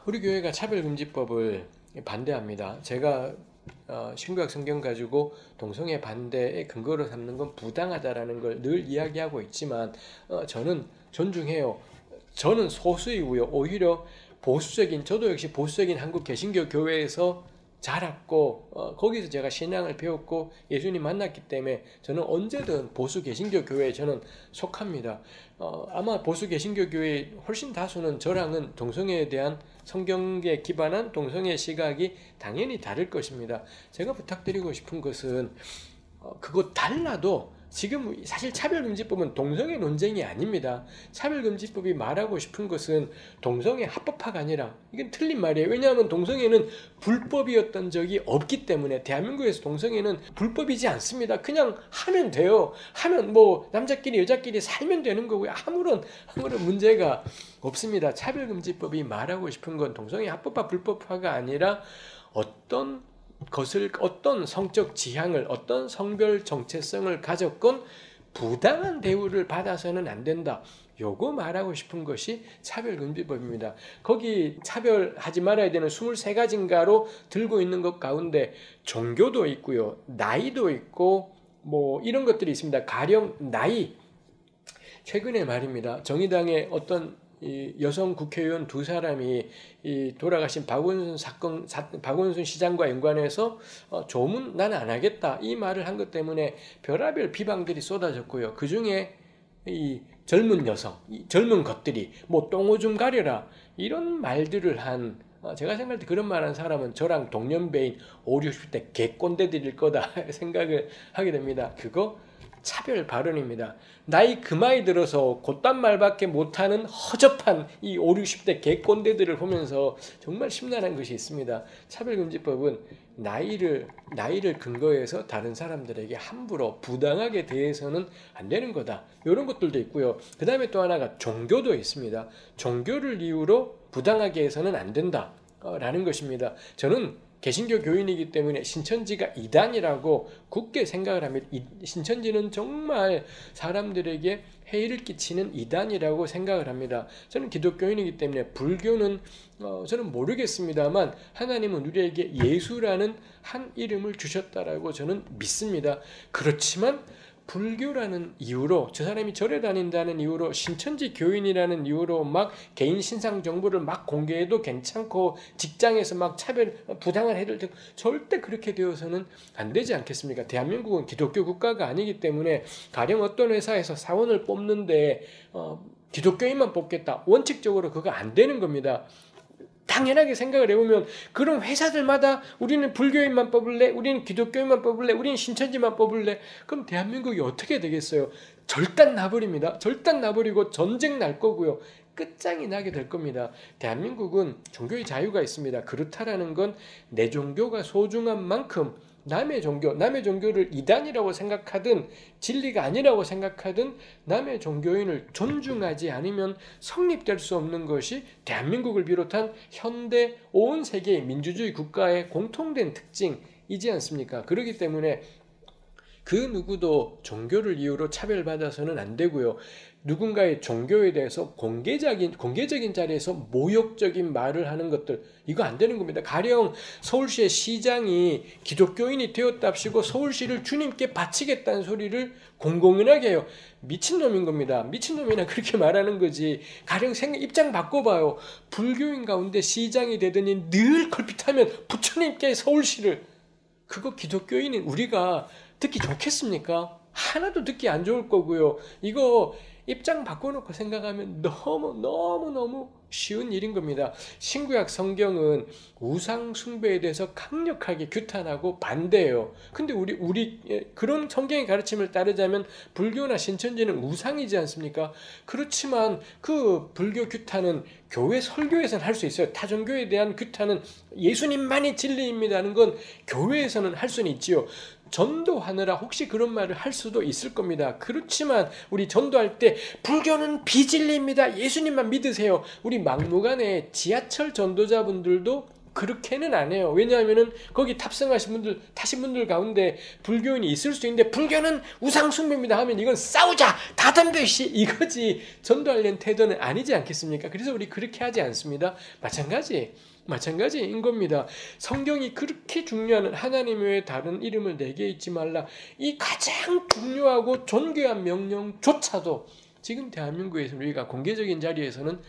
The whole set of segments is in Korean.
우리 교회가 차별금지법을 반대합니다. 제가 신구약 성경 가지고 동성애 반대의 근거로 삼는 건 부당하다라는 걸 늘 이야기하고 있지만 저는 존중해요. 저는 소수이고요. 오히려 저도 역시 보수적인 한국 개신교 교회에서 자랐고 거기서 제가 신앙을 배웠고 예수님 만났기 때문에 저는 언제든 보수 개신교 교회에 저는 속합니다. 아마 보수 개신교 교회의 훨씬 다수는 저랑은 동성애에 대한 성경에 기반한 동성애 시각이 당연히 다를 것입니다. 제가 부탁드리고 싶은 것은 그거 달라도 지금 사실 차별금지법은 동성애 논쟁이 아닙니다. 차별금지법이 말하고 싶은 것은 동성애 합법화가 아니라 이건 틀린 말이에요. 왜냐하면 동성애는 불법이었던 적이 없기 때문에 대한민국에서 동성애는 불법이지 않습니다. 그냥 하면 돼요. 하면 뭐 남자끼리 여자끼리 살면 되는 거고요. 아무런 문제가 없습니다. 차별금지법이 말하고 싶은 건 동성애 합법화 불법화가 아니라 어떤 성적 지향을 어떤 성별 정체성을 가졌건 부당한 대우를 받아서는 안 된다. 요거 말하고 싶은 것이 차별금지법입니다. 거기 차별하지 말아야 되는 23가지인가로 들고 있는 것 가운데 종교도 있고요. 나이도 있고 뭐 이런 것들이 있습니다. 가령 나이. 최근에 말입니다. 정의당의 어떤 이 여성 국회의원 두 사람이 이 돌아가신 박원순 시장과 연관해서 조문 나는 안 하겠다 이 말을 한 것 때문에 별의별 비방들이 쏟아졌고요. 그 중에 이 젊은 여성, 이 젊은 것들이 뭐 똥오줌 가려라 이런 말들을 한 제가 생각할 때 그런 말 한 사람은 저랑 동년배인 5, 60대 개꼰대들일 거다 생각을 하게 됩니다. 그거 차별 발언입니다. 나이 그마이 들어서 곧단 말밖에 못하는 허접한 이 5, 60대 개꼰대들을 보면서 정말 심란한 것이 있습니다. 차별금지법은 나이를 근거해서 다른 사람들에게 함부로 부당하게 대해서는 안 되는 거다. 이런 것들도 있고요. 그 다음에 또 하나가 종교도 있습니다. 종교를 이유로 부당하게 해서는 안 된다. 라는 것입니다. 저는 개신교 교인이기 때문에 신천지가 이단이라고 굳게 생각을 합니다. 신천지는 정말 사람들에게 해를 끼치는 이단이라고 생각을 합니다. 저는 기독교인이기 때문에 불교는 저는 모르겠습니다만 하나님은 우리에게 예수라는 한 이름을 주셨다라고 저는 믿습니다. 그렇지만 불교라는 이유로 저 사람이 절에 다닌다는 이유로 신천지 교인이라는 이유로 막 개인 신상 정보를 막 공개해도 괜찮고 직장에서 막 부당한 해를 절대 그렇게 되어서는 안 되지 않겠습니까? 대한민국은 기독교 국가가 아니기 때문에 가령 어떤 회사에서 사원을 뽑는데 기독교인만 뽑겠다. 원칙적으로 그거 안 되는 겁니다. 당연하게 생각을 해보면 그런 회사들마다 우리는 불교인만 뽑을래? 우리는 기독교인만 뽑을래? 우리는 신천지만 뽑을래? 그럼 대한민국이 어떻게 되겠어요? 절단 나버립니다. 절단 나버리고 전쟁 날 거고요. 끝장이 나게 될 겁니다. 대한민국은 종교의 자유가 있습니다. 그렇다라는 건 내 종교가 소중한 만큼 남의 종교를 이단이라고 생각하든 진리가 아니라고 생각하든 남의 종교인을 존중하지 않으면 성립될 수 없는 것이 대한민국을 비롯한 현대 온 세계의 민주주의 국가의 공통된 특징이지 않습니까? 그렇기 때문에 그 누구도 종교를 이유로 차별받아서는 안 되고요. 누군가의 종교에 대해서 공개적인 자리에서 모욕적인 말을 하는 것들 이거 안 되는 겁니다. 가령 서울시의 시장이 기독교인이 되었답시고 서울시를 주님께 바치겠다는 소리를 공공연하게 해요. 미친놈인 겁니다. 미친놈이나 그렇게 말하는 거지. 가령 입장 바꿔봐요. 불교인 가운데 시장이 되더니 늘 걸핏하면 부처님께 서울시를 그거 기독교인인 우리가 듣기 좋겠습니까? 하나도 듣기 안 좋을 거고요. 이거 입장 바꿔놓고 생각하면 너무 쉬운 일인 겁니다. 신구약 성경은 우상 숭배에 대해서 강력하게 규탄하고 반대해요. 근데 우리 그런 성경의 가르침을 따르자면 불교나 신천지는 우상이지 않습니까? 그렇지만 그 불교 규탄은 교회 설교에서는 할 수 있어요. 타 종교에 대한 규탄은 예수님만이 진리입니다는 건 교회에서는 할 수는 있지요. 전도하느라 혹시 그런 말을 할 수도 있을 겁니다. 그렇지만 우리 전도할 때 불교는 비진리입니다. 예수님만 믿으세요. 우리 막무가내 지하철 전도자분들도 그렇게는 안 해요. 왜냐하면은 거기 타신 분들 가운데 불교인이 있을 수 있는데 불교는 우상숭배입니다 하면 이건 싸우자 다 덤벼시 이거지 전도하려는 태도는 아니지 않겠습니까? 그래서 우리 그렇게 하지 않습니다. 마찬가지인 겁니다. 성경이 그렇게 중요한 하나님 외에 다른 이름을 내게 잊지 말라 이 가장 중요하고 존귀한 명령조차도 지금 대한민국에서 우리가 공개적인 자리에서는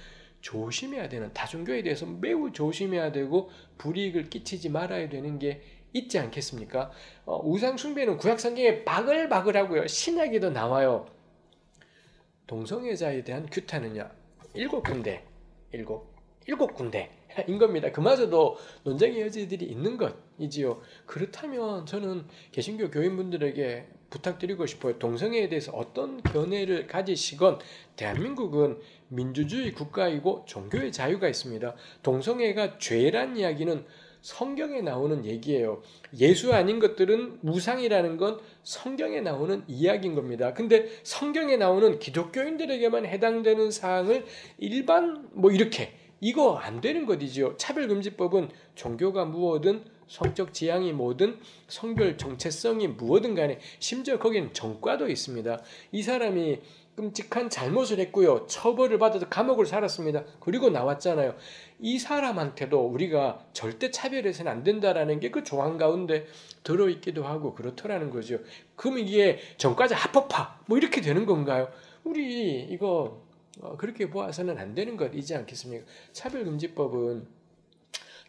조심해야 되는 다중교에 대해서 매우 조심해야 되고 불이익을 끼치지 말아야 되는 게 있지 않겠습니까? 우상숭배는 구약성경에 바글바글하고요. 신약에도 나와요. 동성애자에 대한 규탄은요. 7군데 인 겁니다. 그마저도 논쟁의 여지들이 있는 것이지요. 그렇다면 저는 개신교 교인분들에게 부탁드리고 싶어요. 동성애에 대해서 어떤 견해를 가지시건 대한민국은 민주주의 국가이고 종교의 자유가 있습니다. 동성애가 죄란 이야기는 성경에 나오는 얘기예요. 예수 아닌 것들은 우상이라는 건 성경에 나오는 이야기인 겁니다. 근데 성경에 나오는 기독교인들에게만 해당되는 사항을 일반 이거 안 되는 것이지요. 차별금지법은 종교가 무엇든 성적 지향이 뭐든 성별 정체성이 무엇든 간에 심지어 거기는 정과도 있습니다. 이 사람이 끔찍한 잘못을 했고요. 처벌을 받아서 감옥을 살았습니다. 그리고 나왔잖아요. 이 사람한테도 우리가 절대 차별해서는 안 된다라는 게 그 조항 가운데 들어있기도 하고 그렇더라는 거죠. 그럼 이게 전과자 합법화 이렇게 되는 건가요? 우리 이거 그렇게 보아서는 안 되는 것이지 않겠습니까? 차별금지법은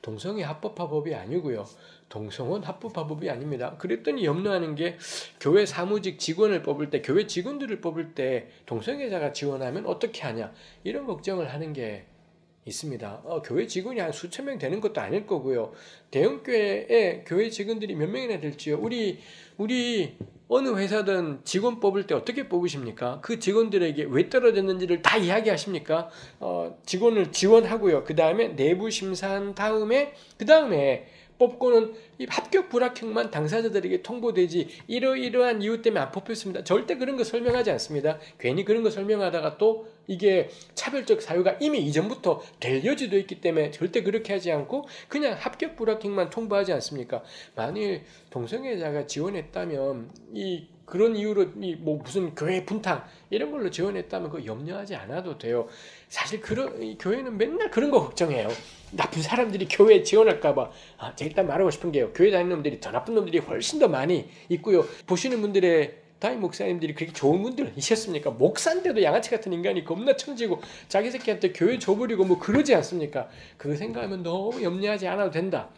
동성애 합법화법이 아니고요. 동성혼 합법화법이 아닙니다. 그랬더니 염려하는 게 교회 사무직 직원을 뽑을 때 교회 직원들을 뽑을 때 동성애자가 지원하면 어떻게 하냐 이런 걱정을 하는 게 있습니다. 교회 직원이 한 수천 명 되는 것도 아닐 거고요. 대형교회에 교회 직원들이 몇 명이나 될지요. 우리 어느 회사든 직원 뽑을 때 어떻게 뽑으십니까? 그 직원들에게 왜 떨어졌는지를 다 이야기하십니까? 직원을 지원하고요. 그 다음에 내부 심사한 다음에 뽑고는 이 합격 불합격만 당사자들에게 통보되지 이러이러한 이유 때문에 안 뽑혔습니다. 절대 그런 거 설명하지 않습니다. 괜히 그런 거 설명하다가 또 이게 차별적 사유가 이미 이전부터 될 여지도 있기 때문에 절대 그렇게 하지 않고 그냥 합격 불합격만 통보하지 않습니까? 만일 동성애자가 지원했다면 그런 이유로 무슨 교회 분탕 이런 걸로 지원했다면 그거 염려하지 않아도 돼요. 사실 교회는 맨날 그런 거 걱정해요. 나쁜 사람들이 교회에 지원할까봐. 제가 일단 말하고 싶은 게요. 교회 다니는 놈들이 더 나쁜 놈들이 훨씬 더 많이 있고요. 보시는 분들의 담임 목사님들이 그렇게 좋은 분들이셨습니까? 목사인데도 양아치 같은 인간이 겁나 처지고 자기 새끼한테 교회 줘버리고 그러지 않습니까? 그거 생각하면 너무 염려하지 않아도 된다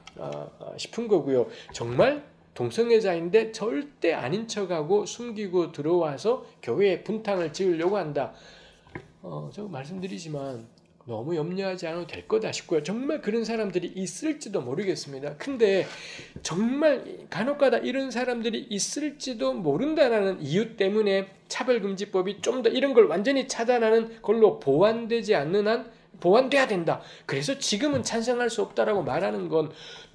싶은 거고요. 정말 동성애자인데 절대 아닌 척하고 숨기고 들어와서 교회에 분탕을 지으려고 한다. 저 말씀드리지만 너무 염려하지 않아도 될 거다 싶고요. 정말 그런 사람들이 있을지도 모르겠습니다. 근데 정말 간혹가다 이런 사람들이 있을지도 모른다는 이유 때문에 차별금지법이 좀 더 이런 걸 완전히 차단하는 걸로 보완되지 않는 한 보완돼야 된다. 그래서 지금은 찬성할 수 없다라고 말하는 건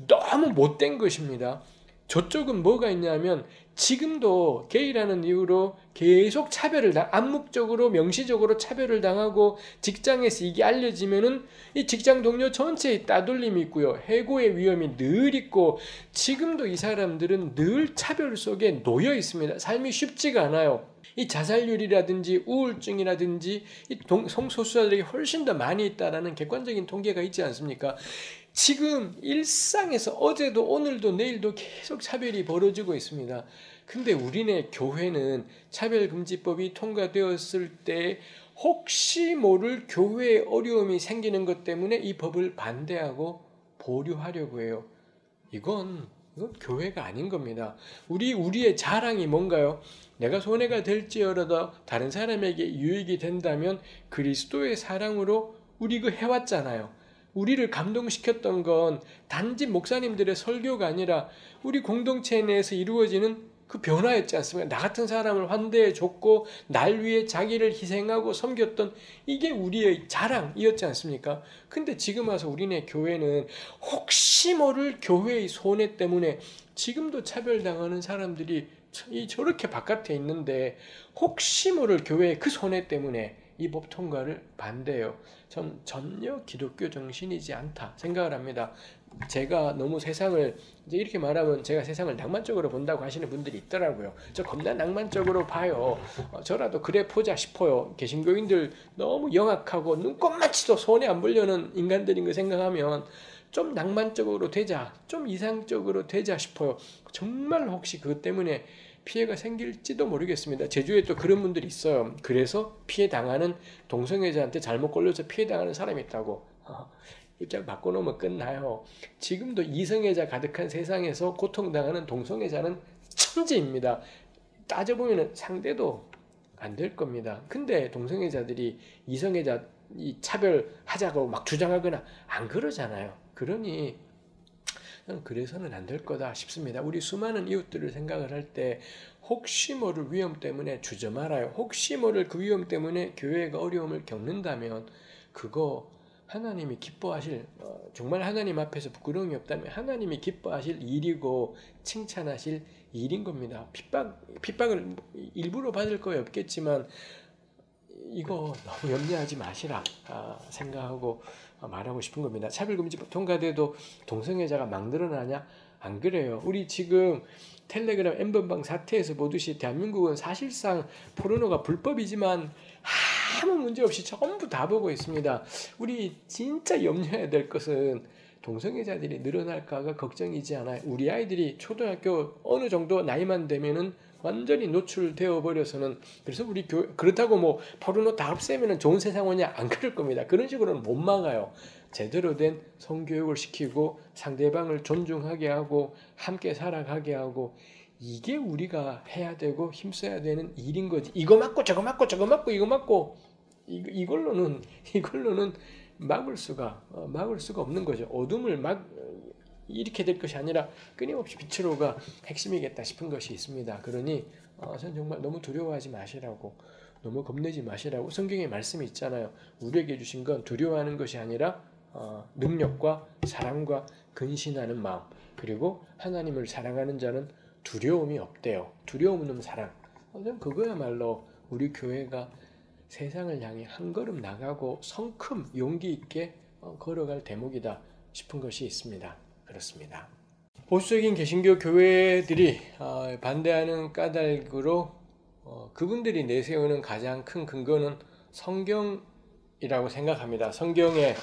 너무 못된 것입니다. 저쪽은 뭐가 있냐면 지금도 게이라는 이유로 계속 암묵적으로 명시적으로 차별을 당하고 직장에서 이게 알려지면은 이 직장 동료 전체에 따돌림이 있고요. 해고의 위험이 늘 있고 지금도 이 사람들은 늘 차별 속에 놓여 있습니다. 삶이 쉽지가 않아요. 이 자살률이라든지 우울증이라든지 이 성소수자들이 훨씬 더 많이 있다라는 객관적인 통계가 있지 않습니까? 지금 일상에서 어제도 오늘도 내일도 계속 차별이 벌어지고 있습니다. 근데 우리네 교회는 차별금지법이 통과되었을 때 혹시 모를 교회에 어려움이 생기는 것 때문에 이 법을 반대하고 보류하려고 해요. 이건 교회가 아닌 겁니다. 우리의 자랑이 뭔가요? 내가 손해가 될지어라도 다른 사람에게 유익이 된다면 그리스도의 사랑으로 우리 해왔잖아요. 우리를 감동시켰던 건 단지 목사님들의 설교가 아니라 우리 공동체 내에서 이루어지는 그 변화였지 않습니까? 나 같은 사람을 환대해 줬고 날 위해 자기를 희생하고 섬겼던 이게 우리의 자랑이었지 않습니까? 근데 지금 와서 우리네 교회는 혹시 모를 교회의 손해 때문에 지금도 차별당하는 사람들이 저렇게 바깥에 있는데 혹시 모를 교회의 그 손해 때문에 이 법 통과를 반대해요. 전 전혀 기독교 정신이지 않다 생각을 합니다. 제가 너무 세상을 이제 이렇게 말하면 제가 세상을 낭만적으로 본다고 하시는 분들이 있더라고요. 저 겁나 낭만적으로 봐요. 저라도 그래 보자 싶어요. 개신교인들 너무 영악하고 눈꼽만치도 손에 안 보려는 인간들인 거 생각하면 좀 낭만적으로 되자, 좀 이상적으로 되자 싶어요. 정말 혹시 그것 때문에 피해가 생길지도 모르겠습니다. 제주에 또 그런 분들이 있어요. 그래서 피해 당하는 동성애자한테 잘못 걸려서 피해 당하는 사람이 있다고. 입장 바꿔놓으면 끝나요. 지금도 이성애자 가득한 세상에서 고통당하는 동성애자는 천재입니다. 따져보면 상대도 안 될 겁니다. 근데 동성애자들이 이성애자 차별하자고 막 주장하거나 안 그러잖아요. 그러니 그래서는 안 될 거다 싶습니다. 우리 수많은 이웃들을 생각을 할 때 혹시 모를 위험 때문에 주저 말아요. 혹시 모를 그 위험 때문에 교회가 어려움을 겪는다면 그거 하나님이 기뻐하실, 정말 하나님 앞에서 부끄러움이 없다면 하나님이 기뻐하실 일이고 칭찬하실 일인 겁니다. 핍박을 일부러 받을 거에 없겠지만 이거 너무 염려하지 마시라 생각하고 말하고 싶은 겁니다. 차별금지법 통과돼도 동성애자가 막 늘어나냐? 안 그래요. 우리 지금 텔레그램 N번방 사태에서 보듯이 대한민국은 사실상 포르노가 불법이지만 아무 문제 없이 전부 다 보고 있습니다. 우리 진짜 염려해야 될 것은 동성애자들이 늘어날까가 걱정이지 않아요. 우리 아이들이 초등학교 어느 정도 나이만 되면은 완전히 노출되어 버려서는, 그래서 우리 그렇다고 뭐 포르노 다 없애면은 좋은 세상 오냐? 안 그럴 겁니다. 그런 식으로는 못 막아요. 제대로 된 성교육을 시키고 상대방을 존중하게 하고 함께 살아가게 하고, 이게 우리가 해야 되고 힘써야 되는 일인 거지. 이거 맞고 저거 맞고 저거 맞고 이거 맞고 이걸로는 막을 수가 없는 거죠. 어둠을 막 이렇게 될 것이 아니라 끊임없이 빛으로가 핵심이겠다 싶은 것이 있습니다. 그러니 저는 정말 너무 두려워하지 마시라고, 너무 겁내지 마시라고 성경에 말씀이 있잖아요. 우리에게 주신 건 두려워하는 것이 아니라 능력과 사랑과 근신하는 마음, 그리고 하나님을 사랑하는 자는 두려움이 없대요. 두려움 없는 사랑. 저는 그거야말로 우리 교회가 세상을 향해 한 걸음 나가고 성큼 용기 있게 걸어갈 대목이다 싶은 것이 있습니다. 그렇습니다. 보수적인 개신교 교회들이 반대하는 까닭으로 그분들이 내세우는 가장 큰 근거는 성경이라고 생각합니다. 성경에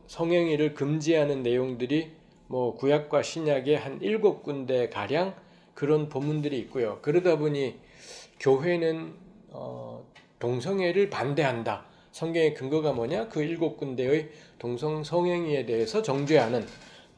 성행위를 금지하는 내용들이 뭐 구약과 신약에 한 7군데 가량 그런 본문들이 있고요. 그러다 보니 교회는 동성애를 반대한다. 성경의 근거가 뭐냐? 그 7군데의 동성 성행위에 대해서 정죄하는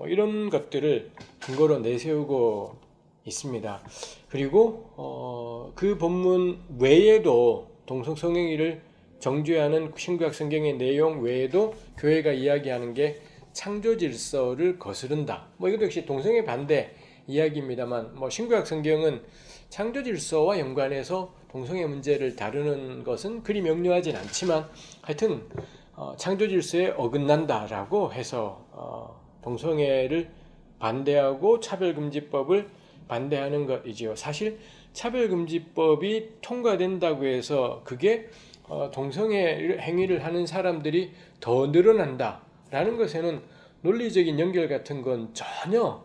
이런 것들을 근거로 내세우고 있습니다. 그리고 그 본문 외에도 동성 성행위를 정죄하는 신구약 성경의 내용 외에도 교회가 이야기하는 게 창조 질서를 거스른다. 이것도 역시 동성애 반대 이야기입니다만, 신구약 성경은 창조 질서와 연관해서 동성애 문제를 다루는 것은 그리 명료하진 않지만 하여튼 창조 질서에 어긋난다라고 해서 동성애를 반대하고 차별금지법을 반대하는 것이지요. 사실 차별금지법이 통과된다고 해서 그게 동성애 행위를 하는 사람들이 더 늘어난다라는 것에는 논리적인 연결 같은 건 전혀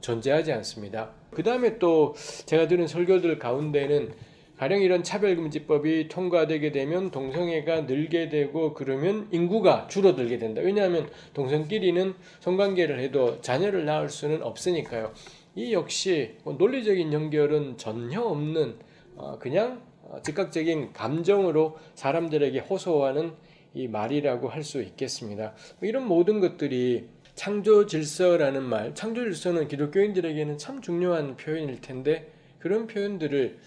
존재하지 않습니다. 그 다음에 또 제가 들은 설교들 가운데는 가령 이런 차별금지법이 통과되게 되면 동성애가 늘게 되고 그러면 인구가 줄어들게 된다. 왜냐하면 동성끼리는 성관계를 해도 자녀를 낳을 수는 없으니까요. 이 역시 논리적인 연결은 전혀 없는 그냥 즉각적인 감정으로 사람들에게 호소하는 이 말이라고 할 수 있겠습니다. 이런 모든 것들이 창조 질서라는 말, 창조 질서는 기독교인들에게는 참 중요한 표현일 텐데 그런 표현들을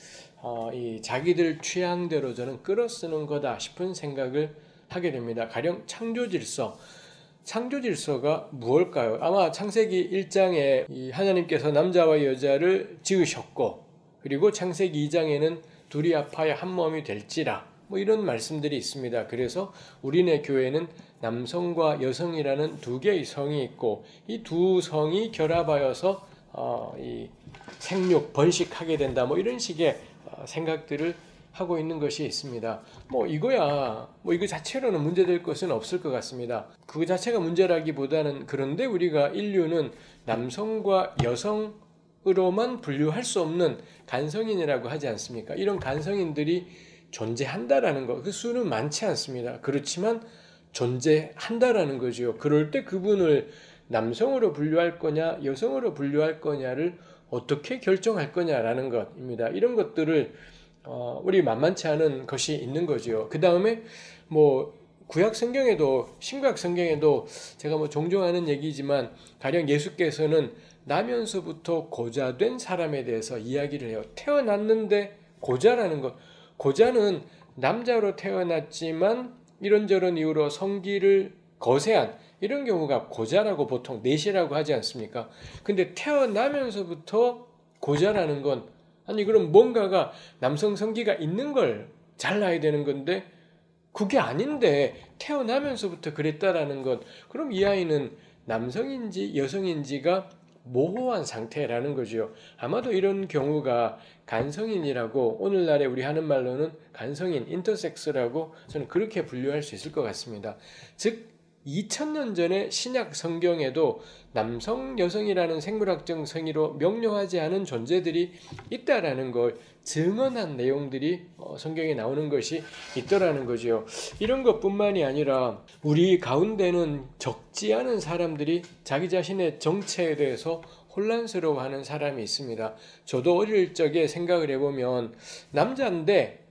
이 자기들 취향대로 저는 끌어쓰는 거다 싶은 생각을 하게 됩니다. 가령 창조 질서가 무엇일까요? 아마 창세기 1장에 이 하나님께서 남자와 여자를 지으셨고, 그리고 창세기 2장에는 둘이 합하여 한 몸이 될지라, 이런 말씀들이 있습니다. 그래서 우리네 교회는 남성과 여성이라는 두 개의 성이 있고 이 두 성이 결합하여서 이 생육 번식하게 된다. 이런 식의 생각들을 하고 있는 것이 있습니다. 뭐 이거야 뭐 이거 자체로는 문제될 것은 없을 것 같습니다. 그 자체가 문제라기보다는, 그런데 우리가 인류는 남성과 여성으로만 분류할 수 없는 간성인이라고 하지 않습니까? 이런 간성인들이 존재한다라는 것, 그 수는 많지 않습니다. 그렇지만 존재한다라는 거죠. 그럴 때 그분을 남성으로 분류할 거냐 여성으로 분류할 거냐를 어떻게 결정할 거냐라는 것입니다. 이런 것들을 우리 만만치 않은 것이 있는 거죠. 그 다음에 뭐 구약 성경에도, 신구약 성경에도 제가 뭐 종종 하는 얘기지만, 가령 예수께서는 나면서부터 고자된 사람에 대해서 이야기를 해요. 태어났는데 고자라는 것, 고자는 남자로 태어났지만 이런저런 이유로 성기를 거세한 이런 경우가 고자라고 보통 내시라고 하지 않습니까? 근데 태어나면서부터 고자라는 건, 아니 그럼 뭔가가 남성 성기가 있는 걸 잘라야 되는 건데 그게 아닌데 태어나면서부터 그랬다라는 것, 그럼 이 아이는 남성인지 여성인지가 모호한 상태라는 거죠. 아마도 이런 경우가 간성인이라고, 오늘날에 우리 하는 말로는 간성인, 인터섹스라고 저는 그렇게 분류할 수 있을 것 같습니다. 즉 2000년 전에 신약 성경에도 남성, 여성이라는 생물학적 성의로 명료하지 않은 존재들이 있다라는 걸 증언한 내용들이 성경에 나오는 것이 있더라는 거죠. 이런 것뿐만이 아니라 우리 가운데는 적지 않은 사람들이 자기 자신의 정체에 대해서 혼란스러워하는 사람이 있습니다. 저도 어릴 적에 생각을 해보면, 남자인데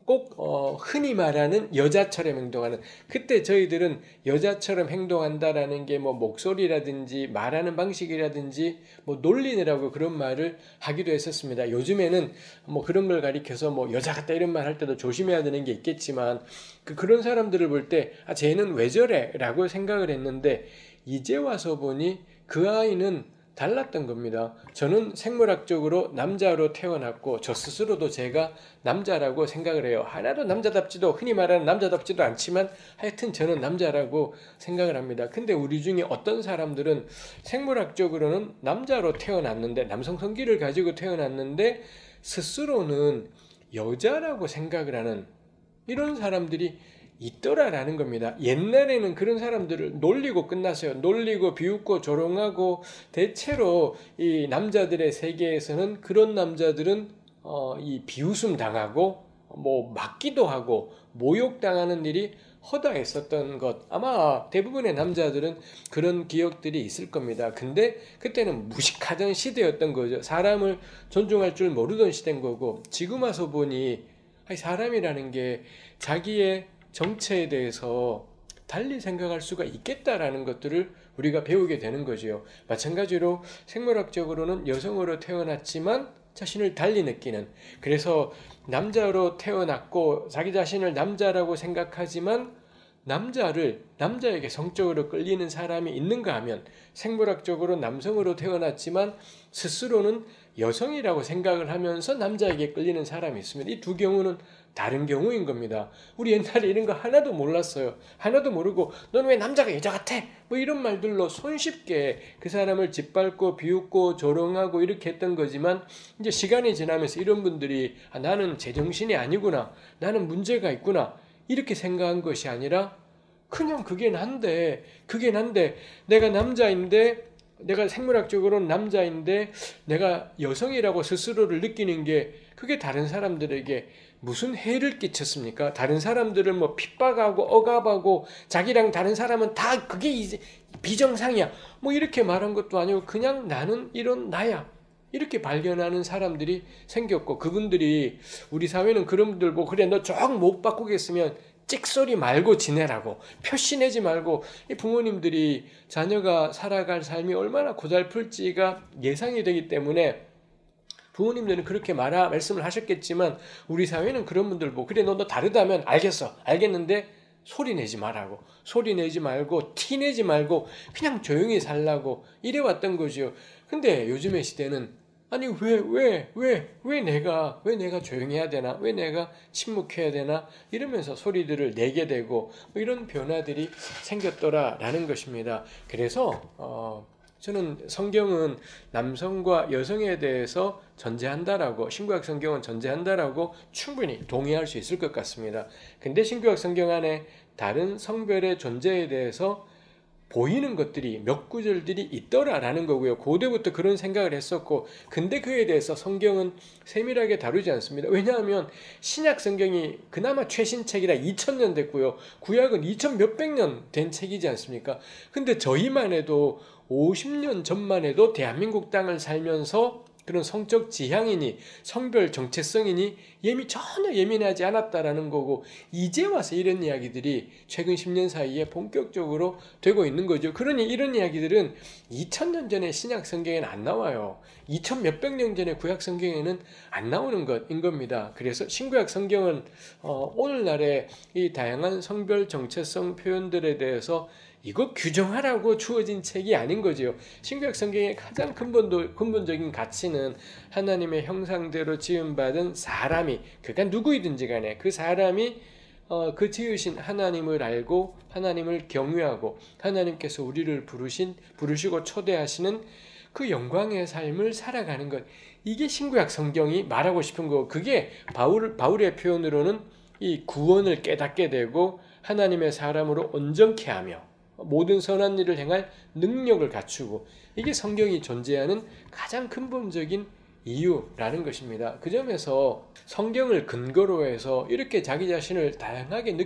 꼭 흔히 말하는 여자처럼 행동하는, 그때 저희들은 여자처럼 행동한다라는 게 뭐 목소리라든지 말하는 방식이라든지 뭐 놀리느라고 그런 말을 하기도 했었습니다. 요즘에는 뭐 그런 걸 가리켜서 뭐 여자 같다 이런 말 할 때도 조심해야 되는 게 있겠지만, 그런 사람들을 볼 때 아 쟤는 왜 저래? 라고 생각을 했는데, 이제 와서 보니 그 아이는 달랐던 겁니다. 저는 생물학적으로 남자로 태어났고 저 스스로도 제가 남자라고 생각을 해요. 하나도 남자답지도, 흔히 말하는 남자답지도 않지만 하여튼 저는 남자라고 생각을 합니다. 근데 우리 중에 어떤 사람들은 생물학적으로는 남자로 태어났는데, 남성 성기를 가지고 태어났는데 스스로는 여자라고 생각을 하는 이런 사람들이 있더라라는 겁니다. 옛날에는 그런 사람들을 놀리고 끝났어요. 놀리고 비웃고 조롱하고, 대체로 이 남자들의 세계에서는 그런 남자들은 이 비웃음 당하고 뭐 맞기도 하고 모욕당하는 일이 허다했었던 것, 아마 대부분의 남자들은 그런 기억들이 있을 겁니다. 근데 그때는 무식하던 시대였던 거죠. 사람을 존중할 줄 모르던 시대인 거고, 지금 와서 보니 사람이라는 게 자기의 정체에 대해서 달리 생각할 수가 있겠다라는 것들을 우리가 배우게 되는 거지요. 마찬가지로 생물학적으로는 여성으로 태어났지만 자신을 달리 느끼는, 그래서 남자로 태어났고 자기 자신을 남자라고 생각하지만 남자에게 성적으로 끌리는 사람이 있는가 하면, 생물학적으로 남성으로 태어났지만 스스로는 여성이라고 생각을 하면서 남자에게 끌리는 사람이 있습니다. 이 두 경우는 다른 경우인 겁니다. 우리 옛날에 이런 거 하나도 몰랐어요. 하나도 모르고 너는 왜 남자가 여자 같아? 뭐 이런 말들로 손쉽게 그 사람을 짓밟고 비웃고 조롱하고 이렇게 했던 거지만, 이제 시간이 지나면서 이런 분들이 나는 제정신이 아니구나, 나는 문제가 있구나, 이렇게 생각한 것이 아니라 그냥 그게 난데 내가 남자인데, 내가 생물학적으로는 남자인데 내가 여성이라고 스스로를 느끼는 게 그게 다른 사람들에게 무슨 해를 끼쳤습니까? 다른 사람들을 뭐 핍박하고 억압하고 자기랑 다른 사람은 다 그게 이제 비정상이야 뭐 이렇게 말한 것도 아니고, 그냥 나는 이런 나야 이렇게 발견하는 사람들이 생겼고, 그분들이, 우리 사회는 그런 분들 뭐 그래 너 정 못 바꾸겠으면 찍소리 말고 지내라고, 표시내지 말고, 이 부모님들이 자녀가 살아갈 삶이 얼마나 고달플지가 예상이 되기 때문에 부모님들은 그렇게 말씀을 하셨겠지만, 우리 사회는 그런 분들 뭐 그래 너 다르다면 알겠는데 소리 내지 말라고, 소리 내지 말고 티 내지 말고 그냥 조용히 살라고 이래왔던 거죠. 근데 요즘의 시대는 아니 왜 내가 조용해야 되나, 왜 내가 침묵해야 되나 이러면서 소리들을 내게 되고 뭐 이런 변화들이 생겼더라라는 것입니다. 그래서 저는 성경은 남성과 여성에 대해서 전제한다라고, 신구약 성경은 전제한다라고 충분히 동의할 수 있을 것 같습니다. 근데 신구약 성경 안에 다른 성별의 존재에 대해서 보이는 것들이, 몇 구절들이 있더라라는 거고요. 고대부터 그런 생각을 했었고, 근데 그에 대해서 성경은 세밀하게 다루지 않습니다. 왜냐하면 신약 성경이 그나마 최신 책이라 2000년 됐고요. 구약은 2000 몇백 년 된 책이지 않습니까? 근데 저희만 해도 50년 전만 해도 대한민국 땅을 살면서 그런 성적 지향이니 성별 정체성이니 전혀 예민하지 않았다라는 거고, 이제 와서 이런 이야기들이 최근 10년 사이에 본격적으로 되고 있는 거죠. 그러니 이런 이야기들은 2000년 전에 신약 성경에는 안 나와요. 2000 몇백 년 전에 구약 성경에는 안 나오는 것인 겁니다. 그래서 신구약 성경은 오늘날의 이 다양한 성별 정체성 표현들에 대해서 이거 규정하라고 주어진 책이 아닌 거죠. 신구약 성경의 가장 근본적인 가치는 하나님의 형상대로 지음받은 사람이, 그가 누구이든지 간에 그 사람이 그 지으신 하나님을 알고 하나님을 경외하고 하나님께서 우리를 부르시고 초대하시는 그 영광의 삶을 살아가는 것. 이게 신구약 성경이 말하고 싶은 거고, 그게 바울의 표현으로는 이 구원을 깨닫게 되고 하나님의 사람으로 온전케 하며 모든 선한 일을 행할 능력을 갖추고, 이게 성경이 존재하는 가장 근본적인 이유라는 것입니다. 그 점에서 성경을 근거로 해서 이렇게 자기 자신을 다양하게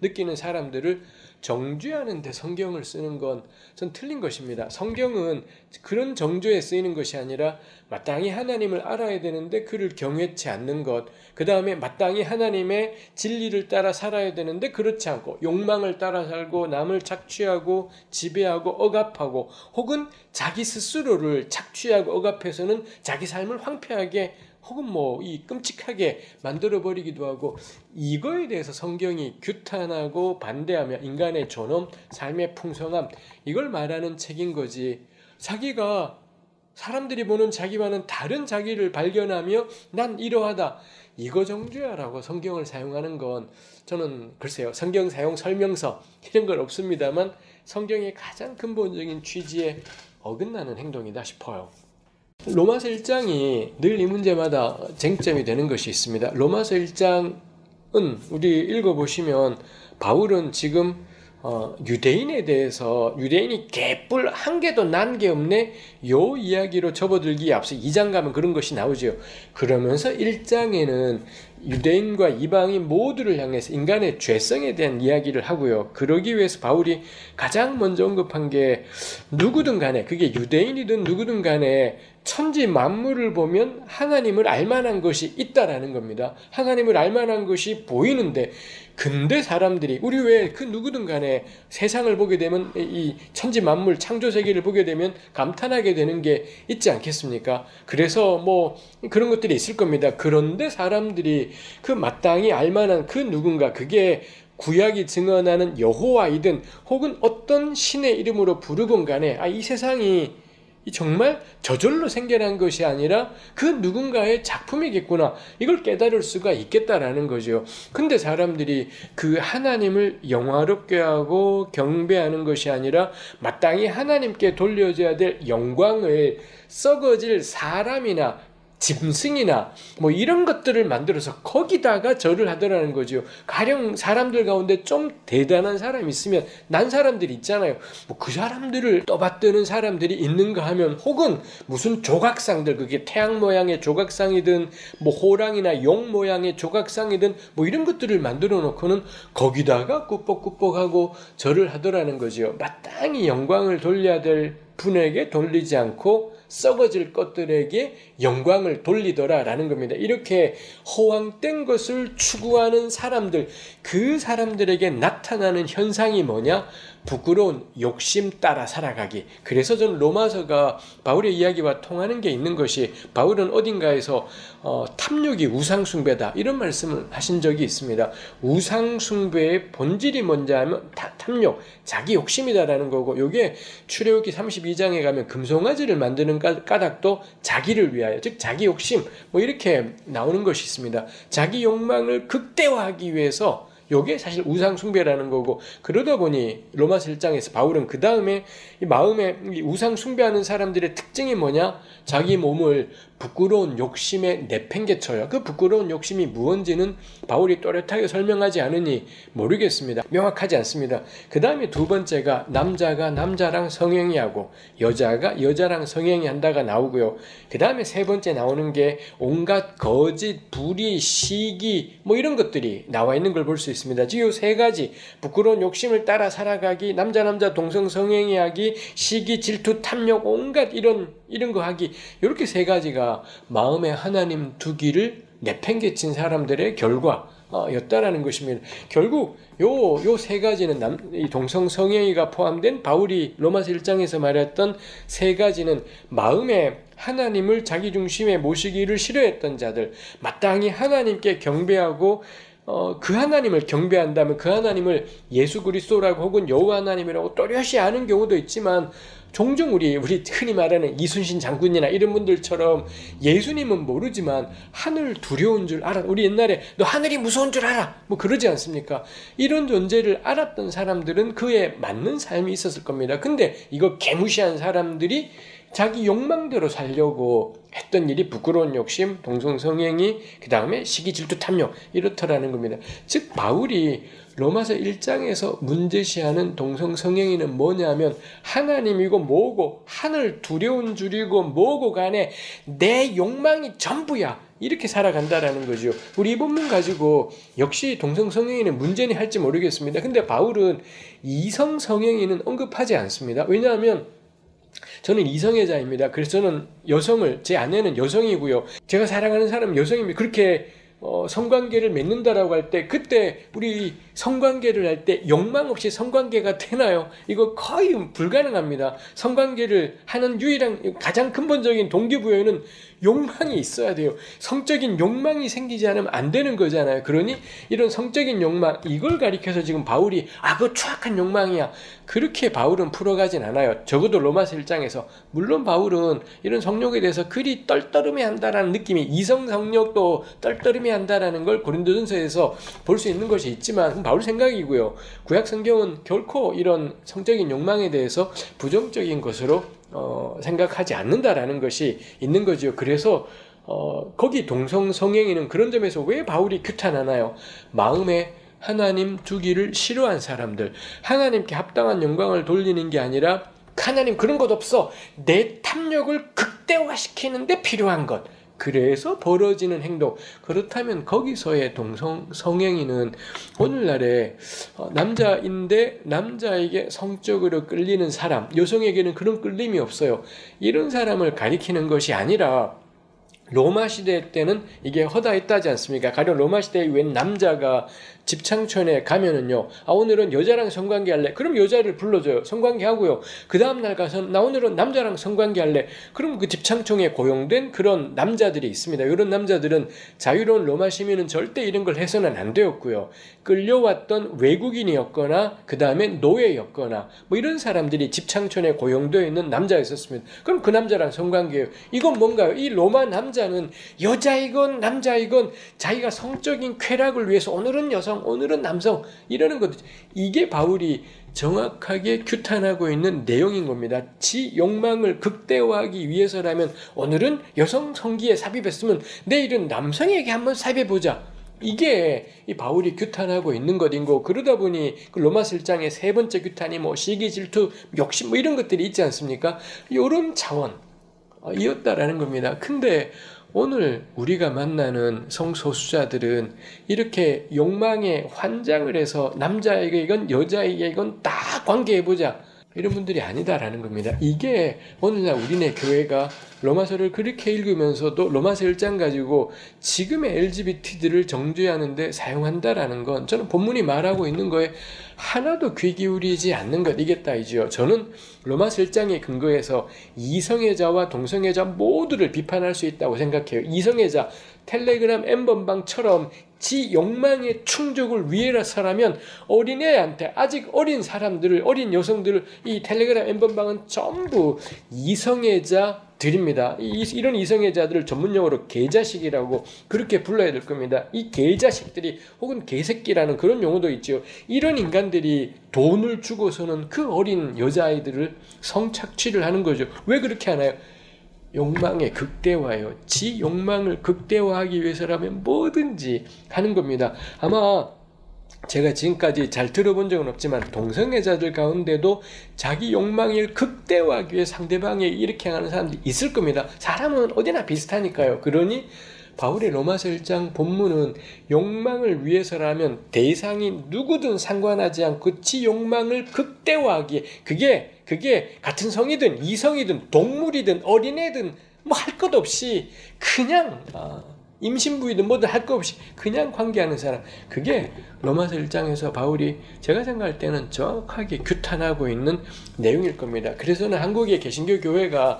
느끼는 사람들을 정죄하는 데 성경을 쓰는 건 전 틀린 것입니다. 성경은 그런 정죄에 쓰이는 것이 아니라 마땅히 하나님을 알아야 되는데 그를 경외치 않는 것, 그 다음에 마땅히 하나님의 진리를 따라 살아야 되는데 그렇지 않고 욕망을 따라 살고 남을 착취하고 지배하고 억압하고, 혹은 자기 스스로를 착취하고 억압해서는 자기 삶을 황폐하게 혹은 이 끔찍하게 만들어버리기도 하고, 이거에 대해서 성경이 규탄하고 반대하며 인간의 존엄, 삶의 풍성함, 이걸 말하는 책인 거지, 자기가 사람들이 보는 자기와는 다른 자기를 발견하며 난 이러하다, 이거 정죄하라고 성경을 사용하는 건 저는 글쎄요, 성경 사용 설명서 이런 건 없습니다만 성경의 가장 근본적인 취지에 어긋나는 행동이다 싶어요. 로마서 1장이 늘 이 문제마다 쟁점이 되는 것이 있습니다. 로마서 1장은 우리 읽어보시면 바울은 지금 유대인에 대해서, 유대인이 개뿔 한 개도 난 게 없네, 요 이야기로 접어들기에 앞서 2장 가면 그런 것이 나오죠. 그러면서 1장에는 유대인과 이방인 모두를 향해서 인간의 죄성에 대한 이야기를 하고요. 그러기 위해서 바울이 가장 먼저 언급한 게, 누구든 간에, 그게 유대인이든 누구든 간에 천지 만물을 보면 하나님을 알만한 것이 있다라는 겁니다. 하나님을 알만한 것이 보이는데, 근데 사람들이, 우리 왜 그 누구든 간에 세상을 보게 되면, 이 천지 만물 창조 세계를 보게 되면 감탄하게 되는 게 있지 않겠습니까? 그래서 그런 것들이 있을 겁니다. 그런데 사람들이 그 마땅히 알만한 그 누군가, 그게 구약이 증언하는 여호와이든 혹은 어떤 신의 이름으로 부르건 간에, 이 세상이 정말 저절로 생겨난 것이 아니라 그 누군가의 작품이겠구나, 이걸 깨달을 수가 있겠다라는 거죠. 근데 사람들이 그 하나님을 영화롭게 하고 경배하는 것이 아니라 마땅히 하나님께 돌려줘야 될 영광을 썩어질 사람이나 짐승이나 이런 것들을 만들어서 거기다가 절을 하더라는 거죠. 가령 사람들 가운데 좀 대단한 사람이 있으면, 난 사람들이 있잖아요. 그 사람들을 떠받드는 사람들이 있는가 하면, 혹은 무슨 조각상들, 그게 태양 모양의 조각상이든 호랑이나 용 모양의 조각상이든 이런 것들을 만들어 놓고는 거기다가 꾸벅꾸벅하고 절을 하더라는 거죠. 마땅히 영광을 돌려야 될 분에게 돌리지 않고 썩어질 것들에게 영광을 돌리더라라는 겁니다. 이렇게 허황된 것을 추구하는 사람들, 그 사람들에게 나타나는 현상이 뭐냐? 부끄러운 욕심 따라 살아가기. 그래서 저는 로마서가 바울의 이야기와 통하는 게 있는 것이, 바울은 어딘가에서 탐욕이 우상숭배다 이런 말씀을 하신 적이 있습니다. 우상숭배의 본질이 뭔지 하면 탐욕, 자기 욕심이다라는 거고, 이게 출애굽기 32장에 가면 금송아지를 만드는 까닭도 자기를 위하여, 즉 자기 욕심 이렇게 나오는 것이 있습니다. 자기 욕망을 극대화하기 위해서 요게 사실 우상 숭배라는 거고, 그러다 보니 로마서 1장에서 바울은 그 다음에 이 마음에 이 우상 숭배하는 사람들의 특징이 뭐냐? 자기 몸을 부끄러운 욕심에 내팽개쳐요. 그 부끄러운 욕심이 무언지는 바울이 또렷하게 설명하지 않으니 모르겠습니다. 명확하지 않습니다. 그 다음에 두 번째가 남자가 남자랑 성행위 하고 여자가 여자랑 성행위 한다가 나오고요. 그 다음에 세 번째 나오는 게 온갖 거짓, 불의, 시기 뭐 이런 것들이 나와 있는 걸 볼 수 있습니다. 지금 이 세 가지, 부끄러운 욕심을 따라 살아가기, 남자 동성 성행위 하기, 시기, 질투, 탐욕, 온갖 이런 거 하기, 이렇게 세 가지가 마음에 하나님 두기를 내팽개친 사람들의 결과였다라는 것입니다. 결국 요 세 가지는 이 동성 성행위가 포함된 바울이 로마서 1장에서 말했던 세 가지는 마음에 하나님을 자기 중심에 모시기를 싫어했던 자들, 마땅히 하나님께 경배하고 그 하나님을 경배한다면 그 하나님을 예수 그리스도라고 혹은 여호와 하나님이라고 또렷이 아는 경우도 있지만, 종종 우리 흔히 말하는 이순신 장군이나 이런 분들처럼 예수님은 모르지만 하늘 두려운 줄 알아. 우리 옛날에 너 하늘이 무서운 줄 알아. 뭐 그러지 않습니까? 이런 존재를 알았던 사람들은 그에 맞는 삶이 있었을 겁니다. 근데 이거 개무시한 사람들이 자기 욕망대로 살려고 했던 일이 부끄러운 욕심, 동성성행위, 그 다음에 시기, 질투, 탐욕 이렇더라는 겁니다. 즉 바울이 로마서 1장에서 문제시하는 동성성행위는 뭐냐면 하나님이고 뭐고 하늘 두려운 줄이고 뭐고 간에 내 욕망이 전부야, 이렇게 살아간다라는 거죠. 우리 이 본문 가지고 역시 동성성행위는 문제니 할지 모르겠습니다. 근데 바울은 이성성행위는 언급하지 않습니다. 왜냐하면 저는 이성애자입니다. 그래서 저는 제 아내는 여성이고요. 제가 사랑하는 사람은 여성입니다. 그렇게 성관계를 맺는다라고 할 때, 그때 우리 성관계를 할 때 욕망 없이 성관계가 되나요? 이거 거의 불가능합니다. 성관계를 하는 유일한 가장 근본적인 동기부여는 욕망이 있어야 돼요. 성적인 욕망이 생기지 않으면 안 되는 거잖아요. 그러니 이런 성적인 욕망, 이걸 가리켜서 지금 바울이 그거 추악한 욕망이야, 그렇게 바울은 풀어가진 않아요. 적어도 로마서 1장에서. 물론 바울은 이런 성욕에 대해서 그리 떨떠름해 한다라는 느낌이, 이성 성욕도 떨떠름해 한다라는 걸 고린도전서에서 볼 수 있는 것이 있지만 바울 생각이고요. 구약 성경은 결코 이런 성적인 욕망에 대해서 부정적인 것으로 생각하지 않는다라는 것이 있는 거죠. 그래서 거기 동성성행위는 그런 점에서 왜 바울이 규탄하나요? 마음에 하나님 두기를 싫어한 사람들, 하나님께 합당한 영광을 돌리는 게 아니라 하나님 그런 것 없어, 내 탐욕을 극대화시키는데 필요한 것, 그래서 벌어지는 행동. 그렇다면 거기서의 동성성행위는 오늘날에 남자인데 남자에게 성적으로 끌리는 사람, 여성에게는 그런 끌림이 없어요, 이런 사람을 가리키는 것이 아니라, 로마 시대 때는 이게 허다했다지 않습니까? 가령 로마 시대에 웬 남자가 집창촌에 가면은요, 오늘은 여자랑 성관계 할래? 그럼 여자를 불러줘요. 성관계 하고요. 그 다음날 가서 나 오늘은 남자랑 성관계 할래? 그럼 그 집창촌에 고용된 그런 남자들이 있습니다. 이런 남자들은 자유로운 로마 시민은 절대 이런 걸 해서는 안 되었고요. 끌려왔던 외국인이었거나 그 다음에 노예였거나 뭐 이런 사람들이 집창촌에 고용되어 있는 남자였었습니다. 그럼 그 남자랑 성관계예요. 이건 뭔가요? 이 로마 남자는 여자이건 남자이건 자기가 성적인 쾌락을 위해서 오늘은 여성, 오늘은 남성 이러는 것, 이게 바울이 정확하게 규탄하고 있는 내용인 겁니다. 지 욕망을 극대화하기 위해서라면 오늘은 여성 성기에 삽입했으면 내일은 남성에게 한번 삽입해보자, 이게 이 바울이 규탄하고 있는 것인 거. 그러다 보니 그 로마서 1장의 세 번째 규탄이 뭐 시기, 질투, 욕심 뭐 이런 것들이 있지 않습니까? 이런 차원이었다라는 겁니다. 근데 오늘 우리가 만나는 성소수자들은 이렇게 욕망에 환장을 해서 남자에게 이건 여자에게 이건 다 관계해보자, 이런 분들이 아니다라는 겁니다. 이게 오늘날 우리네 교회가 로마서를 그렇게 읽으면서도 로마서 1장 가지고 지금의 LGBT들을 정죄하는데 사용한다라는 건 저는 본문이 말하고 있는 거에 하나도 귀 기울이지 않는 것이겠다이지요. 저는 로마서 1장에 근거해서 이성애자와 동성애자 모두를 비판할 수 있다고 생각해요. 이성애자, 텔레그램 N번방처럼 지 욕망의 충족을 위해서라면 어린애한테 아직 어린 사람들을 어린 여성들을 이 텔레그램 N번방은 전부 이성애자들입니다. 이런 이성애자들을 전문용어로 개자식이라고 그렇게 불러야 될 겁니다. 이 개자식들이 혹은 개새끼라는 그런 용어도 있죠. 이런 인간들이 돈을 주고서는 그 어린 여자아이들을 성착취를 하는 거죠. 왜 그렇게 하나요? 욕망의 극대화예요. 지 욕망을 극대화하기 위해서라면 뭐든지 하는 겁니다. 아마 제가 지금까지 잘 들어본 적은 없지만 동성애자들 가운데도 자기 욕망을 극대화하기 위해 상대방이 이렇게 하는 사람들이 있을 겁니다. 사람은 어디나 비슷하니까요. 그러니 바울의 로마서 1장 본문은 욕망을 위해서라면 대상이 누구든 상관하지 않고 지 욕망을 극대화하기에 그게 같은 성이든 이성이든 동물이든 어린애든 뭐 할 것 없이 그냥 임신부이든 뭐든 할 것 없이 그냥 관계하는 사람, 그게 로마서 1장에서 바울이 제가 생각할 때는 정확하게 규탄하고 있는 내용일 겁니다. 그래서는 한국의 개신교 교회가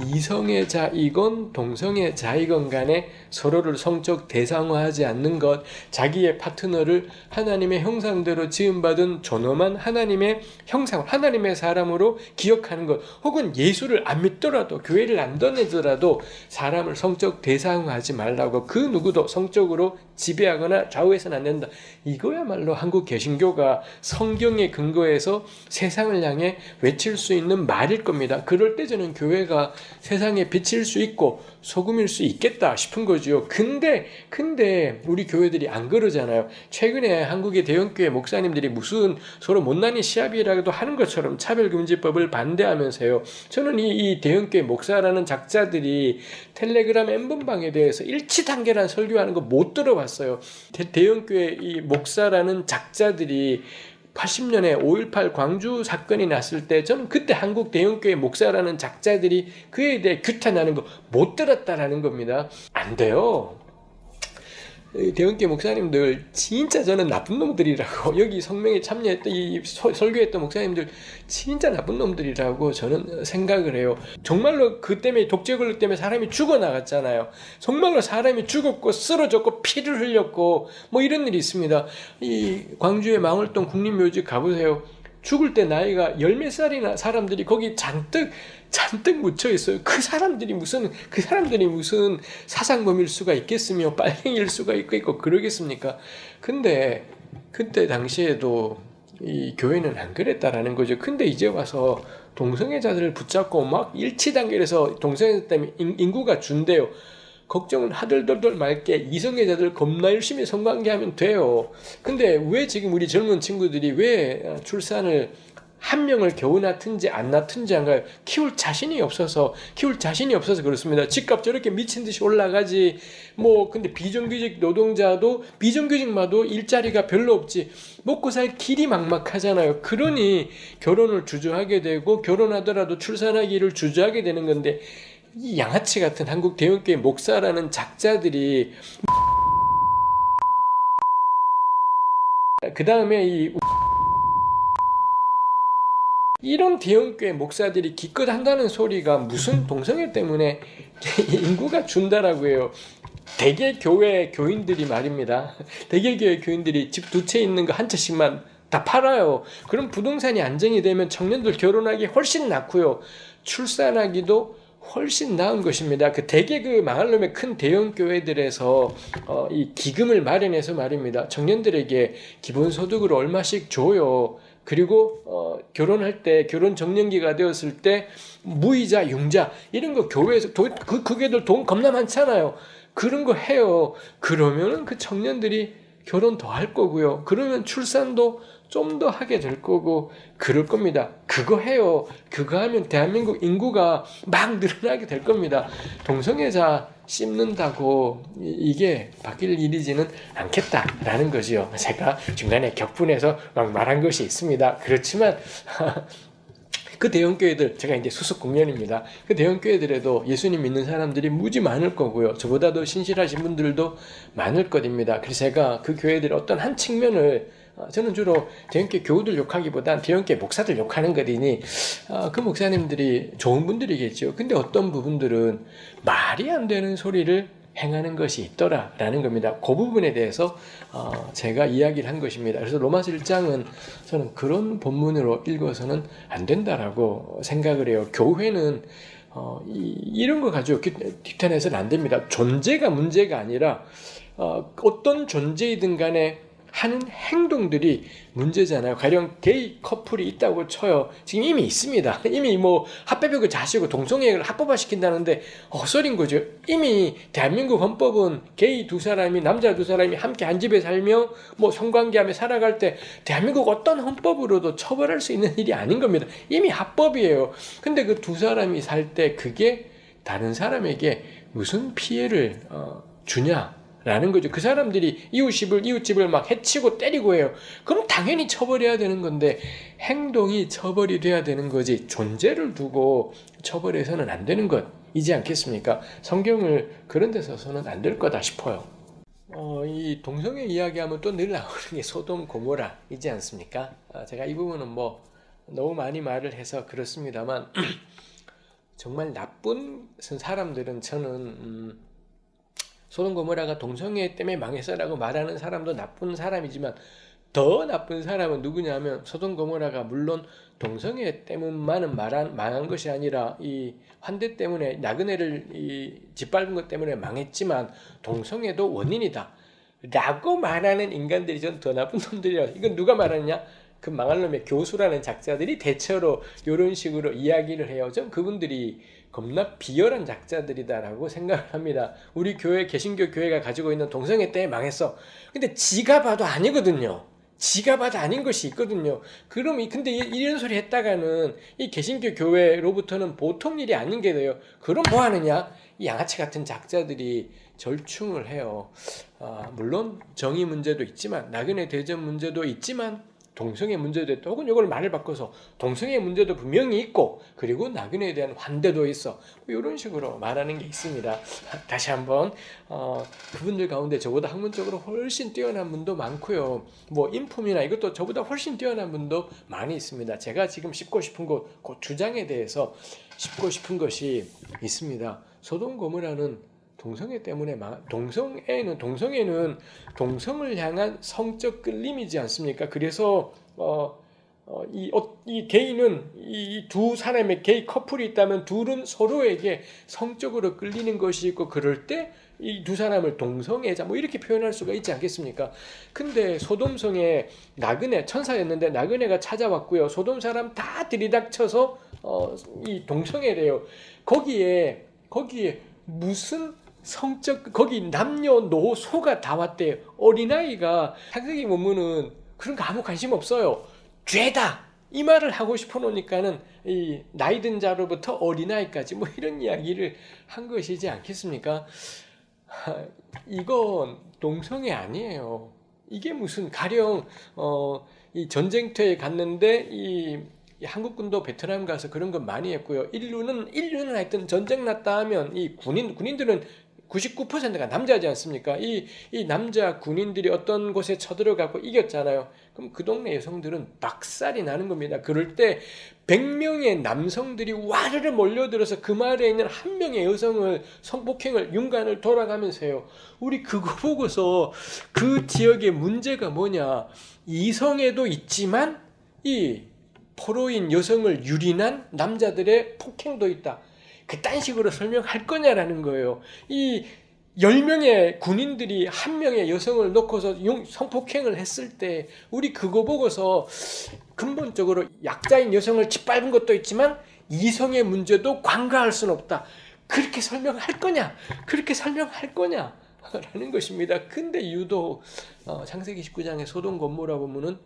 이성의 자이건 동성의 자이건 간에 서로를 성적 대상화하지 않는 것, 자기의 파트너를 하나님의 형상대로 지음받은 존엄한 하나님의 형상, 하나님의 사람으로 기억하는 것, 혹은 예수를 안 믿더라도 교회를 안 다니더라도 사람을 성적 대상화하지 말라고, 그 누구도 성적으로 지배하거나 좌우해서는 안 된다. 이거야말로 한국 개신교가 성경의 근거에서 세상을 향해 외칠 수 있는 말일 겁니다. 그럴 때 저는 교회가 세상에 비칠 수 있고 소금일 수 있겠다 싶은 거죠. 근데 우리 교회들이 안 그러잖아요. 최근에 한국의 대형교회 목사님들이 무슨 서로 못난이 시합이라도 하는 것처럼 차별금지법을 반대하면서요. 저는 이 대형교회 목사라는 작자들이 텔레그램 N번방에 대해서 일치단계란 설교하는 거 못 들어봤어요. 대형교회 이 목사라는 작자들이 80년에 5.18 광주 사건이 났을 때 저는 그때 한국 대형교회 목사라는 작자들이 그에 대해 규탄하는 거 못 들었다라는 겁니다. 안 돼요. 대형교회 목사님들 진짜 저는 나쁜 놈들이라고, 여기 성명에 참여했던 이 설교했던 목사님들 진짜 나쁜 놈들이라고 저는 생각을 해요. 정말로 그 때문에 독재권력 때문에 사람이 죽어나갔잖아요. 정말로 사람이 죽었고 쓰러졌고 피를 흘렸고 뭐 이런 일이 있습니다. 이 광주의 망월동 국립묘지 가보세요. 죽을 때 나이가 열 몇 살이나 사람들이 거기 잔뜩 묻혀 있어요. 그 사람들이 무슨 사상범일 수가 있겠으며 빨갱이일 수가 있고 그러겠습니까? 근데 그때 당시에도 이 교회는 안 그랬다라는 거죠. 근데 이제 와서 동성애자들을 붙잡고 막 일치단결해서 동성애자 때문에 인구가 준대요. 걱정은 하들덜덜 말게 이성애자들 겁나 열심히 성관계하면 돼요. 근데 왜 지금 우리 젊은 친구들이 왜 출산을 한 명을 겨우 낳든지 안 낳든지 한가요? 키울 자신이 없어서 그렇습니다. 집값 저렇게 미친 듯이 올라가지. 뭐 근데 비정규직 노동자도 비정규직마도 일자리가 별로 없지. 먹고 살 길이 막막하잖아요. 그러니 결혼을 주저하게 되고 결혼하더라도 출산하기를 주저하게 되는 건데, 이 양아치 같은 한국 대형교회 목사라는 작자들이 그 다음에 이런 대형교회 목사들이 기껏 한다는 소리가 무슨 동성애 때문에 인구가 준다라고 해요. 대개교회 교인들이 말입니다. 대개교회 교인들이 집 두 채 있는 거 한 채씩만 다 팔아요. 그럼 부동산이 안정이 되면 청년들 결혼하기 훨씬 낫고요. 출산하기도 훨씬 나은 것입니다. 대개 망할 놈의 큰 대형 교회들에서 이 기금을 마련해서 말입니다. 청년들에게 기본소득으로 얼마씩 줘요. 그리고 결혼할 때 결혼 정년기가 되었을 때 무이자 융자 이런 거 교회에서 그게들 돈 겁나 많잖아요. 그런 거 해요. 그러면은 그 청년들이 결혼 더 할 거고요. 그러면 출산도 좀 더 하게 될 거고 그럴 겁니다. 그거 해요. 그거 하면 대한민국 인구가 막 늘어나게 될 겁니다. 동성애자 씹는다고 이게 바뀔 일이지는 않겠다라는 거지요. 제가 중간에 격분해서 막 말한 것이 있습니다. 그렇지만 그 대형교회들, 제가 이제 수습 공연입니다. 그 대형교회들에도 예수님 믿는 사람들이 무지 많을 거고요. 저보다도 신실하신 분들도 많을 것입니다. 그래서 제가 그 교회들의 어떤 한 측면을, 저는 주로 대형교회 교우들 욕하기보단 대형교회 목사들 욕하는 거리니 그 목사님들이 좋은 분들이겠죠. 근데 어떤 부분들은 말이 안 되는 소리를 행하는 것이 있더라라는 겁니다. 그 부분에 대해서 제가 이야기를 한 것입니다. 그래서 로마서 1장은 저는 그런 본문으로 읽어서는 안 된다라고 생각을 해요. 교회는 이런 거 가지고 뒷탄해서는 안 됩니다. 존재가 문제가 아니라 어떤 존재이든 간에 하는 행동들이 문제잖아요. 가령 게이 커플이 있다고 쳐요. 지금 이미 있습니다. 이미 뭐 합법이고 자시고 동성애를 합법화시킨다는데 헛소리인 거죠. 이미 대한민국 헌법은 게이 두 사람이 남자 두 사람이 함께 한 집에 살며 뭐 성관계하며 살아갈 때 대한민국 어떤 헌법으로도 처벌할 수 있는 일이 아닌 겁니다. 이미 합법이에요. 근데 그 두 사람이 살 때 그게 다른 사람에게 무슨 피해를 주냐? 라는 거죠. 그 사람들이 이웃집을 막 해치고 때리고 해요. 그럼 당연히 처벌해야 되는 건데 행동이 처벌이 돼야 되는 거지 존재를 두고 처벌해서는 안 되는 것이지 않겠습니까? 성경을 그런 데 써서는 안 될 거다 싶어요. 이 동성애 이야기하면 또 늘 나오는 게 소돔 고모라이지 않습니까? 제가 이 부분은 뭐 너무 많이 말을 해서 그렇습니다만 정말 나쁜 사람들은 저는 소돔 고모라가 동성애 때문에 망했어라고 말하는 사람도 나쁜 사람이지만 더 나쁜 사람은 누구냐면 소돔 고모라가 물론 동성애 때문만은 망한 것이 아니라 이 환대 때문에 나그네를 짓밟은 것 때문에 망했지만 동성애도 원인이다 라고 말하는 인간들이 전 더 나쁜 놈들이라. 이건 누가 말하느냐? 그 망할 놈의 교수라는 작자들이 대체로 이런 식으로 이야기를 해요. 전 그분들이 겁나 비열한 작자들이다라고 생각을 합니다. 우리 교회, 개신교 교회가 가지고 있는 동성애 때문에 망했어. 근데 지가 봐도 아니거든요. 지가 봐도 아닌 것이 있거든요. 그럼 근데 이런 소리 했다가는 이 개신교 교회로부터는 보통 일이 아닌 게 돼요. 그럼 뭐 하느냐? 이 양아치 같은 작자들이 절충을 해요. 물론 정의 문제도 있지만 나그네 대접 문제도 있지만 동성애 문제도 있다. 혹은 이걸 말을 바꿔서 동성애 문제도 분명히 있고 그리고 나그네에 대한 환대도 있어. 이런 식으로 말하는 게 있습니다. 다시 한번 그분들 가운데 저보다 학문적으로 훨씬 뛰어난 분도 많고요. 뭐 인품이나 이것도 저보다 훨씬 뛰어난 분도 많이 있습니다. 제가 지금 짚고 싶은 그 주장에 대해서 짚고 싶은 것이 있습니다. 소돔 고모라는 동성애 때문에 동성애는 동성을 향한 성적 끌림이지 않습니까? 그래서 이 게이는 이 두 사람의 게이 커플이 있다면 둘은 서로에게 성적으로 끌리는 것이 있고 그럴 때 이 두 사람을 동성애자 뭐 이렇게 표현할 수가 있지 않겠습니까? 근데 소돔성에 나그네 천사였는데 나그네가 찾아왔고요. 소돔 사람 다 들이닥쳐서 이 동성애래요. 거기에 무슨 성적 거기 남녀노소가 다 왔대요. 어린아이가 창세기 본문은 그런 거 아무 관심 없어요. 죄다 이 말을 하고 싶어 놓으니까는 이 나이 든 자로부터 어린아이까지 뭐 이런 이야기를 한 것이지 않겠습니까? 이건 동성애 아니에요. 이게 무슨 가령 이 전쟁터에 갔는데 이 한국군도 베트남 가서 그런 거 많이 했고요. 인류는 하여튼 전쟁 났다 하면 이 군인들은 99%가 남자지 않습니까? 이 남자 군인들이 어떤 곳에 쳐들어가고 이겼잖아요. 그럼 그 동네 여성들은 박살이 나는 겁니다. 그럴 때 100명의 남성들이 와르르 몰려들어서 그 마을에 있는 한 명의 여성을 성폭행을 윤관을 돌아가면서 해요. 우리 그거 보고서 그 지역의 문제가 뭐냐? 이성애도 있지만 이 포로인 여성을 유린한 남자들의 폭행도 있다. 그딴 식으로 설명할 거냐라는 거예요. 이 10명의 군인들이 한 명의 여성을 놓고서 성폭행을 했을 때 우리 그거 보고서 근본적으로 약자인 여성을 짓밟은 것도 있지만 이성의 문제도 관가할 수는 없다. 그렇게 설명할 거냐? 그렇게 설명할 거냐? 라는 것입니다. 근데 유독 창세기 19장의 소돔 고모라 보면은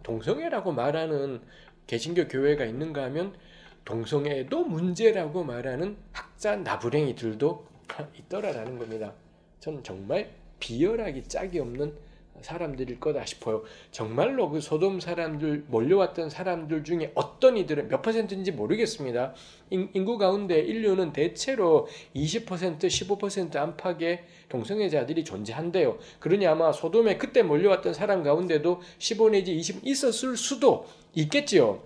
동성애라고 말하는 개신교 교회가 있는가 하면 동성애도 문제라고 말하는 학자 나부랭이들도 있더라라는 겁니다. 저는 정말 비열하기 짝이 없는 사람들일 거다 싶어요. 정말로 그 소돔 사람들 몰려왔던 사람들 중에 어떤 이들은 몇 %인지 모르겠습니다. 인구 가운데 인류는 대체로 20% 15% 안팎의 동성애자들이 존재한대요. 그러니 아마 소돔에 그때 몰려왔던 사람 가운데도 15 내지 20 있었을 수도 있겠지요.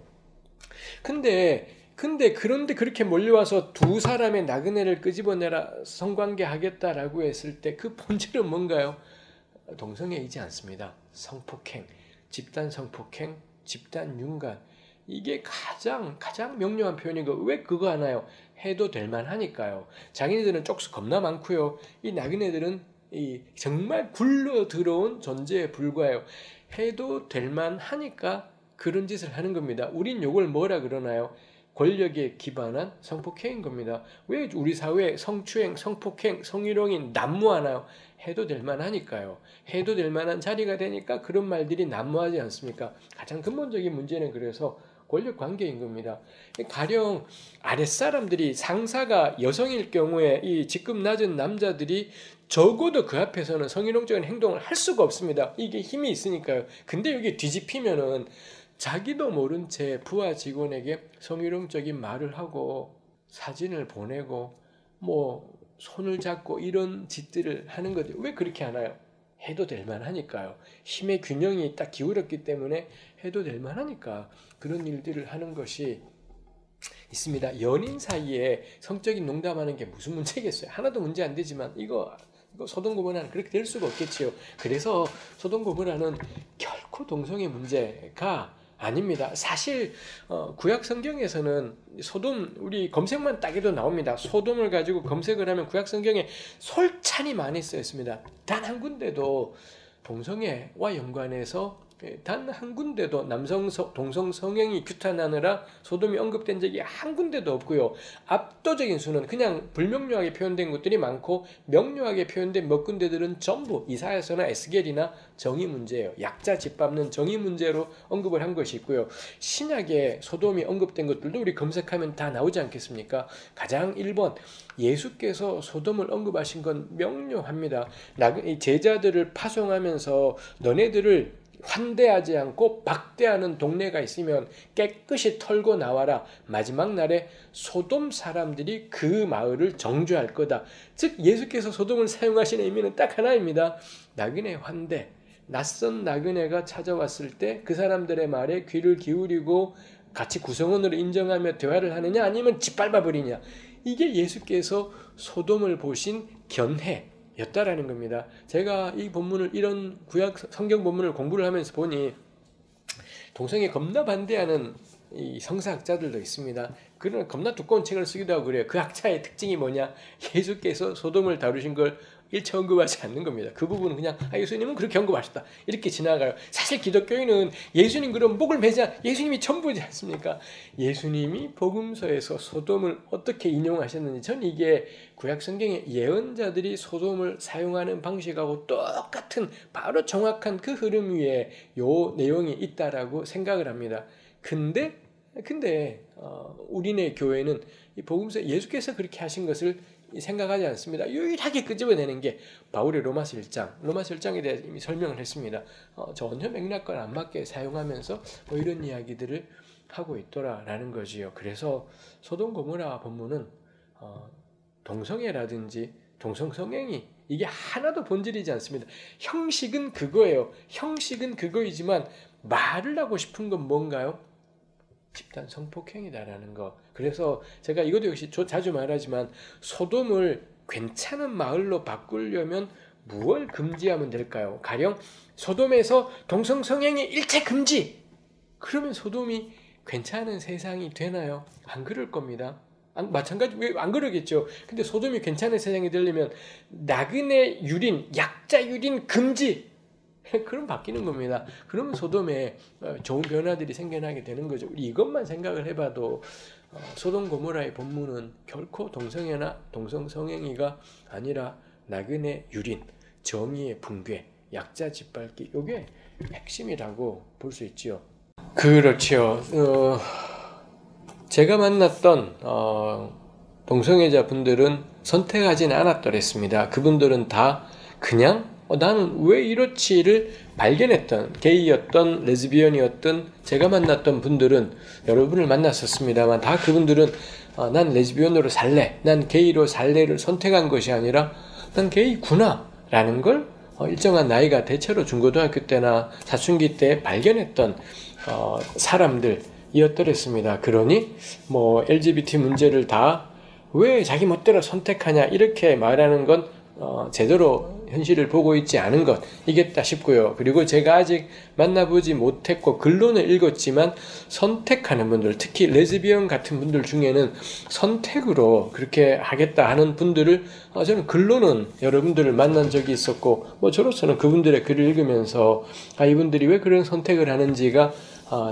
근데 그런데 그렇게 몰려와서 두 사람의 나그네를 끄집어내라 성관계 하겠다라고 했을 때 그 본질은 뭔가요? 동성애이지 않습니다. 성폭행, 집단 성폭행, 집단 윤곽. 이게 가장 명료한 표현이고 왜 그거 하나요? 해도 될 만하니까요. 자기네들은 쪽수 겁나 많고요. 이 나그네들은 정말 굴러 들어온 존재에 불과해요. 해도 될 만하니까 그런 짓을 하는 겁니다. 우린 요걸 뭐라 그러나요? 권력에 기반한 성폭행인 겁니다. 왜 우리 사회에 성추행, 성폭행, 성희롱이 난무하나요? 해도 될 만하니까요. 해도 될 만한 자리가 되니까 그런 말들이 난무하지 않습니까? 가장 근본적인 문제는 그래서 권력 관계인 겁니다. 가령 아랫사람들이 상사가 여성일 경우에 이 직급 낮은 남자들이 적어도 그 앞에서는 성희롱적인 행동을 할 수가 없습니다. 이게 힘이 있으니까요. 근데 여기 뒤집히면은 자기도 모른 채 부하 직원에게 성희롱적인 말을 하고 사진을 보내고 뭐 손을 잡고 이런 짓들을 하는 거죠. 왜 그렇게 하나요? 해도 될 만하니까요. 힘의 균형이 딱 기울었기 때문에 해도 될 만하니까 그런 일들을 하는 것이 있습니다. 연인 사이에 성적인 농담하는 게 무슨 문제겠어요? 하나도 문제 안 되지만 이거 소돔 고모라는 그렇게 될 수가 없겠지요. 그래서 소돔 고모라는 결코 동성애 문제가 아닙니다. 사실 구약 성경에서는 소돔 우리 검색만 따기도 나옵니다. 소돔을 가지고 검색을 하면 구약 성경에 솔찬히 많이 쓰였습니다. 단 한 군데도 동성애와 연관해서 단 한 군데도 동성 성행이 규탄하느라 소돔이 언급된 적이 한 군데도 없고요. 압도적인 수는 그냥 불명료하게 표현된 것들이 많고 명료하게 표현된 몇 군데들은 전부 이사야서나 에스겔이나 정의 문제예요. 약자 짓밟는 정의 문제로 언급을 한 것이 있고요. 신약에 소돔이 언급된 것들도 우리 검색하면 다 나오지 않겠습니까? 가장 1번 예수께서 소돔을 언급하신 건 명료합니다. 제자들을 파송하면서 너네들을 환대하지 않고 박대하는 동네가 있으면 깨끗이 털고 나와라. 마지막 날에 소돔 사람들이 그 마을을 정죄할 거다. 즉 예수께서 소돔을 사용하시는 의미는 딱 하나입니다. 나그네 환대. 낯선 나그네가 찾아왔을 때 그 사람들의 말에 귀를 기울이고 같이 구성원으로 인정하며 대화를 하느냐 아니면 짓밟아버리냐. 이게 예수께서 소돔을 보신 견해 였다라는 겁니다. 제가 이 본문을 이런 구약 성경 본문을 공부를 하면서 보니 동성애 겁나 반대하는 이 성사학자들도 있습니다. 그런 겁나 두꺼운 책을 쓰기도 하고 그래요. 그 학자의 특징이 뭐냐? 예수께서 소돔을 다루신 걸 일체 언급하지 않는 겁니다. 그 부분은 그냥 예수님은 그렇게 언급하셨다 이렇게 지나가요. 사실 기독교인은 예수님 그럼 목을 매자 예수님이 전부지 않습니까? 예수님이 복음서에서 소돔을 어떻게 인용하셨는지 전 이게 구약 성경의 예언자들이 소돔을 사용하는 방식하고 똑같은 바로 정확한 그 흐름 위에 요 내용이 있다라고 생각을 합니다. 근데 우리네 교회는 이 복음서 예수께서 그렇게 하신 것을 생각하지 않습니다. 유일하게 끄집어내는 게 바울의 로마서 1장에 대해 이미 설명을 했습니다. 전혀 맥락과 안 맞게 사용하면서 뭐 이런 이야기들을 하고 있더라라는 거지요. 그래서 소돔 고모라 본문은 동성애라든지 동성성행이 이게 하나도 본질이지 않습니다. 형식은 그거예요. 형식은 그거이지만 말을 하고 싶은 건 뭔가요? 집단 성폭행이다라는 거. 그래서 제가 이것도 역시 자주 말하지만 소돔을 괜찮은 마을로 바꾸려면 무엇을 금지하면 될까요? 가령 소돔에서 동성성행이 일체 금지! 그러면 소돔이 괜찮은 세상이 되나요? 안 그럴 겁니다. 마찬가지 왜 안 그러겠죠. 근데 소돔이 괜찮은 세상이 되려면 나그네 유린, 약자 유린 금지! 그럼 바뀌는 겁니다. 그러면 소돔에 좋은 변화들이 생겨나게 되는 거죠. 우리 이것만 생각을 해봐도 소돔 고모라의 본문은 결코 동성애나 동성성행위가 아니라 나그네 유린, 정의의 붕괴, 약자 짓밟기 이게 핵심이라고 볼 수 있지요. 그렇죠. 제가 만났던 동성애자 분들은 선택하지는 않았더랬습니다. 그분들은 다 그냥 나는 왜 이렇지를 발견했던 게이였던 레즈비언이었던 제가 만났던 분들은 여러분을 만났었습니다만 다 그분들은 난 레즈비언으로 살래, 난 게이로 살래를 선택한 것이 아니라 난 게이구나 라는 걸 일정한 나이가 대체로 중고등학교 때나 사춘기 때 발견했던 사람들 이었더랬습니다. 그러니 뭐 LGBT 문제를 다 왜 자기 멋대로 선택하냐 이렇게 말하는 건 제대로 현실을 보고 있지 않은 것이겠다 싶고요. 그리고 제가 아직 만나보지 못했고 글로는 읽었지만 선택하는 분들, 특히 레즈비언 같은 분들 중에는 선택으로 그렇게 하겠다 하는 분들을 저는 글로는 여러분들을 만난 적이 있었고, 뭐 저로서는 그분들의 글을 읽으면서 이분들이 왜 그런 선택을 하는지가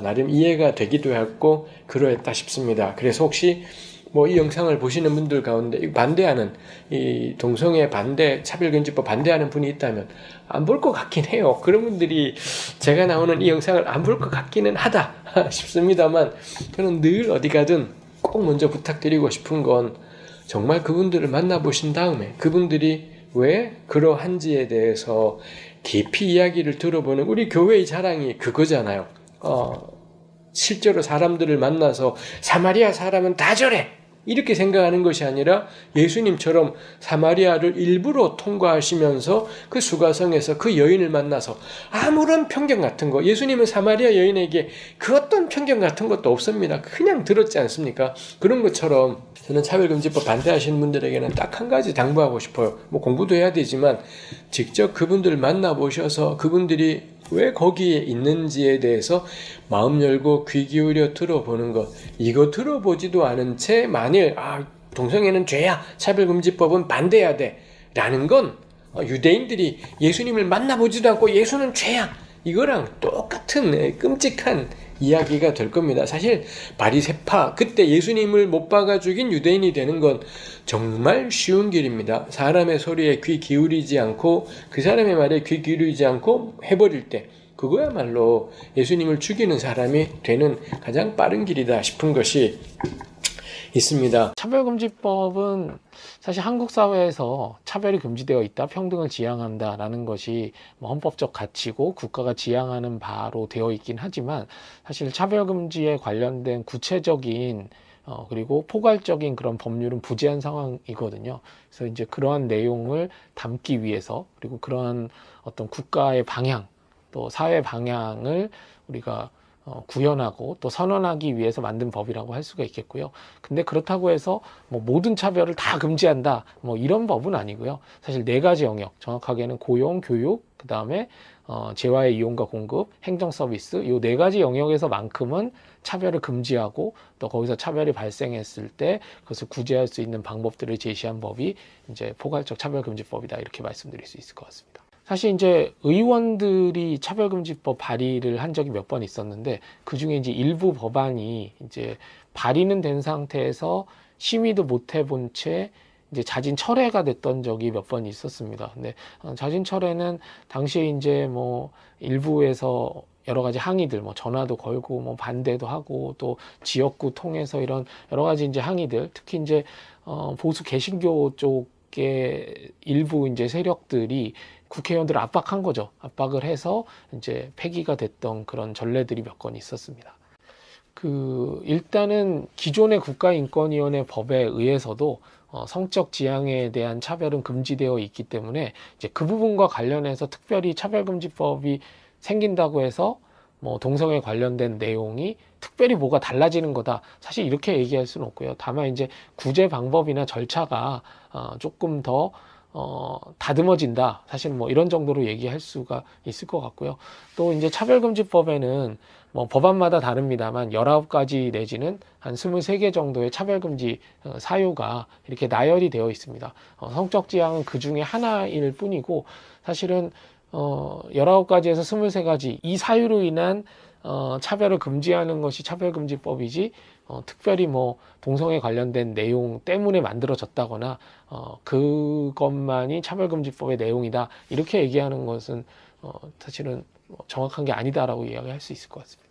나름 이해가 되기도 했고 그러했다 싶습니다. 그래서 혹시 뭐 이 영상을 보시는 분들 가운데 반대하는 이 동성애 반대 차별금지법 반대하는 분이 있다면 안 볼 것 같긴 해요. 그런 분들이 제가 나오는 이 영상을 안 볼 것 같기는 하다 싶습니다만, 저는 늘 어디 가든 꼭 먼저 부탁드리고 싶은 건 정말 그분들을 만나보신 다음에 그분들이 왜 그러한지에 대해서 깊이 이야기를 들어보는, 우리 교회의 자랑이 그거잖아요. 실제로 사람들을 만나서 사마리아 사람은 다 저래 이렇게 생각하는 것이 아니라 예수님처럼 사마리아를 일부러 통과하시면서 그 수가성에서 그 여인을 만나서 아무런 편견 같은 거, 예수님은 사마리아 여인에게 그 어떤 편견 같은 것도 없습니다. 그냥 들었지 않습니까? 그런 것처럼 저는 차별금지법 반대하시는 분들에게는 딱 한 가지 당부하고 싶어요. 뭐 공부도 해야 되지만 직접 그분들을 만나보셔서 그분들이 왜 거기에 있는지에 대해서 마음 열고 귀 기울여 들어보는 것, 이거 들어보지도 않은 채 만일 동성애는 죄야, 차별금지법은 반대해야 돼 라는 건 유대인들이 예수님을 만나보지도 않고 예수는 죄야, 이거랑 똑같은 끔찍한 이야기가 될 겁니다. 사실 바리새파, 그때 예수님을 못 박아 죽인 유대인이 되는 건 정말 쉬운 길입니다. 사람의 소리에 귀 기울이지 않고 그 사람의 말에 귀 기울이지 않고 해버릴 때, 그거야말로 예수님을 죽이는 사람이 되는 가장 빠른 길이다 싶은 것이 있습니다. 차별금지법은 사실 한국 사회에서 차별이 금지되어 있다, 평등을 지향한다라는 것이 헌법적 가치고 국가가 지향하는 바로 되어 있긴 하지만, 사실 차별금지에 관련된 구체적인 그리고 포괄적인 그런 법률은 부재한 상황이거든요. 그래서 이제 그러한 내용을 담기 위해서, 그리고 그러한 어떤 국가의 방향, 또 사회 방향을 우리가 구현하고 또 선언하기 위해서 만든 법이라고 할 수가 있겠고요. 근데 그렇다고 해서 뭐 모든 차별을 다 금지한다, 뭐 이런 법은 아니고요. 사실 4가지 영역, 정확하게는 고용, 교육, 그 다음에 재화의 이용과 공급, 행정 서비스, 이 4가지 영역에서만큼은 차별을 금지하고 또 거기서 차별이 발생했을 때 그것을 구제할 수 있는 방법들을 제시한 법이 이제 포괄적 차별금지법이다, 이렇게 말씀드릴 수 있을 것 같습니다. 사실 이제 의원들이 차별금지법 발의를 한 적이 몇 번 있었는데, 그 중에 이제 일부 법안이 이제 발의는 된 상태에서 심의도 못 해본 채 이제 자진 철회가 됐던 적이 몇 번 있었습니다. 근데 자진 철회는 당시에 이제 뭐 일부에서 여러 가지 항의들, 뭐 전화도 걸고 뭐 반대도 하고 또 지역구 통해서 이런 여러 가지 이제 항의들, 특히 이제 보수 개신교 쪽의 일부 이제 세력들이 국회의원들을 압박한 거죠. 압박을 해서 이제 폐기가 됐던 그런 전례들이 몇 건 있었습니다. 일단은 기존의 국가인권위원회 법에 의해서도 성적 지향에 대한 차별은 금지되어 있기 때문에 이제 그 부분과 관련해서 특별히 차별금지법이 생긴다고 해서 뭐 동성애 관련된 내용이 특별히 뭐가 달라지는 거다, 사실 이렇게 얘기할 수는 없고요. 다만 이제 구제 방법이나 절차가 조금 더 다듬어진다, 사실 뭐 이런 정도로 얘기할 수가 있을 것 같고요. 또 이제 차별금지법에는 뭐 법안마다 다릅니다만 19가지 내지는 한 23개 정도의 차별금지 사유가 이렇게 나열이 되어 있습니다. 성적 지향은 그 중에 하나일 뿐이고, 사실은 19가지에서 23가지 이 사유로 인한 차별을 금지하는 것이 차별금지법이지, 특별히 뭐 동성애 관련된 내용 때문에 만들어졌다거나 그것만이 차별금지법의 내용이다, 이렇게 얘기하는 것은 사실은 정확한 게 아니다라고 이야기할 수 있을 것 같습니다.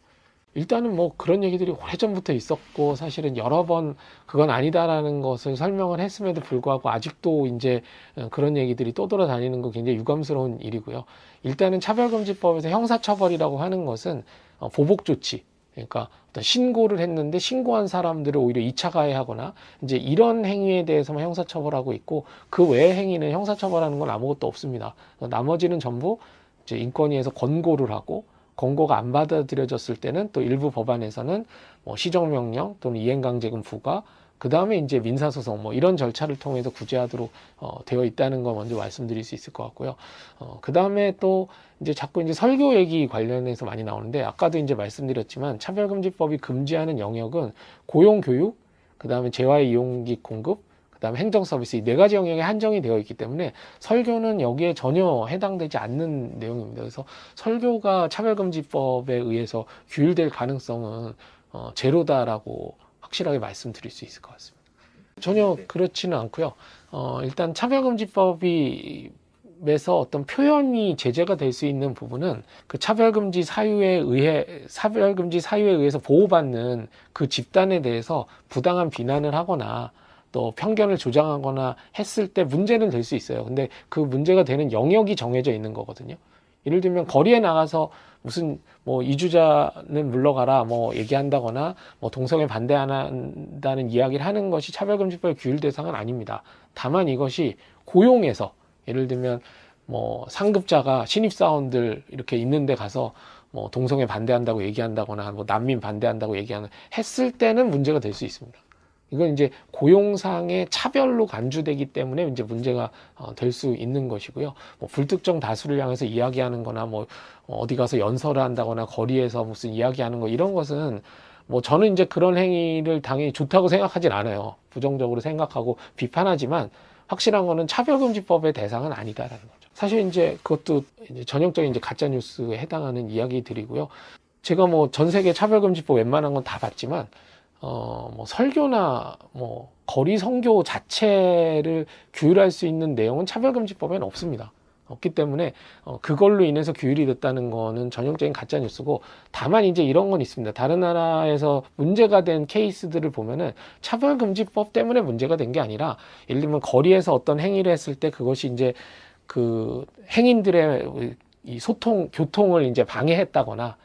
일단은 뭐 그런 얘기들이 오래전부터 있었고, 사실은 여러 번 그건 아니다라는 것을 설명을 했음에도 불구하고 아직도 이제 그런 얘기들이 떠돌아다니는 거 굉장히 유감스러운 일이고요. 일단은 차별금지법에서 형사처벌이라고 하는 것은 보복조치, 그러니까 어떤 신고를 했는데 신고한 사람들을 오히려 2차 가해하거나 이제 이런 행위에 대해서만 형사처벌하고 있고, 그 외의 행위는 형사처벌하는 건 아무것도 없습니다. 나머지는 전부 이제 인권위에서 권고를 하고 권고가 안 받아들여졌을 때는 또 일부 법안에서는 뭐 시정명령 또는 이행강제금 부과, 그 다음에 이제 민사소송 뭐 이런 절차를 통해서 구제하도록 되어 있다는 거 먼저 말씀드릴 수 있을 것 같고요. 그 다음에 또 이제 자꾸 이제 설교 얘기 관련해서 많이 나오는데, 아까도 이제 말씀드렸지만 차별금지법이 금지하는 영역은 고용, 교육, 그 다음에 재활 이용기 공급, 그 다음에 행정 서비스, 이 네 가지 영역에 한정이 되어 있기 때문에 설교는 여기에 전혀 해당되지 않는 내용입니다. 그래서 설교가 차별금지법에 의해서 규율될 가능성은 제로다라고 확실하게 말씀드릴 수 있을 것 같습니다. 전혀 그렇지는 않고요. 일단 차별금지법에서 어떤 표현이 제재가 될 수 있는 부분은 그 차별금지 사유에 의해서 보호받는 그 집단에 대해서 부당한 비난을 하거나 또 편견을 조장하거나 했을 때 문제는 될 수 있어요. 근데 그 문제가 되는 영역이 정해져 있는 거거든요. 예를 들면 거리에 나가서 무슨 뭐 이주자는 물러가라 뭐 얘기한다거나 뭐 동성애 반대한다는 이야기를 하는 것이 차별금지법의 규율 대상은 아닙니다. 다만 이것이 고용에서, 예를 들면 뭐 상급자가 신입사원들 이렇게 있는데 가서 뭐 동성애 반대한다고 얘기한다거나 뭐 난민 반대한다고 했을 때는 문제가 될 수 있습니다. 이건 이제 고용상의 차별로 간주되기 때문에 이제 문제가 될 수 있는 것이고요. 뭐 불특정 다수를 향해서 이야기하는 거나 뭐 어디 가서 연설을 한다거나 거리에서 무슨 이야기하는 거, 이런 것은 뭐 저는 이제 그런 행위를 당연히 좋다고 생각하진 않아요. 부정적으로 생각하고 비판하지만 확실한 거는 차별금지법의 대상은 아니다라는 거죠. 사실 이제 그것도 이제 전형적인 이제 가짜 뉴스에 해당하는 이야기들이고요. 제가 뭐 전 세계 차별금지법 웬만한 건 다 봤지만 뭐 설교나 뭐 거리 선교 자체를 규율할 수 있는 내용은 차별금지법에는 없습니다. 없기 때문에 그걸로 인해서 규율이 됐다는 거는 전형적인 가짜 뉴스고, 다만 이제 이런 건 있습니다. 다른 나라에서 문제가 된 케이스들을 보면은 차별금지법 때문에 문제가 된 게 아니라, 예를 들면 거리에서 어떤 행위를 했을 때 그것이 이제 그 행인들의 이 교통을 이제 방해했다거나,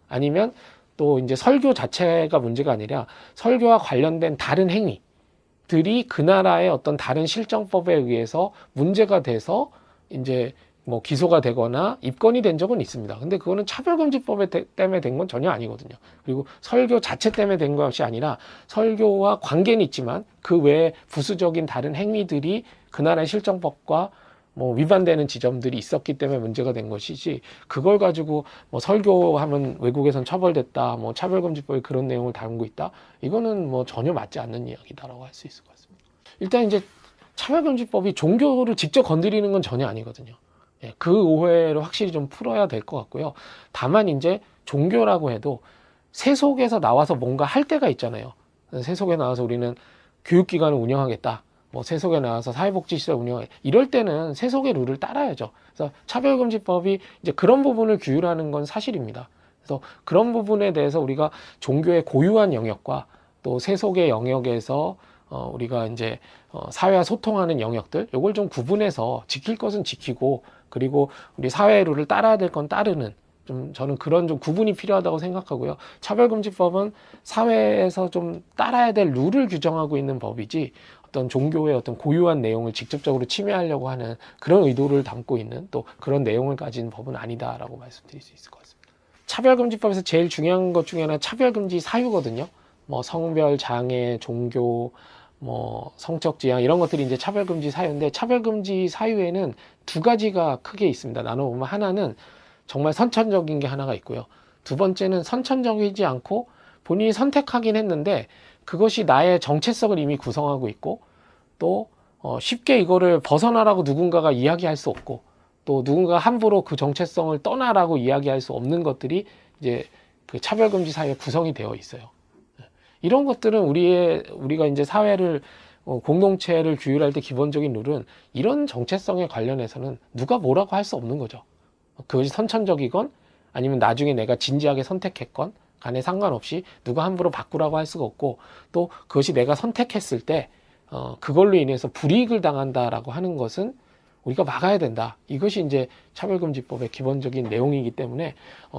아니면 또 이제 설교 자체가 문제가 아니라 설교와 관련된 다른 행위들이 그 나라의 어떤 다른 실정법에 의해서 문제가 돼서 이제 뭐 기소가 되거나 입건이 된 적은 있습니다. 근데 그거는 차별금지법 때문에 된 건 전혀 아니거든요. 그리고 설교 자체 때문에 된 것이 아니라 설교와 관계는 있지만 그 외에 부수적인 다른 행위들이 그 나라의 실정법과 뭐 위반되는 지점들이 있었기 때문에 문제가 된 것이지, 그걸 가지고 뭐 설교하면 외국에선 처벌됐다, 뭐 차별금지법에 그런 내용을 담고 있다, 이거는 뭐 전혀 맞지 않는 이야기다라고 할 수 있을 것 같습니다. 일단 이제 차별금지법이 종교를 직접 건드리는 건 전혀 아니거든요. 예, 그 오해를 확실히 좀 풀어야 될 것 같고요. 다만 이제 종교라고 해도 세속에서 나와서 뭔가 할 때가 있잖아요. 세속에 나와서 우리는 교육기관을 운영하겠다, 뭐 세속에 나와서 사회복지시설 운영하겠다, 이럴 때는 세속의 룰을 따라야죠. 그래서 차별금지법이 이제 그런 부분을 규율하는 건 사실입니다. 그래서 그런 부분에 대해서 우리가 종교의 고유한 영역과 또 세속의 영역에서 우리가 이제 사회와 소통하는 영역들, 요걸 좀 구분해서 지킬 것은 지키고, 그리고 우리 사회의 룰을 따라야 될 건 따르는, 좀 저는 그런 좀 구분이 필요하다고 생각하고요. 차별금지법은 사회에서 좀 따라야 될 룰을 규정하고 있는 법이지 어떤 종교의 어떤 고유한 내용을 직접적으로 침해하려고 하는 그런 의도를 담고 있는 또 그런 내용을 가진 법은 아니다라고 말씀드릴 수 있을 것 같습니다. 차별금지법에서 제일 중요한 것 중에 하나 차별금지 사유거든요. 뭐 성별, 장애, 종교, 뭐 성적 지향, 이런 것들이 이제 차별금지 사유인데, 차별금지 사유에는 두 가지가 크게 있습니다. 나눠보면 하나는 정말 선천적인 게 하나가 있고요. 두 번째는 선천적이지 않고 본인이 선택하긴 했는데 그것이 나의 정체성을 이미 구성하고 있고, 또 쉽게 이거를 벗어나라고 누군가가 이야기할 수 없고, 또 누군가 함부로 그 정체성을 떠나라고 이야기할 수 없는 것들이 이제 그 차별금지 사유에 구성이 되어 있어요. 이런 것들은 우리가 이제 사회를 공동체를 규율할 때 기본적인 룰은 이런 정체성에 관련해서는 누가 뭐라고 할 수 없는 거죠. 그것이 선천적이건 아니면 나중에 내가 진지하게 선택했건 간에 상관없이 누가 함부로 바꾸라고 할 수가 없고, 또 그것이 내가 선택했을 때 그걸로 인해서 불이익을 당한다라고 하는 것은 우리가 막아야 된다. 이것이 이제 차별금지법의 기본적인 내용이기 때문에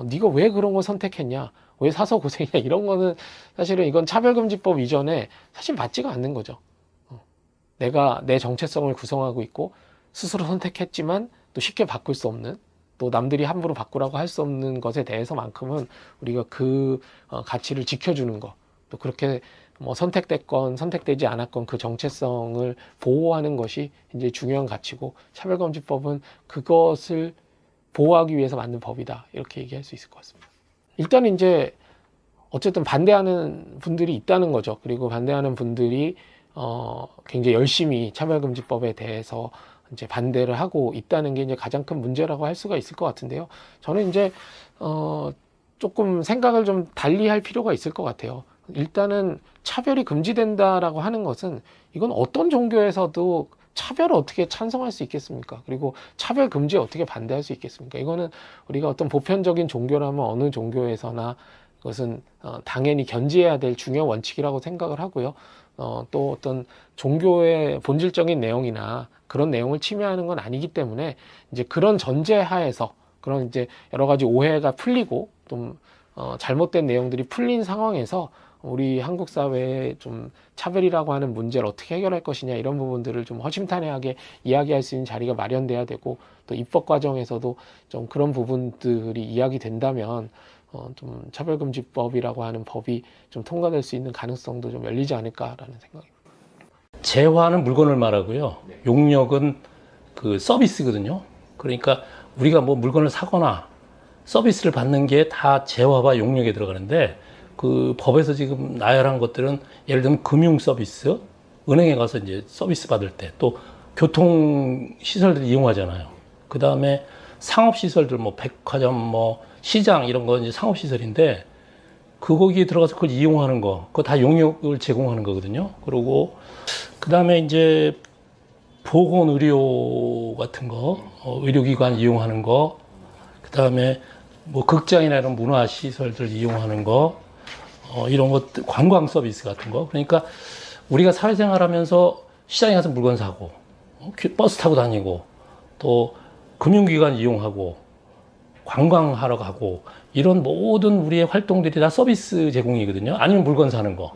네가 왜 그런 걸 선택했냐, 왜 사서 고생이냐, 이런 거는 사실은 이건 차별금지법 이전에 사실 맞지가 않는 거죠. 내가 내 정체성을 구성하고 있고 스스로 선택했지만 또 쉽게 바꿀 수 없는 또 남들이 함부로 바꾸라고 할 수 없는 것에 대해서만큼은 우리가 그 가치를 지켜주는 것, 또 그렇게 뭐 선택됐건 선택되지 않았건 그 정체성을 보호하는 것이 이제 중요한 가치고, 차별금지법은 그것을 보호하기 위해서 만든 법이다, 이렇게 얘기할 수 있을 것 같습니다. 일단 이제 어쨌든 반대하는 분들이 있다는 거죠. 그리고 반대하는 분들이 굉장히 열심히 차별금지법에 대해서 이제 반대를 하고 있다는 게 이제 가장 큰 문제라고 할 수가 있을 것 같은데요. 저는 이제 조금 생각을 좀 달리 할 필요가 있을 것 같아요. 일단은 차별이 금지된다라고 하는 것은, 이건 어떤 종교에서도 차별을 어떻게 찬성할 수 있겠습니까? 그리고 차별 금지에 어떻게 반대할 수 있겠습니까? 이거는 우리가 어떤 보편적인 종교라면 어느 종교에서나 그것은 당연히 견지해야 될 중요한 원칙이라고 생각을 하고요. 또 어떤 종교의 본질적인 내용이나 그런 내용을 침해하는 건 아니기 때문에, 이제 그런 전제하에서 그런 이제 여러 가지 오해가 풀리고 좀 잘못된 내용들이 풀린 상황에서 우리 한국 사회에 좀 차별이라고 하는 문제를 어떻게 해결할 것이냐, 이런 부분들을 좀 허심탄회하게 이야기할 수 있는 자리가 마련돼야 되고, 또 입법 과정에서도 좀 그런 부분들이 이야기된다면 좀 차별금지법이라고 하는 법이 좀 통과될 수 있는 가능성도 좀 열리지 않을까라는 생각입니다. 재화는 물건을 말하고요. 용역은 그 서비스거든요. 그러니까 우리가 뭐 물건을 사거나 서비스를 받는 게 다 재화와 용역에 들어가는데, 그 법에서 지금 나열한 것들은 예를 들면 금융 서비스, 은행에 가서 이제 서비스 받을 때, 또 교통 시설들 이용하잖아요. 그 다음에 상업 시설들, 뭐 백화점, 뭐 시장 이런 거 이제 상업 시설인데, 거기에 들어가서 그걸 이용하는 거, 그거 다 용역을 제공하는 거거든요. 그리고 그 다음에 이제 보건의료 같은 거, 의료기관 이용하는 거, 그 다음에 뭐 극장이나 이런 문화시설들 이용하는 거, 이런 것들, 관광 서비스 같은 거. 그러니까 우리가 사회생활 하면서 시장에 가서 물건 사고, 버스 타고 다니고, 또 금융기관 이용하고, 관광하러 가고, 이런 모든 우리의 활동들이 다 서비스 제공이거든요. 아니면 물건 사는 거.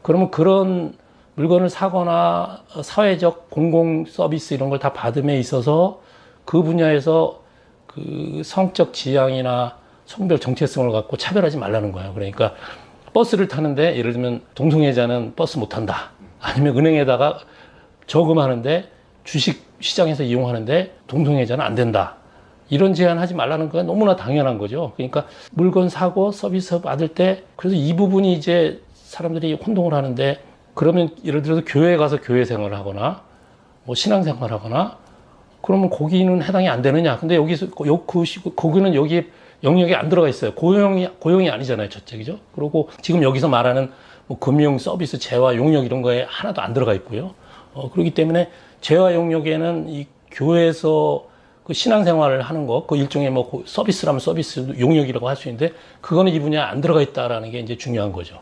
그러면 그런 물건을 사거나 사회적 공공 서비스 이런 걸 다 받음에 있어서 그 분야에서 그 성적 지향이나 성별 정체성을 갖고 차별하지 말라는 거예요. 그러니까 버스를 타는데 예를 들면 동성애자는 버스 못 탄다. 아니면 은행에다가 저금하는데 주식 시장에서 이용하는데 동성애자는 안 된다. 이런 제한하지 말라는 건 너무나 당연한 거죠. 그러니까 물건 사고 서비스 받을 때, 그래서 이 부분이 이제 사람들이 혼동을 하는데, 그러면 예를 들어서 교회에 가서 교회 생활을 하거나 뭐 신앙 생활을 하거나 그러면 거기는 해당이 안 되느냐. 근데 여기서 거기는 여기 영역에 안 들어가 있어요. 고용이 아니잖아요, 첫째. 그죠? 그리고 지금 여기서 말하는 뭐 금융 서비스, 재화, 용역 이런 거에 하나도 안 들어가 있고요. 그렇기 때문에 재화 용역에는 이 교회에서 그 신앙생활을 하는 거, 그 일종의 뭐 서비스라면 서비스 용역이라고 할 수 있는데, 그거는 이 분야에 안 들어가 있다라는 게 이제 중요한 거죠.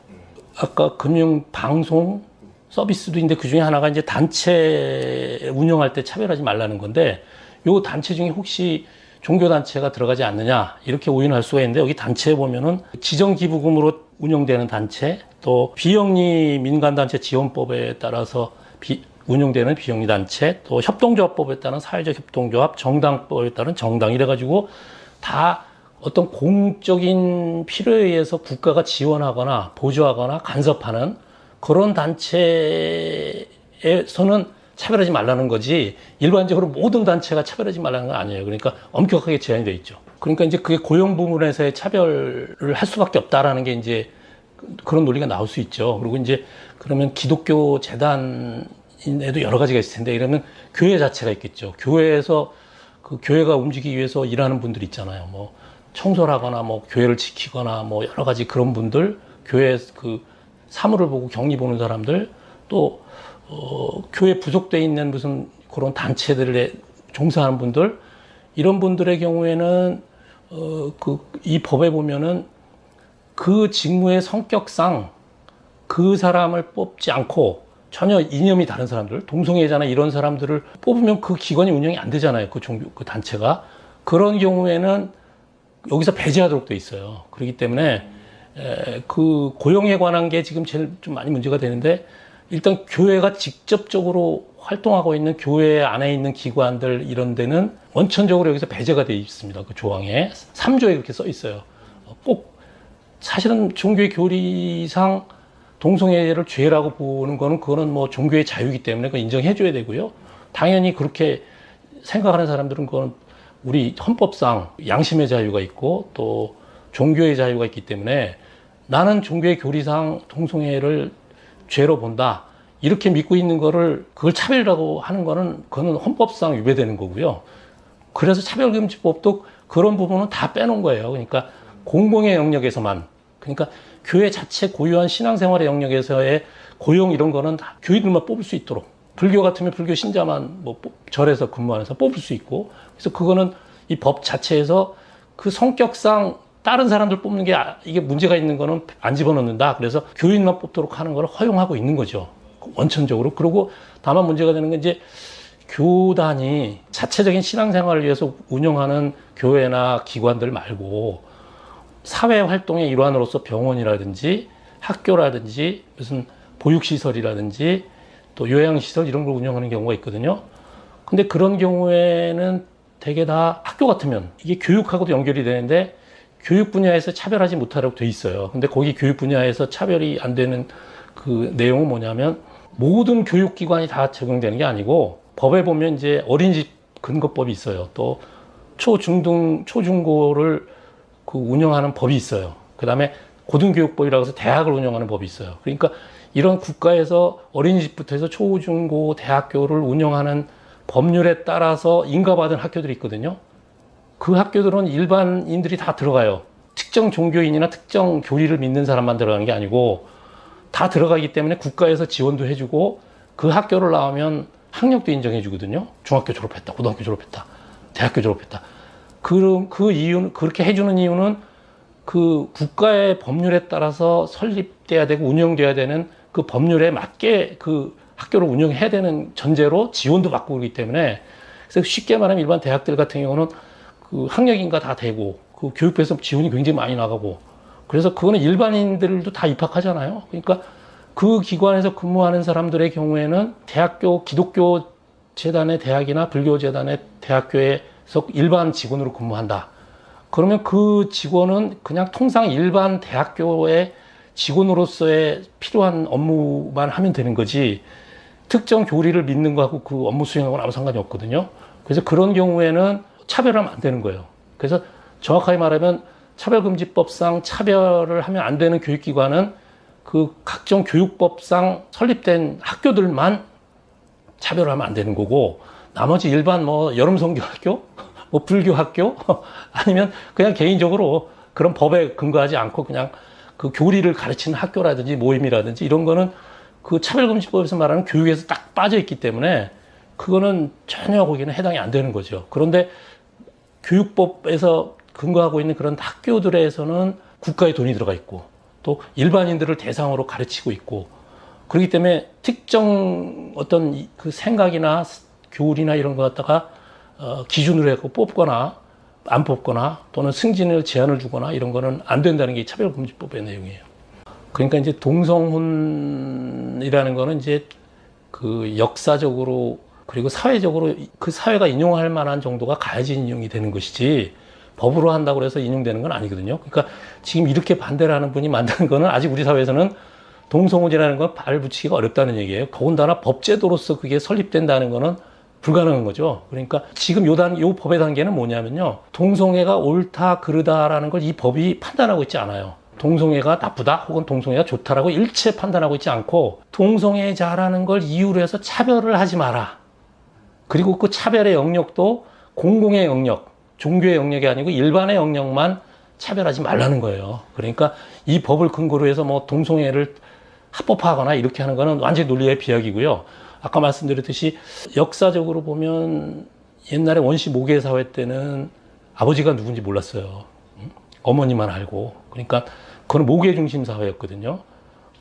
아까 금융 방송 서비스도 있는데, 그 중에 하나가 이제 단체 운영할 때 차별하지 말라는 건데, 요 단체 중에 혹시 종교단체가 들어가지 않느냐, 이렇게 오인할 수가 있는데, 여기 단체에 보면은 지정기부금으로 운영되는 단체, 또 비영리 민간단체 지원법에 따라서 운영되는 비영리 단체, 또 협동조합법에 따른 사회적 협동조합, 정당법에 따른 정당, 이래가지고 다 어떤 공적인 필요에 의해서 국가가 지원하거나 보조하거나 간섭하는 그런 단체에서는 차별하지 말라는 거지, 일반적으로 모든 단체가 차별하지 말라는 건 아니에요. 그러니까 엄격하게 제한이 되어 있죠. 그러니까 이제 그게 고용 부분에서의 차별을 할 수밖에 없다라는 게 이제 그런 논리가 나올 수 있죠. 그리고 이제 그러면 기독교 재단에도 여러 가지가 있을 텐데, 이러면 교회 자체가 있겠죠. 교회에서 그 교회가 움직이기 위해서 일하는 분들 있잖아요. 뭐 청소를 하거나 뭐 교회를 지키거나 뭐 여러 가지 그런 분들, 교회 그 사물을 보고 격리 보는 사람들, 또 교회 부속돼 있는 무슨 그런 단체들에 종사하는 분들, 이런 분들의 경우에는 이 법에 보면은 그 직무의 성격상 그 사람을 뽑지 않고 전혀 이념이 다른 사람들, 동성애자나 이런 사람들을 뽑으면 그 기관이 운영이 안 되잖아요. 그 단체가. 그런 경우에는 여기서 배제하도록 돼 있어요. 그렇기 때문에 그 고용에 관한 게 지금 제일 좀 많이 문제가 되는데, 일단 교회가 직접적으로 활동하고 있는 교회 안에 있는 기관들 이런 데는 원천적으로 여기서 배제가 되어 있습니다. 그 조항에 3조에 그렇게 써 있어요. 꼭 사실은 종교의 교리상 동성애를 죄라고 보는 거는 그거는 뭐 종교의 자유이기 때문에 그거 인정해줘야 되고요. 당연히 그렇게 생각하는 사람들은 그건 우리 헌법상 양심의 자유가 있고 또 종교의 자유가 있기 때문에 나는 종교의 교리상 동성애를 죄로 본다. 이렇게 믿고 있는 거를 그걸 차별이라고 하는 거는 그거는 헌법상 위배되는 거고요. 그래서 차별금지법도 그런 부분은 다 빼놓은 거예요. 그러니까 공공의 영역에서만, 그러니까 교회 자체 고유한 신앙생활의 영역에서의 고용 이런 거는 다 교인들만 뽑을 수 있도록, 불교 같으면 불교 신자만 뭐 절에서 근무하면서 뽑을 수 있고, 그래서 그거는 이 법 자체에서 그 성격상 다른 사람들 뽑는 게 이게 문제가 있는 거는 안 집어넣는다. 그래서 교인만 뽑도록 하는 걸 허용하고 있는 거죠. 원천적으로. 그리고 다만 문제가 되는 건 이제 교단이 자체적인 신앙생활을 위해서 운영하는 교회나 기관들 말고 사회 활동의 일환으로서 병원이라든지 학교라든지 무슨 보육시설이라든지 또 요양시설 이런 걸 운영하는 경우가 있거든요. 근데 그런 경우에는 대개 다 학교 같으면 이게 교육하고도 연결이 되는데 교육 분야에서 차별하지 못하라고 돼 있어요. 근데 거기 교육 분야에서 차별이 안 되는 그 내용은 뭐냐면 모든 교육기관이 다 적용되는 게 아니고 법에 보면 이제 어린이집 근거법이 있어요. 또 초중고를 그 운영하는 법이 있어요. 그 다음에 고등교육법이라고 해서 대학을 운영하는 법이 있어요. 그러니까 이런 국가에서 어린이집부터 해서 초중고 대학교를 운영하는 법률에 따라서 인가받은 학교들이 있거든요. 그 학교들은 일반인들이 다 들어가요. 특정 종교인이나 특정 교리를 믿는 사람만 들어가는 게 아니고 다 들어가기 때문에 국가에서 지원도 해주고 그 학교를 나오면 학력도 인정해주거든요. 중학교 졸업했다, 고등학교 졸업했다, 대학교 졸업했다. 그 이유는, 그렇게 해주는 이유는 그 국가의 법률에 따라서 설립돼야 되고 운영돼야 되는 그 법률에 맞게 그 학교를 운영해야 되는 전제로 지원도 받고 그러기 때문에, 그래서 쉽게 말하면 일반 대학들 같은 경우는 그 학력인가 다 되고 그 교육부에서 지원이 굉장히 많이 나가고, 그래서 그거는 일반인들도 다 입학하잖아요. 그러니까 그 기관에서 근무하는 사람들의 경우에는 대학교, 기독교 재단의 대학이나 불교 재단의 대학교에서 일반 직원으로 근무한다. 그러면 그 직원은 그냥 통상 일반 대학교의 직원으로서의 필요한 업무만 하면 되는 거지, 특정 교리를 믿는 거하고 그 업무 수행하고는 아무 상관이 없거든요. 그래서 그런 경우에는 차별하면 안 되는 거예요. 그래서 정확하게 말하면 차별금지법상 차별을 하면 안 되는 교육기관은 그 각종 교육법상 설립된 학교들만 차별을 하면 안 되는 거고, 나머지 일반 뭐 여름성교학교, 뭐 불교학교, 아니면 그냥 개인적으로 그런 법에 근거하지 않고 그냥 그 교리를 가르치는 학교라든지 모임이라든지 이런 거는 그 차별금지법에서 말하는 교육에서 딱 빠져있기 때문에 그거는 전혀 거기는 해당이 안 되는 거죠. 그런데 교육법에서 근거하고 있는 그런 학교들에서는 국가의 돈이 들어가 있고 또 일반인들을 대상으로 가르치고 있고, 그렇기 때문에 특정 어떤 그 생각이나 교리나 이런 거 갖다가 기준으로 해서 뽑거나 안 뽑거나 또는 승진을 제한을 주거나 이런 거는 안 된다는 게 차별금지법의 내용이에요. 그러니까 이제 동성혼이라는 거는 이제 그 역사적으로 그리고 사회적으로 그 사회가 인용할 만한 정도가 가야지 인용이 되는 것이지 법으로 한다고 해서 인용되는 건 아니거든요. 그러니까 지금 이렇게 반대를 하는 분이 만드는 거는 아직 우리 사회에서는 동성혼이라는 건 발 붙이기가 어렵다는 얘기예요. 더군다나 법제도로서 그게 설립된다는 거는 불가능한 거죠. 그러니까 지금 요 법의 단계는 뭐냐면요, 동성애가 옳다 그르다라는 걸 이 법이 판단하고 있지 않아요. 동성애가 나쁘다 혹은 동성애가 좋다라고 일체 판단하고 있지 않고, 동성애자라는 걸 이유로 해서 차별을 하지 마라. 그리고 그 차별의 영역도 공공의 영역, 종교의 영역이 아니고 일반의 영역만 차별하지 말라는 거예요. 그러니까 이 법을 근거로 해서 뭐 동성애를 합법화하거나 이렇게 하는 거는 완전히 논리의 비약이고요. 아까 말씀드렸듯이 역사적으로 보면 옛날에 원시 모계 사회 때는 아버지가 누군지 몰랐어요. 어머니만 알고. 그러니까 그건 모계 중심 사회였거든요.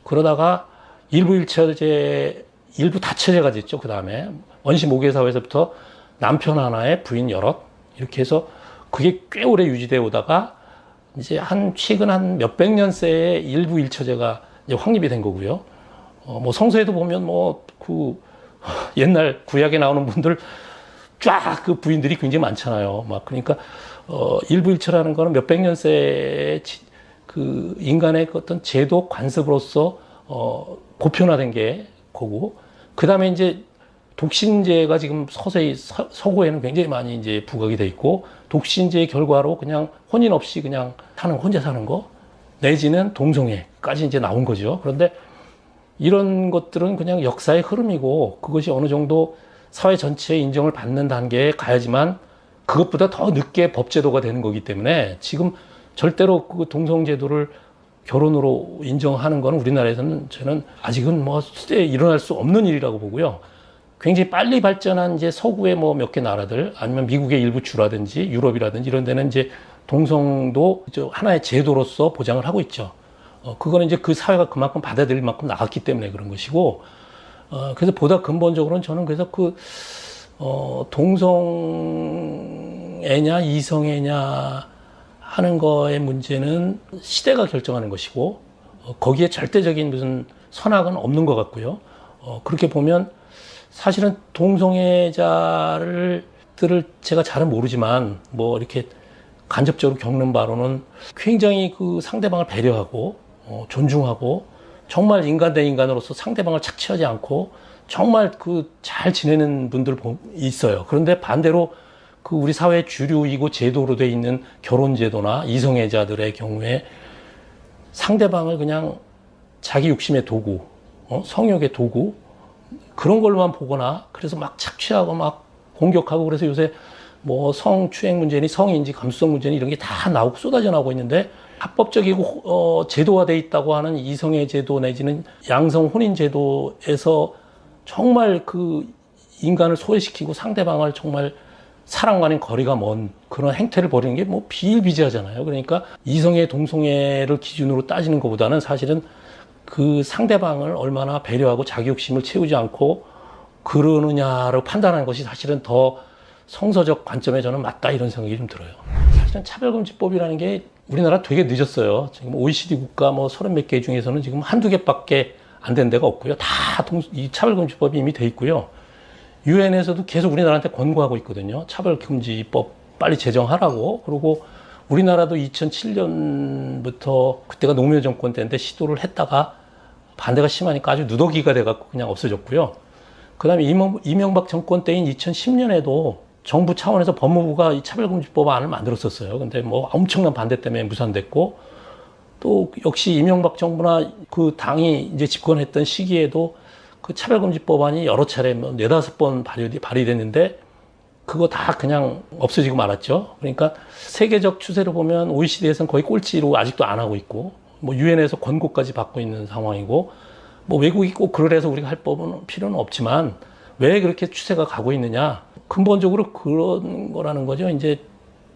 그러다가 일부 일처제, 일부 다처제가 됐죠. 그 다음에 원시 모계 사회에서부터 남편 하나에 부인 여럿 이렇게 해서 그게 꽤 오래 유지되어 오다가 이제 최근 한 몇백 년새에 일부 일처제가 이제 확립이 된 거고요. 뭐 성서에도 보면 뭐 그 옛날 구약에 나오는 분들 쫙 그 부인들이 굉장히 많잖아요. 막 그러니까 일부일처라는 거는 몇백 년째 그 인간의 그 어떤 제도 관습으로서 보편화된 게 거고, 그 다음에 이제 독신제가 지금 서서히 서구에는 굉장히 많이 이제 부각이 돼 있고, 독신제의 결과로 그냥 혼인 없이 그냥 혼자 사는 거, 내지는 동성애까지 이제 나온 거죠. 그런데 이런 것들은 그냥 역사의 흐름이고, 그것이 어느 정도 사회 전체의 인정을 받는 단계에 가야지만 그것보다 더 늦게 법제도가 되는 거기 때문에, 지금 절대로 그 동성제도를 결혼으로 인정하는 건 우리나라에서는 저는 아직은 뭐 시대에 일어날 수 없는 일이라고 보고요. 굉장히 빨리 발전한 이제 서구의 뭐 몇 개 나라들, 아니면 미국의 일부 주라든지 유럽이라든지 이런 데는 이제 동성도 하나의 제도로서 보장을 하고 있죠. 그거는 이제 그 사회가 그만큼 받아들일 만큼 나갔기 때문에 그런 것이고, 그래서 보다 근본적으로는 저는 그래서 동성애냐 이성애냐 하는 거의 문제는 시대가 결정하는 것이고, 거기에 절대적인 무슨 선악은 없는 것 같고요. 그렇게 보면 사실은 동성애자들을 제가 잘은 모르지만 뭐 이렇게 간접적으로 겪는 바로는 굉장히 그 상대방을 배려하고 존중하고, 정말 인간 대 인간으로서 상대방을 착취하지 않고 정말 그 잘 지내는 분들 있어요. 그런데 반대로 그 우리 사회 주류이고 제도로 돼 있는 결혼 제도나 이성애자들의 경우에 상대방을 그냥 자기 욕심의 도구, 성욕의 도구, 그런 걸로만 보거나, 그래서 막 착취하고 막 공격하고, 그래서 요새 뭐 성추행 문제니 성인지 감수성 문제니 이런 게 다 나오고 쏟아져 나오고 있는데, 합법적이고 제도화돼 있다고 하는 이성애 제도 내지는 양성 혼인 제도에서 정말 그 인간을 소외시키고 상대방을 정말 사랑과는 거리가 먼 그런 행태를 벌이는 게 뭐 비일비재하잖아요. 그러니까 이성애, 동성애를 기준으로 따지는 것보다는 사실은 그 상대방을 얼마나 배려하고 자기 욕심을 채우지 않고 그러느냐를 판단하는 것이 사실은 더 성서적 관점에 저는 맞다, 이런 생각이 좀 들어요. 사실은 차별금지법이라는 게 우리나라 되게 늦었어요. 지금 OECD 국가 뭐 30몇 개 중에서는 지금 한두 개밖에 안 된 데가 없고요. 다 이 차별금지법이 이미 돼 있고요. 유엔에서도 계속 우리나라한테 권고하고 있거든요. 차별금지법 빨리 제정하라고. 그리고 우리나라도 2007년부터, 그때가 노무현 정권 때인데 시도를 했다가 반대가 심하니까 아주 누더기가 돼갖고 그냥 없어졌고요. 그 다음에 이명박 정권 때인 2010년에도 정부 차원에서 법무부가 이 차별금지법안을 만들었었어요. 근데 뭐 엄청난 반대 때문에 무산됐고, 또 역시 이명박 정부나 그 당이 이제 집권했던 시기에도 그 차별금지법안이 여러 차례 뭐 4-5번 발의됐는데 그거 다 그냥 없어지고 말았죠. 그러니까 세계적 추세를 보면 OECD에서는 거의 꼴찌로 아직도 안 하고 있고, 뭐 유엔에서 권고까지 받고 있는 상황이고, 뭐 외국이 꼭 그래서 우리가 할 법은 필요는 없지만 왜 그렇게 추세가 가고 있느냐, 근본적으로 그런 거라는 거죠. 이제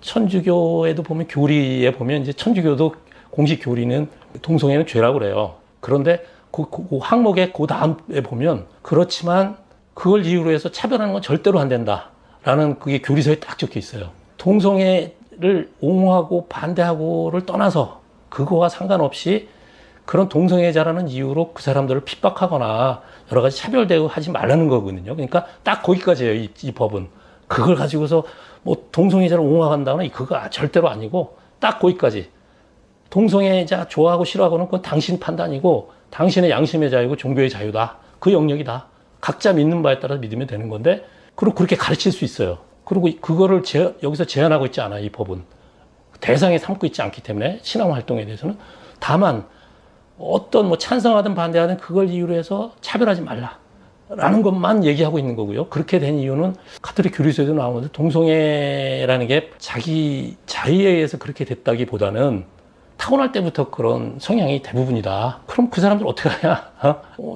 천주교에도 보면, 교리에 보면 이제 천주교도 공식 교리는 동성애는 죄라고 그래요. 그런데 그 항목의 그 다음에 보면, 그렇지만 그걸 이유로 해서 차별하는 건 절대로 안 된다라는 그게 교리서에 딱 적혀 있어요. 동성애를 옹호하고 반대하고를 떠나서 그거와 상관없이 그런 동성애자라는 이유로 그 사람들을 핍박하거나 여러 가지 차별 대우하지 말라는 거거든요. 그러니까 딱 거기까지예요, 이 법은. 그걸 가지고서 뭐 동성애자를 옹호한다거나 그거 절대로 아니고, 딱 거기까지. 동성애자 좋아하고 싫어하고는 그건 당신 판단이고 당신의 양심의 자유고 종교의 자유다. 그 영역이다. 각자 믿는 바에 따라 믿으면 되는 건데, 그리고 그렇게 가르칠 수 있어요. 그리고 그거를 여기서 제한하고 있지 않아요, 이 법은. 대상에 삼고 있지 않기 때문에, 신앙 활동에 대해서는. 다만 어떤 뭐 찬성하든 반대하든 그걸 이유로 해서 차별하지 말라라는 것만 얘기하고 있는 거고요. 그렇게 된 이유는 가톨릭 교리서에도 나오는데, 동성애라는 게 자기 자의에 의해서 그렇게 됐다기보다는 타고날 때부터 그런 성향이 대부분이다. 그럼 그 사람들 어떻게 하냐?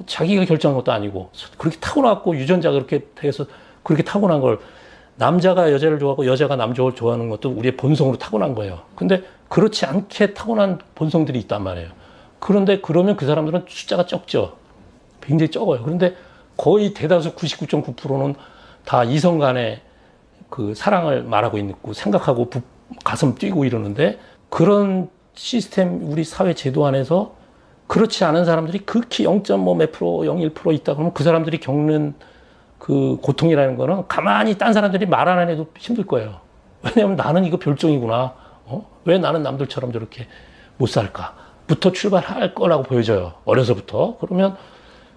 자기가 결정한 것도 아니고 그렇게 타고났고, 유전자가 그렇게 돼서 그렇게 타고난 걸, 남자가 여자를 좋아하고 여자가 남자를 좋아하는 것도 우리의 본성으로 타고난 거예요. 근데 그렇지 않게 타고난 본성들이 있단 말이에요. 그런데 그러면 그 사람들은 숫자가 적죠. 굉장히 적어요. 그런데 거의 대다수 99.9%는 다 이성 간의 그 사랑을 말하고 있고 생각하고 가슴 뛰고 이러는데, 그런 시스템, 우리 사회 제도 안에서 그렇지 않은 사람들이 극히 0.몇 프로, 0.1% 있다 그러면 그 사람들이 겪는 그 고통이라는 거는 가만히 딴 사람들이 말 안 해도 힘들 거예요. 왜냐하면 나는 이거 별종이구나. 왜 나는 남들처럼 저렇게 못 살까? 부터 출발할 거라고 보여져요. 어려서부터. 그러면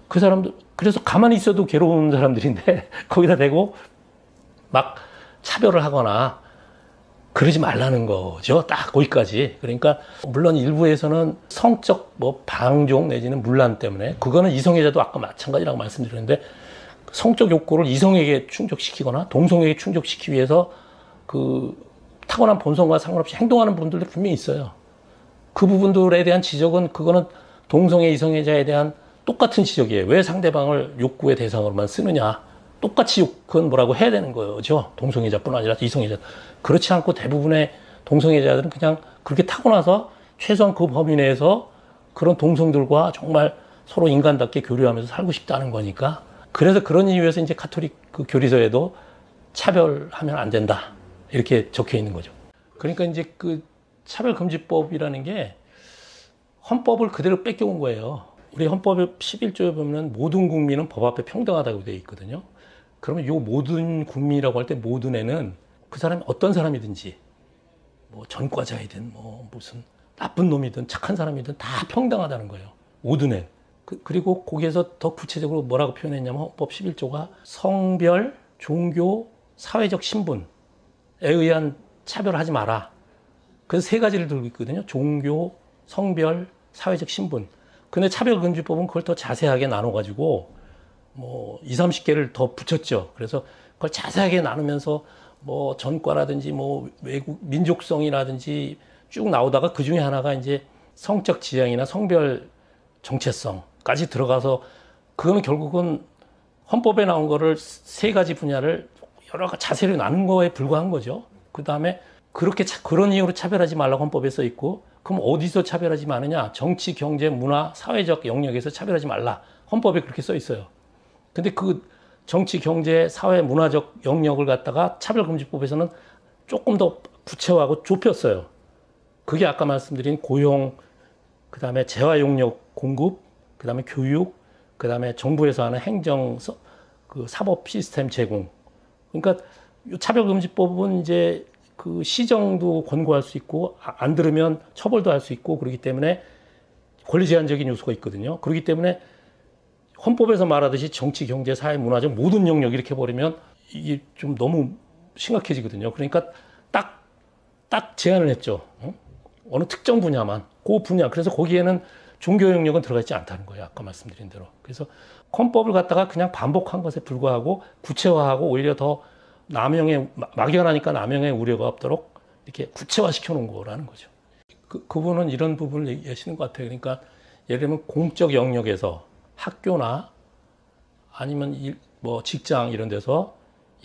그 사람들, 그래서 가만히 있어도 괴로운 사람들인데 거기다 대고 막 차별을 하거나 그러지 말라는 거죠. 딱 거기까지. 그러니까 물론 일부에서는 성적 뭐 방종 내지는 문란 때문에 그거는 이성애자도 아까 마찬가지라고 말씀드렸는데 성적 욕구를 이성에게 충족시키거나 동성에게 충족시키기 위해서 그 타고난 본성과 상관없이 행동하는 분들도 분명히 있어요. 그 부분들에 대한 지적은 그거는 동성애 이성애자에 대한 똑같은 지적이에요. 왜 상대방을 욕구의 대상으로만 쓰느냐. 똑같이 그건 뭐라고 해야 되는 거죠. 동성애자뿐 아니라 이성애자. 그렇지 않고 대부분의 동성애자들은 그냥 그렇게 타고나서 최소한 그 범위 내에서 그런 동성들과 정말 서로 인간답게 교류하면서 살고 싶다는 거니까. 그래서 그런 이유에서 이제 카톨릭 그 교리서에도 차별하면 안 된다. 이렇게 적혀 있는 거죠. 그러니까 이제 그 차별금지법이라는 게 헌법을 그대로 뺏겨온 거예요. 우리 헌법의 11조에 보면 모든 국민은 법 앞에 평등하다고 되어 있거든요. 그러면 이 모든 국민이라고 할 때 모든 애는 그 사람이 어떤 사람이든지 뭐 전과자이든 뭐 무슨 나쁜 놈이든 착한 사람이든 다 평등하다는 거예요. 모든 애. 그리고 거기에서 더 구체적으로 뭐라고 표현했냐면 헌법 11조가 성별, 종교, 사회적 신분에 의한 차별하지 마라. 그래서 세 가지를 들고 있거든요. 종교, 성별, 사회적 신분. 근데 차별금지법은 그걸 더 자세하게 나눠가지고 뭐 20, 30개를 더 붙였죠. 그래서 그걸 자세하게 나누면서 뭐 전과라든지 뭐 외국 민족성이라든지 쭉 나오다가 그 중에 하나가 이제 성적 지향이나 성별 정체성까지 들어가서 그거는 결국은 헌법에 나온 거를 세 가지 분야를 여러 가지 자세히 나눈 거에 불과한 거죠. 그 다음에 그렇게 그런 이유로 차별하지 말라고 헌법에 써 있고 그럼 어디서 차별하지 마느냐? 정치, 경제, 문화, 사회적 영역에서 차별하지 말라. 헌법에 그렇게 써 있어요. 근데 그 정치, 경제, 사회, 문화적 영역을 갖다가 차별금지법에서는 조금 더 구체화하고 좁혔어요. 그게 아까 말씀드린 고용, 그 다음에 재활용력 공급, 그 다음에 교육, 그 다음에 정부에서 하는 행정, 그 사법 시스템 제공. 그러니까 차별금지법은 이제 그 시정도 권고할 수 있고 안 들으면 처벌도 할 수 있고 그렇기 때문에 권리 제한적인 요소가 있거든요. 그렇기 때문에 헌법에서 말하듯이 정치, 경제, 사회, 문화적 모든 영역 이렇게 버리면 이게 좀 너무 심각해지거든요. 그러니까 딱 제한을 했죠. 어느 특정 분야만, 그 분야. 그래서 거기에는 종교 영역은 들어가 있지 않다는 거예요. 아까 말씀드린 대로. 그래서 헌법을 갖다가 그냥 반복한 것에 불과하고 구체화하고 오히려 더 막연하니까 남용의 우려가 없도록 이렇게 구체화시켜 놓은 거라는 거죠. 그분은 이런 부분을 얘기하시는 것 같아요. 그러니까 예를 들면 공적 영역에서 학교나 아니면 뭐 직장 이런 데서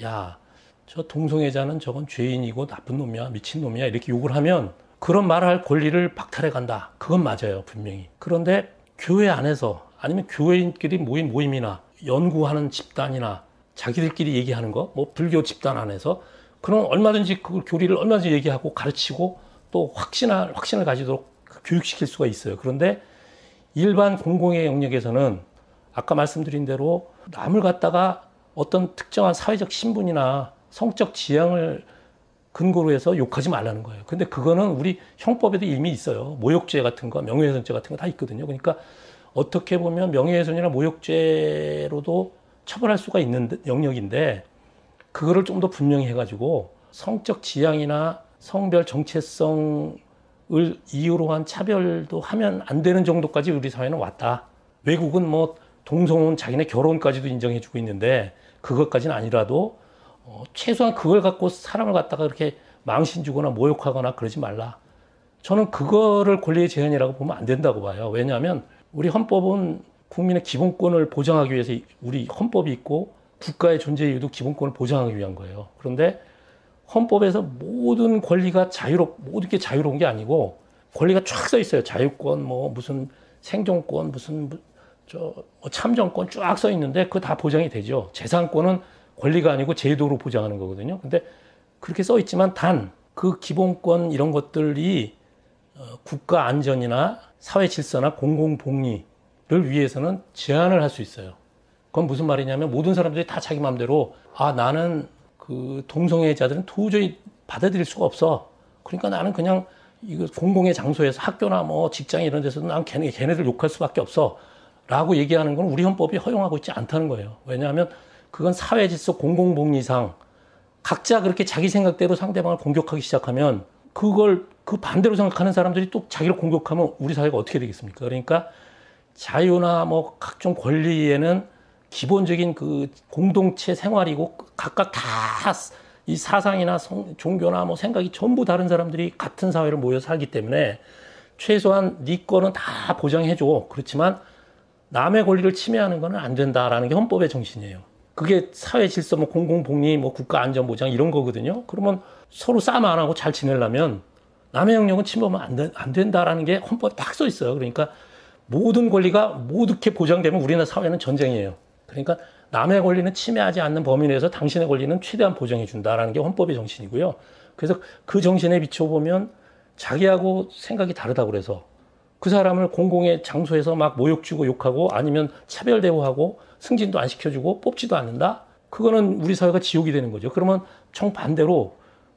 야, 저 동성애자는 저건 죄인이고 나쁜 놈이야, 미친 놈이야 이렇게 욕을 하면 그런 말을 할 권리를 박탈해 간다. 그건 맞아요, 분명히. 그런데 교회 안에서 아니면 교회인끼리 모인 모임이나 연구하는 집단이나 자기들끼리 얘기하는 거, 뭐 불교 집단 안에서 그럼 얼마든지 그 교리를 얼마든지 얘기하고 가르치고 또 확신을 가지도록 교육시킬 수가 있어요. 그런데 일반 공공의 영역에서는 아까 말씀드린 대로 남을 갖다가 어떤 특정한 사회적 신분이나 성적 지향을 근거로 해서 욕하지 말라는 거예요. 근데 그거는 우리 형법에도 이미 있어요. 모욕죄 같은 거, 명예훼손죄 같은 거 다 있거든요. 그러니까 어떻게 보면 명예훼손이나 모욕죄로도 처벌할 수가 있는 영역인데 그거를 좀 더 분명히 해가지고 성적 지향이나 성별 정체성을 이유로 한 차별도 하면 안 되는 정도까지 우리 사회는 왔다. 외국은 뭐 동성혼 자기네 결혼까지도 인정해주고 있는데 그것까지는 아니라도 최소한 그걸 갖고 사람을 갖다가 그렇게 망신 주거나 모욕하거나 그러지 말라. 저는 그거를 권리의 제한이라고 보면 안 된다고 봐요. 왜냐하면 우리 헌법은 국민의 기본권을 보장하기 위해서 우리 헌법이 있고 국가의 존재 이유도 기본권을 보장하기 위한 거예요. 그런데 헌법에서 모든 권리가 모든 게 자유로운 게 아니고 권리가 쫙 써 있어요. 자유권, 뭐 무슨 생존권, 무슨 참정권 쫙 써 있는데 그거 다 보장이 되죠. 재산권은 권리가 아니고 제도로 보장하는 거거든요. 근데 그렇게 써 있지만 단 그 기본권 이런 것들이 국가 안전이나 사회 질서나 공공복리를 위해서는 제한을 할 수 있어요. 그건 무슨 말이냐면 모든 사람들이 다 자기 마음대로 나는 그 동성애자들은 도저히 받아들일 수가 없어. 그러니까 나는 그냥 이거 공공의 장소에서 학교나 뭐 직장 이런 데서도 난 걔네들 욕할 수밖에 없어. 라고 얘기하는 건 우리 헌법이 허용하고 있지 않다는 거예요. 왜냐하면 그건 사회 질서 공공복리상 각자 그렇게 자기 생각대로 상대방을 공격하기 시작하면 그걸 그 반대로 생각하는 사람들이 또 자기를 공격하면 우리 사회가 어떻게 되겠습니까? 그러니까 자유나 뭐 각종 권리에는 기본적인 그 공동체 생활이고 각각 다 이 사상이나 종교나 뭐 생각이 전부 다른 사람들이 같은 사회를 모여 살기 때문에 최소한 네 거는 다 보장해줘. 그렇지만 남의 권리를 침해하는 건 안 된다라는 게 헌법의 정신이에요. 그게 사회 질서, 뭐 공공복리, 뭐 국가 안전 보장 이런 거거든요. 그러면 서로 싸움 안 하고 잘 지내려면 남의 영역은 침범하면 안 된다라는 게 헌법에 딱 써 있어요. 그러니까 모든 권리가 모두게 보장되면 우리나라 사회는 전쟁이에요. 그러니까 남의 권리는 침해하지 않는 범위 내에서 당신의 권리는 최대한 보장해 준다라는 게 헌법의 정신이고요. 그래서 그 정신에 비춰보면 자기하고 생각이 다르다고 그래서 그 사람을 공공의 장소에서 막 모욕 주고 욕하고 아니면 차별 대우하고 승진도 안 시켜주고 뽑지도 않는다? 그거는 우리 사회가 지옥이 되는 거죠. 그러면 정반대로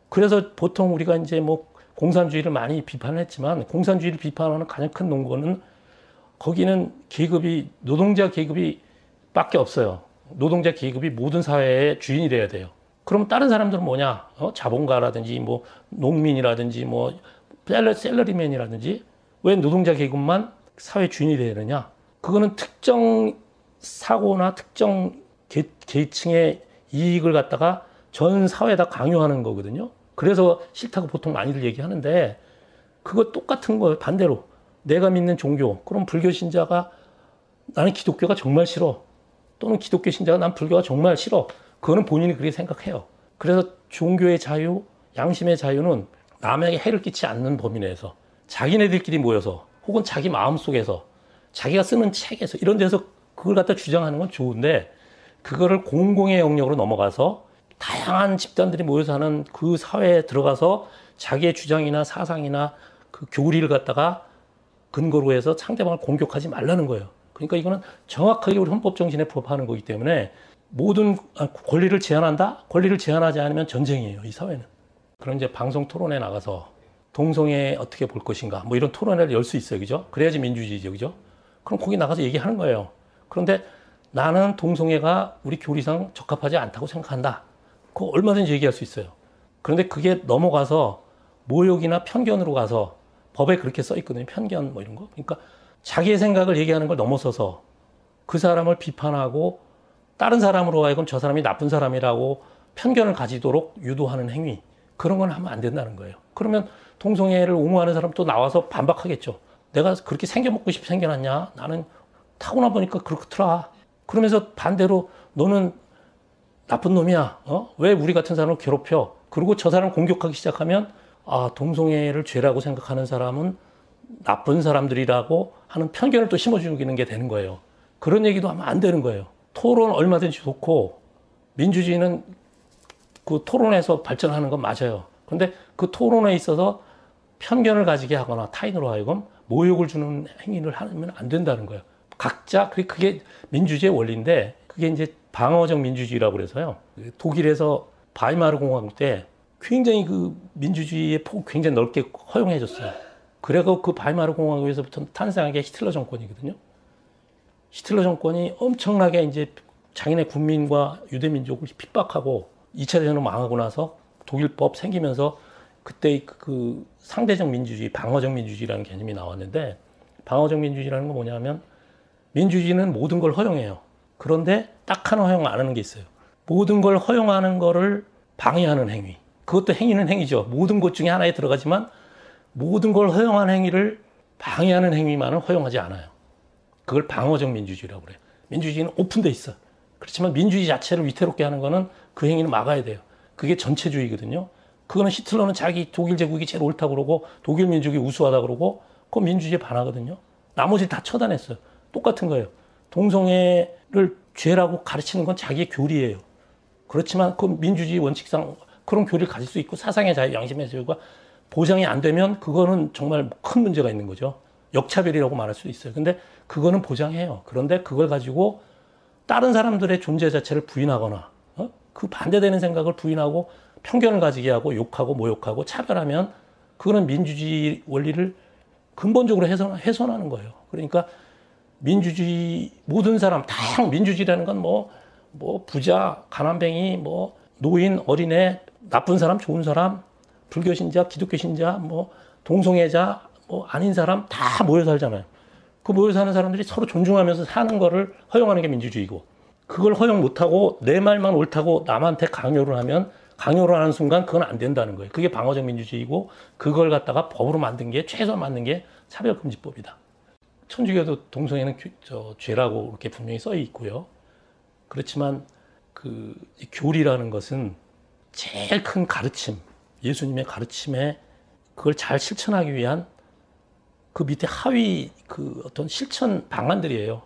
그래서 보통 우리가 이제 뭐 공산주의를 많이 비판했지만 공산주의를 비판하는 가장 큰 논거는 거기는 계급이 노동자 계급이 밖에 없어요. 노동자 계급이 모든 사회의 주인이 돼야 돼요. 그럼 다른 사람들은 뭐냐? 자본가라든지 뭐 농민이라든지 뭐 셀러리맨이라든지 왜 노동자 계급만 사회 주인이 돼야 되느냐? 그거는 특정 사고나 특정 계층의 이익을 갖다가 전 사회에다 강요하는 거거든요. 그래서 싫다고 보통 많이들 얘기하는데 그거 똑같은 거예요. 반대로 내가 믿는 종교, 그럼 불교 신자가 나는 기독교가 정말 싫어. 또는 기독교 신자가 난 불교가 정말 싫어. 그거는 본인이 그렇게 생각해요. 그래서 종교의 자유, 양심의 자유는 남에게 해를 끼치지 않는 범위 내에서 자기네들끼리 모여서 혹은 자기 마음속에서 자기가 쓰는 책에서 이런 데서 그걸 갖다 주장하는 건 좋은데 그거를 공공의 영역으로 넘어가서 다양한 집단들이 모여서 하는 그 사회에 들어가서 자기의 주장이나 사상이나 그 교리를 갖다가 근거로 해서 상대방을 공격하지 말라는 거예요. 그러니까 이거는 정확하게 우리 헌법 정신에 부합하는 거기 때문에 모든 권리를 제한한다? 권리를 제한하지 않으면 전쟁이에요, 이 사회는. 그런 이제 방송 토론에 나가서 동성애 어떻게 볼 것인가 뭐 이런 토론회를 열 수 있어요, 그죠? 그래야지 민주주의죠, 그죠? 그럼 거기 나가서 얘기하는 거예요. 그런데 나는 동성애가 우리 교리상 적합하지 않다고 생각한다. 그거 얼마든지 얘기할 수 있어요. 그런데 그게 넘어가서 모욕이나 편견으로 가서 법에 그렇게 써 있거든요. 편견 뭐 이런 거. 그러니까 자기의 생각을 얘기하는 걸 넘어서서 그 사람을 비판하고 다른 사람으로 하여금 저 사람이 나쁜 사람이라고 편견을 가지도록 유도하는 행위. 그런 건 하면 안 된다는 거예요. 그러면 동성애를 옹호하는 사람 또 나와서 반박하겠죠. 내가 그렇게 생겨먹고 싶게 생겨났냐? 나는 타고나 보니까 그렇더라. 그러면서 반대로 너는 나쁜 놈이야. 왜 우리 같은 사람을 괴롭혀? 그리고 저 사람을 공격하기 시작하면 동성애를 죄라고 생각하는 사람은 나쁜 사람들이라고 하는 편견을 또 심어주는 게 되는 거예요. 그런 얘기도 하면 안 되는 거예요. 토론 얼마든지 좋고 민주주의는 그 토론에서 발전하는 건 맞아요. 그런데 그 토론에 있어서 편견을 가지게 하거나 타인으로 하여금 모욕을 주는 행위를 하면 안 된다는 거예요. 각자 그게 민주주의의 원리인데 그게 이제 방어적 민주주의라고 그래서요. 독일에서 바이마르 공화국 때 굉장히 그 민주주의의 폭 굉장히 넓게 허용해줬어요. 그래서 그 바이마르 공화국에서부터 탄생한 게 히틀러 정권이거든요. 히틀러 정권이 엄청나게 이제 자기네 국민과 유대민족을 핍박하고 2차 대전으로 망하고 나서 독일법 생기면서 그때 그 상대적 민주주의, 방어적 민주주의라는 개념이 나왔는데 방어적 민주주의라는 건 뭐냐면 민주주의는 모든 걸 허용해요. 그런데 딱 하나 허용 안 하는 게 있어요. 모든 걸 허용하는 거를 방해하는 행위. 그것도 행위는 행위죠. 모든 것 중에 하나에 들어가지만 모든 걸 허용하는 행위를 방해하는 행위만은 허용하지 않아요. 그걸 방어적 민주주의라고 그래요. 민주주의는 오픈돼 있어. 그렇지만 민주주의 자체를 위태롭게 하는 거는 그 행위는 막아야 돼요. 그게 전체주의거든요. 그거는 히틀러는 자기 독일 제국이 제일 옳다고 그러고 독일 민족이 우수하다고 그러고 그건 민주주의에 반하거든요. 나머지를 다 처단했어요. 똑같은 거예요. 동성애를 죄라고 가르치는 건 자기의 교리예요. 그렇지만 그 민주주의 원칙상 그런 교리를 가질 수 있고 사상의 자유, 양심의 자유가 보장이 안 되면 그거는 정말 큰 문제가 있는 거죠. 역차별이라고 말할 수도 있어요. 근데 그거는 보장해요. 그런데 그걸 가지고 다른 사람들의 존재 자체를 부인하거나 그 반대되는 생각을 부인하고 편견을 가지게 하고 욕하고 모욕하고 차별하면 그거는 민주주의 원리를 근본적으로 훼손하는 거예요. 그러니까 민주주의 모든 사람 다양 민주주의라는 건 뭐 부자, 가난뱅이, 뭐 노인, 어린애, 나쁜 사람, 좋은 사람, 불교 신자, 기독교 신자, 뭐 동성애자, 뭐 아닌 사람 다 모여 살잖아요. 그 모여 사는 사람들이 서로 존중하면서 사는 거를 허용하는 게 민주주의고, 그걸 허용 못하고 내 말만 옳다고 남한테 강요를 하는 순간 그건 안 된다는 거예요. 그게 방어적 민주주의고, 그걸 갖다가 법으로 만든 게 최소한 만든 게 차별금지법이다. 천주교도 동성애는 죄라고 이렇게 분명히 써 있고요. 그렇지만 그 교리라는 것은 제일 큰 가르침, 예수님의 가르침에 그걸 잘 실천하기 위한 그 밑에 하위 그 어떤 실천 방안들이에요.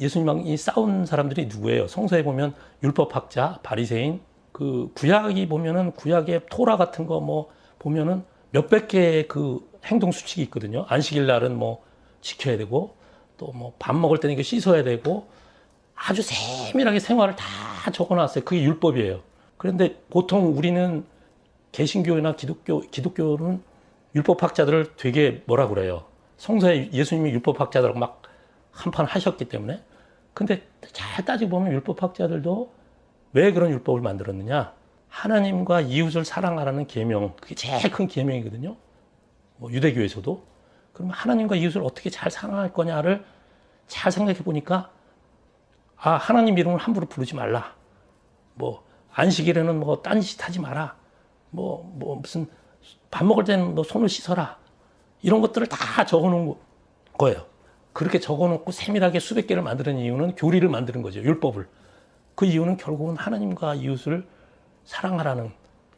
예수님이 싸운 사람들이 누구예요? 성서에 보면 율법학자, 바리새인, 그 구약이 보면은 구약의 토라 같은 거 뭐 보면은 몇백 개의 그 행동 수칙이 있거든요. 안식일 날은 뭐 지켜야 되고, 또 뭐 밥 먹을 때는 이거 씻어야 되고, 아주 세밀하게 생활을 다 적어놨어요. 그게 율법이에요. 그런데 보통 우리는 개신교나 기독교는 율법학자들을 되게 뭐라 그래요. 성서에 예수님이 율법학자들하고 막 한판 하셨기 때문에. 근데 잘 따지고 보면 율법학자들도 왜 그런 율법을 만들었느냐? 하나님과 이웃을 사랑하라는 계명, 그게 제일 큰 계명이거든요. 뭐 유대교에서도. 그러면 하나님과 이웃을 어떻게 잘 사랑할 거냐를 잘 생각해 보니까, 아, 하나님 이름을 함부로 부르지 말라. 뭐 안식일에는 뭐 딴짓 하지 마라. 뭐 무슨 밥 먹을 때는 뭐 손을 씻어라. 이런 것들을 다 적어놓은 거예요. 그렇게 적어놓고 세밀하게 수백 개를 만드는 이유는 교리를 만드는 거죠. 율법을. 그 이유는 결국은 하나님과 이웃을 사랑하라는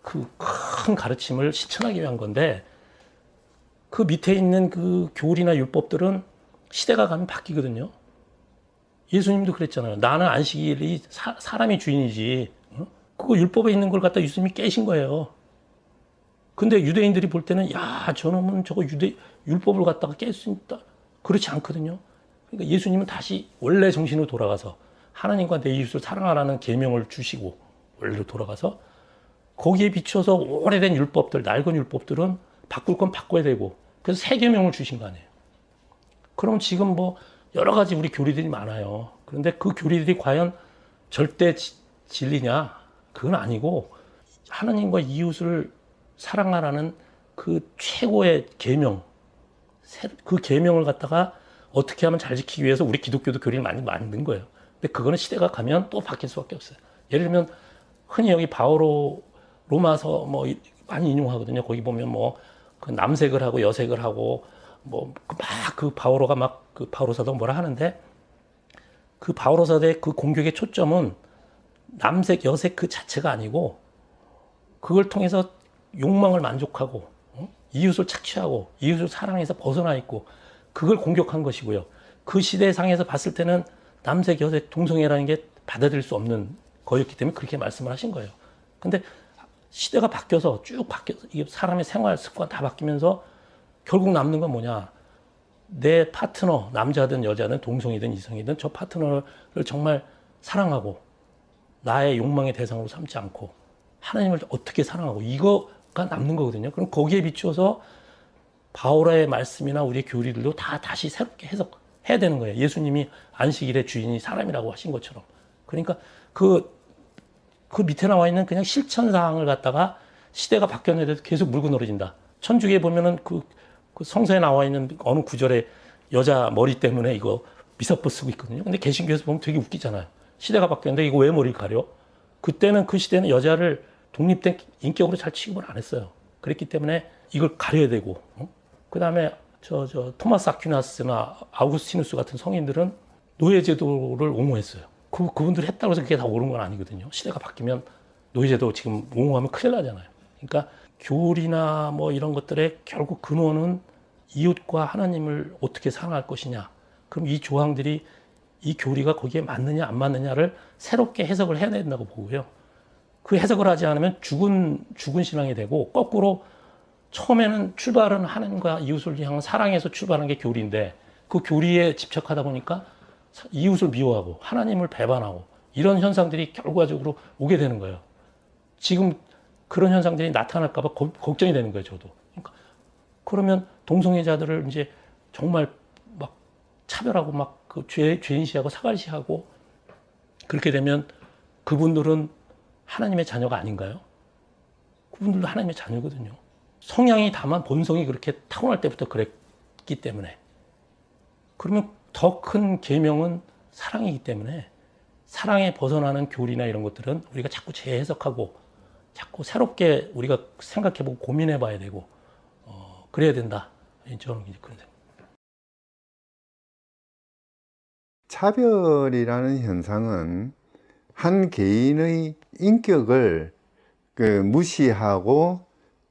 그 큰 가르침을 실천하기 위한 건데, 그 밑에 있는 그 교리나 율법들은 시대가 가면 바뀌거든요. 예수님도 그랬잖아요. 나는 안식일이 사람이 주인이지. 그거 율법에 있는 걸 갖다 예수님이 깨신 거예요. 근데 유대인들이 볼 때는, 야, 저놈은 저거 율법을 갖다가 깰 수 있다. 그렇지 않거든요. 그러니까 예수님은 다시 원래 정신으로 돌아가서 하나님과 내 이웃을 사랑하라는 계명을 주시고 원래로 돌아가서 거기에 비춰서 오래된 율법들, 낡은 율법들은 바꿀 건 바꿔야 되고, 그래서 새 계명을 주신 거 아니에요. 그럼 지금 뭐 여러 가지 우리 교리들이 많아요. 그런데 그 교리들이 과연 절대 진리냐? 그건 아니고, 하나님과 이웃을 사랑하라는 그 최고의 계명, 그 계명을 갖다가 어떻게 하면 잘 지키기 위해서 우리 기독교도 교리를 많이 만든 거예요. 근데 그거는 시대가 가면 또 바뀔 수밖에 없어요. 예를 들면 흔히 여기 바오로 로마서 뭐 많이 인용하거든요. 거기 보면 뭐 그 남색을 하고 여색을 하고 뭐 막 그 바오로가 막 그 바오로 사도가 뭐라 하는데, 그 바오로 사도의 그 공격의 초점은 남색 여색 그 자체가 아니고, 그걸 통해서 욕망을 만족하고 이웃을 착취하고 이웃을 사랑해서 벗어나 있고, 그걸 공격한 것이고요. 그 시대상에서 봤을 때는 남색 여색 동성애라는 게 받아들일 수 없는 거였기 때문에 그렇게 말씀을 하신 거예요. 근데 시대가 바뀌어서 쭉 바뀌어서 이게 사람의 생활 습관 다 바뀌면서 결국 남는 건 뭐냐? 내 파트너, 남자든 여자든 동성이든 이성이든 저 파트너를 정말 사랑하고 나의 욕망의 대상으로 삼지 않고 하나님을 어떻게 사랑하고, 이거가 남는 거거든요. 그럼 거기에 비추어서 바오라의 말씀이나 우리의 교리들도 다 다시 새롭게 해석해야 되는 거예요. 예수님이 안식일의 주인이 사람이라고 하신 것처럼. 그러니까 그 밑에 나와 있는 그냥 실천 사항을 갖다가 시대가 바뀌었는데도 계속 물고 늘어진다. 천주교에 보면은 그 성서에 나와 있는 어느 구절에 여자 머리 때문에 이거 미사포 쓰고 있거든요. 근데 개신교에서 보면 되게 웃기잖아요. 시대가 바뀌었는데 이거 왜 머리를 가려? 그때는 그 시대는 여자를 독립된 인격으로 잘 취급을 안 했어요. 그랬기 때문에 이걸 가려야 되고, 그 다음에 토마스 아퀴나스나 아우구스티누스 같은 성인들은 노예제도를 옹호했어요. 그분들이 했다고 해서 그게 다 옳은 건 아니거든요. 시대가 바뀌면 노예제도 지금 옹호하면 큰일 나잖아요. 그러니까 교리나 뭐 이런 것들의 결국 근원은 이웃과 하나님을 어떻게 사랑할 것이냐. 그럼 이 조항들이, 이 교리가 거기에 맞느냐 안 맞느냐를 새롭게 해석을 해야 된다고 보고요. 그 해석을 하지 않으면 죽은 신앙이 되고, 거꾸로 처음에는 출발은 하나님과 이웃을 향한 사랑에서 출발한 게 교리인데 그 교리에 집착하다 보니까 이웃을 미워하고 하나님을 배반하고 이런 현상들이 결과적으로 오게 되는 거예요. 지금 그런 현상들이 나타날까 봐 걱정이 되는 거예요, 저도. 그러니까 그러면 동성애자들을 이제 정말 막 차별하고 막 그 죄인시하고 사갈시하고 그렇게 되면 그분들은 하나님의 자녀가 아닌가요? 그분들도 하나님의 자녀거든요. 성향이 다만 본성이 그렇게 타고날 때부터 그랬기 때문에. 그러면 더 큰 계명은 사랑이기 때문에 사랑에 벗어나는 교리나 이런 것들은 우리가 자꾸 재해석하고 자꾸 새롭게 우리가 생각해보고 고민해봐야 되고 그래야 된다. 저는 이제 그런 생각. 차별이라는 현상은 한 개인의 인격을 무시하고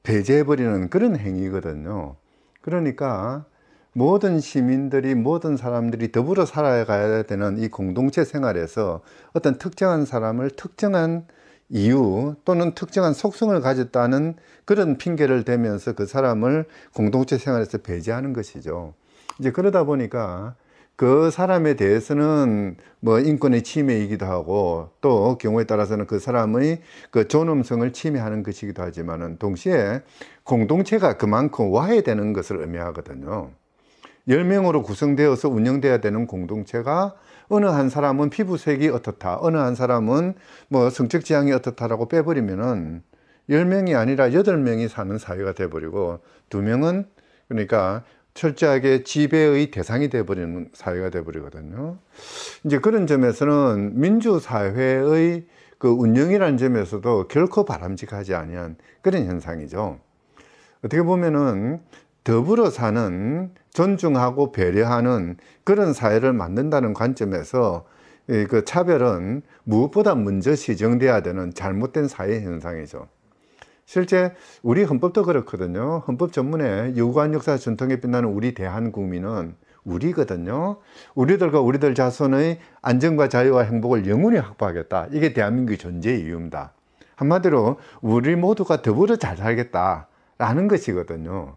배제해버리는 그런 행위거든요. 그러니까 모든 시민들이, 모든 사람들이 더불어 살아가야 되는 이 공동체 생활에서 어떤 특정한 사람을 특정한 이유 또는 특정한 속성을 가졌다는 그런 핑계를 대면서 그 사람을 공동체 생활에서 배제하는 것이죠. 이제 그러다 보니까 그 사람에 대해서는 뭐 인권의 침해이기도 하고 또 경우에 따라서는 그 사람의 그 존엄성을 침해하는 것이기도 하지만은 동시에 공동체가 그만큼 와해되는 것을 의미하거든요. 10명으로 구성되어서 운영돼야 되는 공동체가 어느 한 사람은 피부색이 어떻다, 어느 한 사람은 뭐 성적 지향이 어떻다라고 빼버리면은 10명이 아니라 8명이 사는 사회가 돼버리고 2명은 그러니까 철저하게 지배의 대상이 돼버리는 사회가 돼버리거든요. 이제 그런 점에서는 민주사회의 그 운영이라는 점에서도 결코 바람직하지 아니한 그런 현상이죠. 어떻게 보면은 더불어 사는, 존중하고 배려하는 그런 사회를 만든다는 관점에서 그 차별은 무엇보다 먼저 시정돼야 되는 잘못된 사회 현상이죠. 실제 우리 헌법도 그렇거든요. 헌법 전문에 유구한 역사 전통에 빛나는 우리 대한국민은 우리거든요. 우리들과 우리들 자손의 안전과 자유와 행복을 영원히 확보하겠다. 이게 대한민국의 존재의 이유입니다. 한마디로 우리 모두가 더불어 잘 살겠다라는 것이거든요.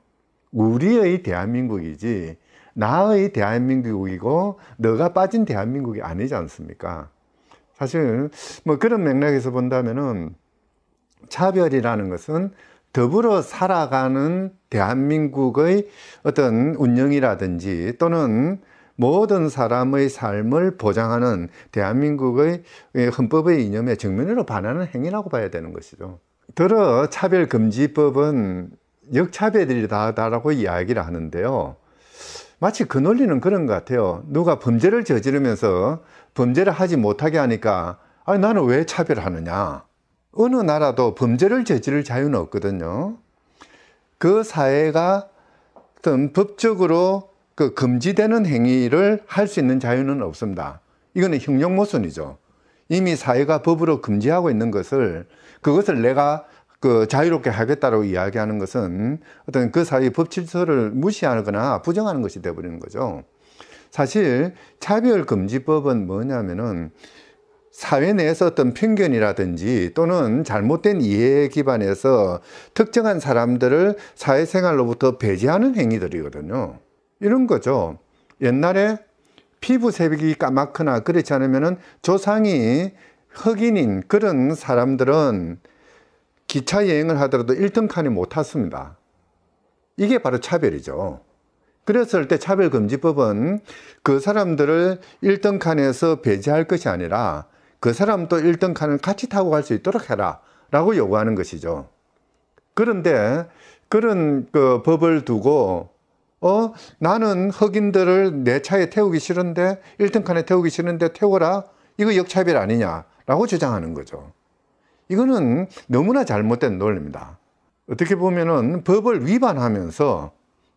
우리의 대한민국이지 나의 대한민국이고 너가 빠진 대한민국이 아니지 않습니까? 사실 뭐 그런 맥락에서 본다면은 차별이라는 것은 더불어 살아가는 대한민국의 어떤 운영이라든지 또는 모든 사람의 삶을 보장하는 대한민국의 헌법의 이념에 정면으로 반하는 행위라고 봐야 되는 것이죠. 더러 차별금지법은 역차별이다라고 이야기를 하는데요. 마치 그 논리는 그런 것 같아요. 누가 범죄를 저지르면서 범죄를 하지 못하게 하니까 아니 나는 왜 차별하느냐. 어느 나라도 범죄를 저지를 자유는 없거든요. 그 사회가 어떤 법적으로 그 금지되는 행위를 할 수 있는 자유는 없습니다. 이거는 형용모순이죠. 이미 사회가 법으로 금지하고 있는 것을 그것을 내가 그 자유롭게 하겠다고 이야기하는 것은 어떤 그 사회의 법 질서를 무시하거나 부정하는 것이 되어버리는 거죠. 사실 차별금지법은 뭐냐면은 사회 내에서 어떤 편견이라든지 또는 잘못된 이해에 기반해서 특정한 사람들을 사회생활로부터 배제하는 행위들이거든요. 이런 거죠. 옛날에 피부색이 까맣거나 그렇지 않으면 조상이 흑인인 그런 사람들은 기차 여행을 하더라도 1등 칸에 못 탔습니다. 이게 바로 차별이죠. 그랬을 때 차별금지법은 그 사람들을 1등 칸에서 배제할 것이 아니라 그 사람도 1등 칸을 같이 타고 갈 수 있도록 해라 라고 요구하는 것이죠. 그런데 그런 그 법을 두고 나는 흑인들을 내 차에 태우기 싫은데 1등 칸에 태우기 싫은데 태워라. 이거 역차별 아니냐 라고 주장하는 거죠. 이거는 너무나 잘못된 논리입니다. 어떻게 보면은 법을 위반하면서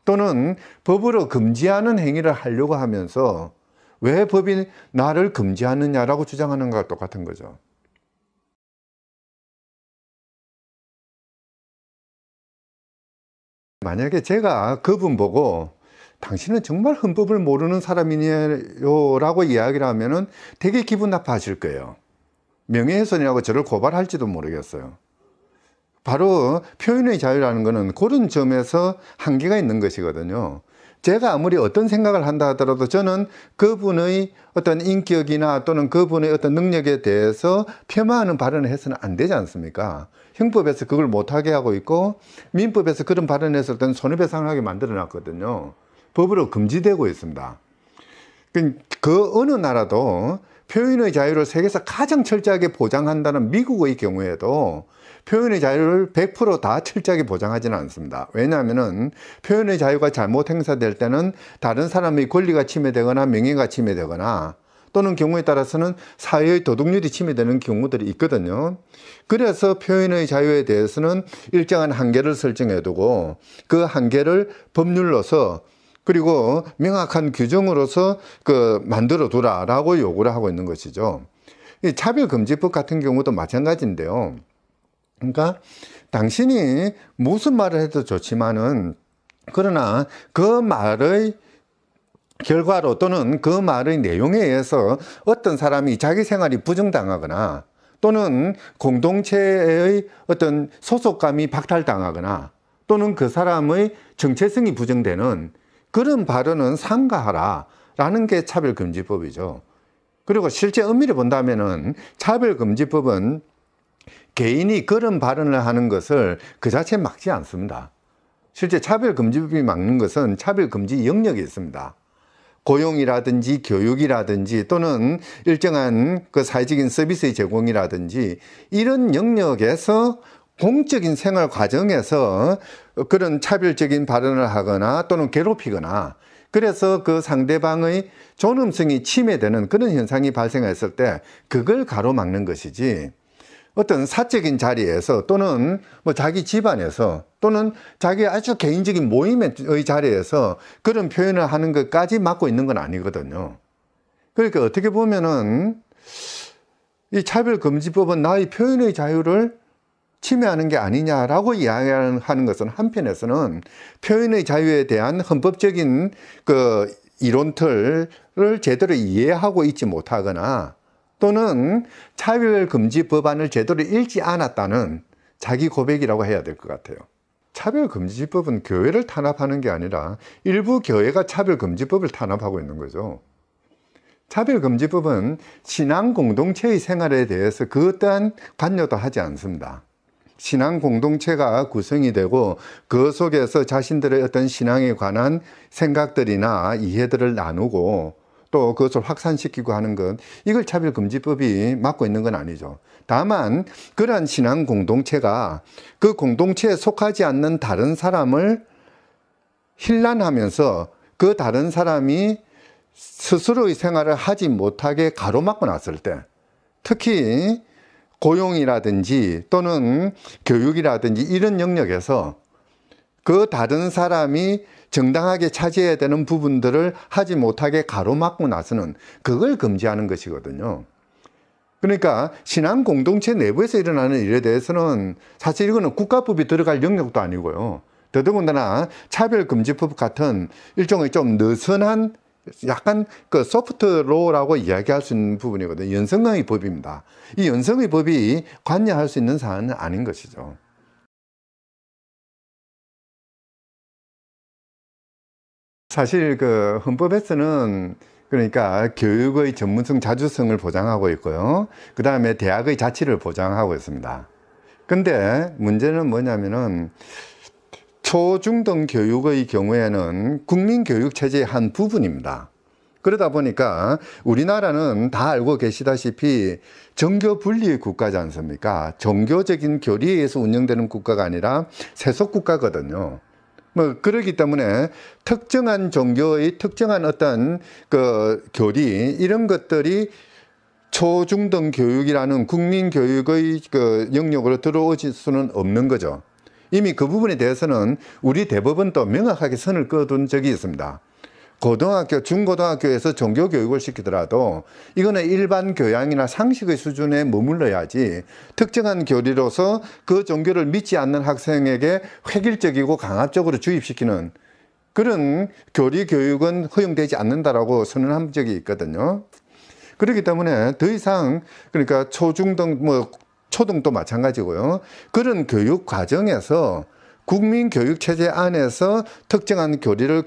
또는 법으로 금지하는 행위를 하려고 하면서 왜 법이 나를 금지하느냐라고 주장하는 것과 똑같은 거죠. 만약에 제가 그분 보고 당신은 정말 헌법을 모르는 사람이네요 라고 이야기를 하면은 되게 기분 나빠하실 거예요. 명예훼손이라고 저를 고발할지도 모르겠어요. 바로 표현의 자유라는 것은 그런 점에서 한계가 있는 것이거든요. 제가 아무리 어떤 생각을 한다 하더라도 저는 그분의 어떤 인격이나 또는 그분의 어떤 능력에 대해서 폄하하는 발언을 해서는 안 되지 않습니까? 형법에서 그걸 못하게 하고 있고 민법에서 그런 발언을 했을 때는 손해배상하게 만들어 놨거든요. 법으로 금지되고 있습니다. 그 어느 나라도 표현의 자유를 세계에서 가장 철저하게 보장한다는 미국의 경우에도 표현의 자유를 100% 다 철저하게 보장하지는 않습니다. 왜냐하면은 표현의 자유가 잘못 행사될 때는 다른 사람의 권리가 침해되거나 명예가 침해되거나 또는 경우에 따라서는 사회의 도덕률이 침해되는 경우들이 있거든요. 그래서 표현의 자유에 대해서는 일정한 한계를 설정해 두고 그 한계를 법률로서 그리고 명확한 규정으로서 만들어 두라라고 요구를 하고 있는 것이죠. 이 차별금지법 같은 경우도 마찬가지인데요. 그러니까 당신이 무슨 말을 해도 좋지만은 그러나 그 말의 결과로 또는 그 말의 내용에 의해서 어떤 사람이 자기 생활이 부정당하거나 또는 공동체의 어떤 소속감이 박탈당하거나 또는 그 사람의 정체성이 부정되는 그런 발언은 삼가하라라는 게 차별금지법이죠. 그리고 실제 엄밀히 본다면은 차별금지법은 개인이 그런 발언을 하는 것을 그 자체에 막지 않습니다. 실제 차별금지법이 막는 것은 차별금지 영역이 있습니다. 고용이라든지 교육이라든지 또는 일정한 그 사회적인 서비스의 제공이라든지 이런 영역에서 공적인 생활 과정에서 그런 차별적인 발언을 하거나 또는 괴롭히거나 그래서 그 상대방의 존엄성이 침해되는 그런 현상이 발생했을 때 그걸 가로막는 것이지 어떤 사적인 자리에서 또는 뭐 자기 집안에서 또는 자기 아주 개인적인 모임의 자리에서 그런 표현을 하는 것까지 막고 있는 건 아니거든요. 그러니까 어떻게 보면은 이 차별금지법은 나의 표현의 자유를 침해하는 게 아니냐라고 이야기하는 것은 한편에서는 표현의 자유에 대한 헌법적인 그 이론틀을 제대로 이해하고 있지 못하거나 또는 차별금지 법안을 제대로 읽지 않았다는 자기 고백이라고 해야 될 것 같아요. 차별금지법은 교회를 탄압하는 게 아니라 일부 교회가 차별금지법을 탄압하고 있는 거죠. 차별금지법은 신앙 공동체의 생활에 대해서 그 어떠한 관여도 하지 않습니다. 신앙 공동체가 구성이 되고 그 속에서 자신들의 어떤 신앙에 관한 생각들이나 이해들을 나누고 또 그것을 확산시키고 하는 것, 이걸 차별금지법이 막고 있는 건 아니죠. 다만 그러한 신앙 공동체가 그 공동체에 속하지 않는 다른 사람을 힐난하면서 그 다른 사람이 스스로의 생활을 하지 못하게 가로막고 났을 때, 특히 고용이라든지 또는 교육이라든지 이런 영역에서 그 다른 사람이 정당하게 차지해야 되는 부분들을 하지 못하게 가로막고 나서는 그걸 금지하는 것이거든요. 그러니까 신앙 공동체 내부에서 일어나는 일에 대해서는 사실 이거는 국가법이 들어갈 영역도 아니고요. 더더군다나 차별금지법 같은 일종의 좀 느슨한 약간 그 소프트로라고 이야기할 수 있는 부분이거든요. 연성의 법입니다. 이 연성의 법이 관여할 수 있는 사안은 아닌 것이죠. 사실 그 헌법에서는 그러니까 교육의 전문성, 자주성을 보장하고 있고요. 그 다음에 대학의 자치를 보장하고 있습니다. 근데 문제는 뭐냐면은 초중등 교육의 경우에는 국민교육체제의 한 부분입니다. 그러다 보니까 우리나라는 다 알고 계시다시피 정교 분리의 국가지 않습니까? 종교적인 교리에 의해서 운영되는 국가가 아니라 세속국가거든요. 뭐 그러기 때문에 특정한 종교의 특정한 어떤 그 교리 이런 것들이 초중등 교육이라는 국민교육의 그 영역으로 들어오실 수는 없는 거죠. 이미 그 부분에 대해서는 우리 대법원도 명확하게 선을 그어둔 적이 있습니다. 고등학교, 중고등학교에서 종교교육을 시키더라도 이거는 일반 교양이나 상식의 수준에 머물러야지 특정한 교리로서 그 종교를 믿지 않는 학생에게 획일적이고 강압적으로 주입시키는 그런 교리 교육은 허용되지 않는다라고 선언한 적이 있거든요. 그렇기 때문에 더 이상 그러니까 초중등 초등도 마찬가지고요. 그런 교육 과정에서 국민교육체제 안에서 특정한 교리를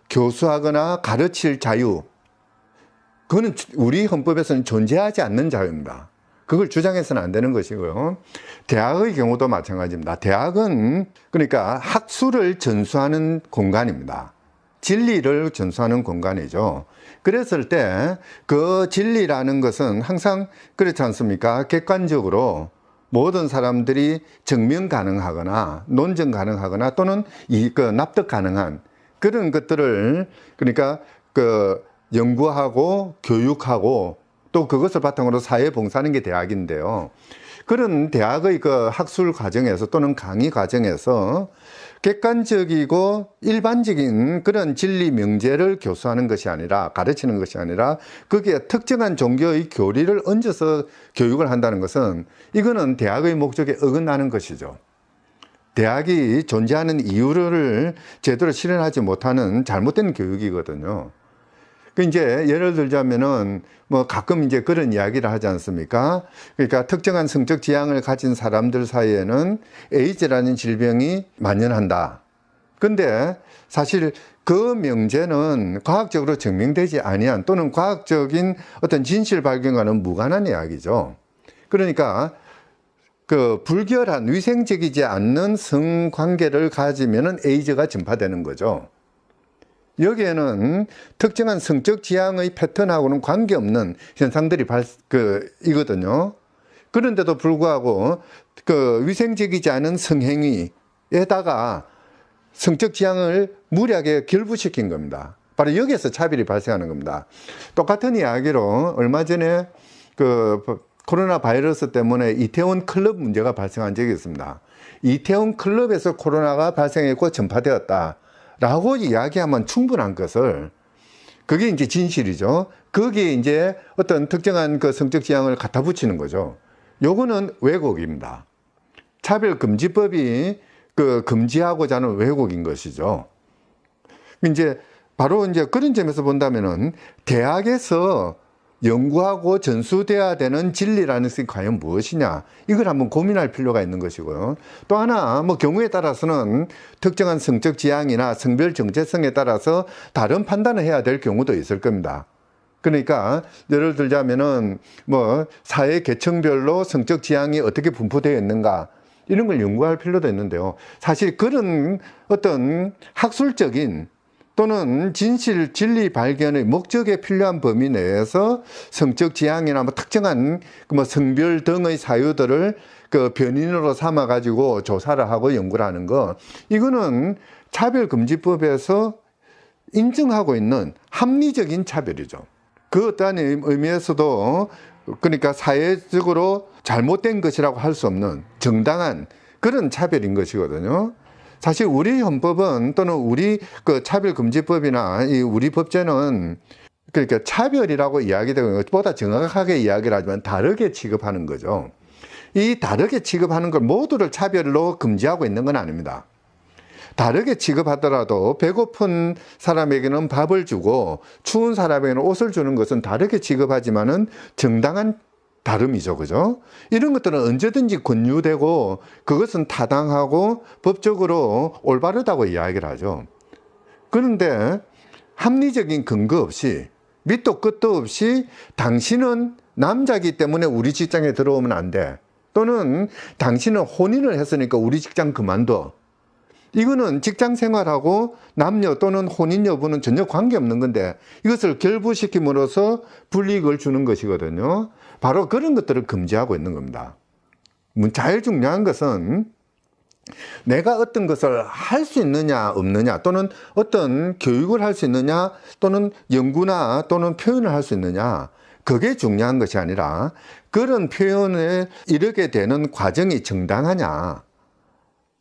교수하거나 가르칠 자유, 그거는 우리 헌법에서는 존재하지 않는 자유입니다. 그걸 주장해서는 안 되는 것이고요. 대학의 경우도 마찬가지입니다. 대학은 그러니까 학술을 전수하는 공간입니다. 진리를 전수하는 공간이죠. 그랬을 때 그 진리라는 것은 항상 그렇지 않습니까? 객관적으로 모든 사람들이 증명 가능하거나 논증 가능하거나 또는 납득 가능한 그런 것들을 그러니까 연구하고 교육하고 또 그것을 바탕으로 사회 봉사하는 게 대학인데요. 그런 대학의 학술 과정에서 또는 강의 과정에서 객관적이고 일반적인 그런 진리 명제를 교수하는 것이 아니라 가르치는 것이 아니라 거기에 특정한 종교의 교리를 얹어서 교육을 한다는 것은 이거는 대학의 목적에 어긋나는 것이죠. 대학이 존재하는 이유를 제대로 실현하지 못하는 잘못된 교육이거든요. 이제 예를 들자면은 가끔 이제 그런 이야기를 하지 않습니까? 그러니까 특정한 성적 지향을 가진 사람들 사이에는 에이즈라는 질병이 만연한다. 근데 사실 그 명제는 과학적으로 증명되지 아니한 또는 과학적인 어떤 진실 발견과는 무관한 이야기죠. 그러니까 불결한 위생적이지 않는 성관계를 가지면은 에이즈가 전파되는 거죠. 여기에는 특정한 성적 지향의 패턴하고는 관계없는 현상들이 이거든요. 그런데도 불구하고 위생적이지 않은 성행위에다가 성적 지향을 무리하게 결부시킨 겁니다. 바로 여기에서 차별이 발생하는 겁니다. 똑같은 이야기로 얼마 전에 코로나 바이러스 때문에 이태원 클럽 문제가 발생한 적이 있습니다. 이태원 클럽에서 코로나가 발생했고 전파되었다. 라고 이야기하면 충분한 것을, 그게 이제 진실이죠. 거기에 이제 어떤 특정한 성적 지향을 갖다 붙이는 거죠. 요거는 왜곡입니다. 차별금지법이 금지하고자 하는 왜곡인 것이죠. 이제 바로 이제 그런 점에서 본다면은 대학에서 연구하고 전수돼야 되는 진리라는 것이 과연 무엇이냐, 이걸 한번 고민할 필요가 있는 것이고요. 또 하나 경우에 따라서는 특정한 성적 지향이나 성별 정체성에 따라서 다른 판단을 해야 될 경우도 있을 겁니다. 그러니까 예를 들자면은 사회 계층별로 성적 지향이 어떻게 분포되어 있는가, 이런 걸 연구할 필요도 있는데요. 사실 그런 어떤 학술적인 또는 진리 발견의 목적에 필요한 범위 내에서 성적 지향이나 특정한 성별 등의 사유들을 변인으로 삼아가지고 조사를 하고 연구를 하는 거, 이거는 차별금지법에서 인정하고 있는 합리적인 차별이죠. 그 어떠한 의미에서도 그러니까 사회적으로 잘못된 것이라고 할 수 없는 정당한 그런 차별인 것이거든요. 사실 우리 헌법은 또는 우리 차별금지법이나 우리 법제는 그러니까 차별이라고 이야기되는 것보다 정확하게 이야기를 하지만 다르게 취급하는 거죠. 이 다르게 취급하는 걸 모두를 차별로 금지하고 있는 건 아닙니다. 다르게 취급하더라도 배고픈 사람에게는 밥을 주고 추운 사람에게는 옷을 주는 것은 다르게 취급하지만은 정당한 다름이죠. 그죠? 이런 것들은 언제든지 권유되고 그것은 타당하고 법적으로 올바르다고 이야기를 하죠. 그런데 합리적인 근거 없이 밑도 끝도 없이 당신은 남자이기 때문에 우리 직장에 들어오면 안 돼. 또는 당신은 혼인을 했으니까 우리 직장 그만둬. 이거는 직장 생활하고 남녀 또는 혼인 여부는 전혀 관계없는 건데 이것을 결부시킴으로써 불이익을 주는 것이거든요. 바로 그런 것들을 금지하고 있는 겁니다. 제일 중요한 것은 내가 어떤 것을 할 수 있느냐 없느냐, 또는 어떤 교육을 할 수 있느냐, 또는 연구나 또는 표현을 할 수 있느냐, 그게 중요한 것이 아니라 그런 표현에 이르게 되는 과정이 정당하냐,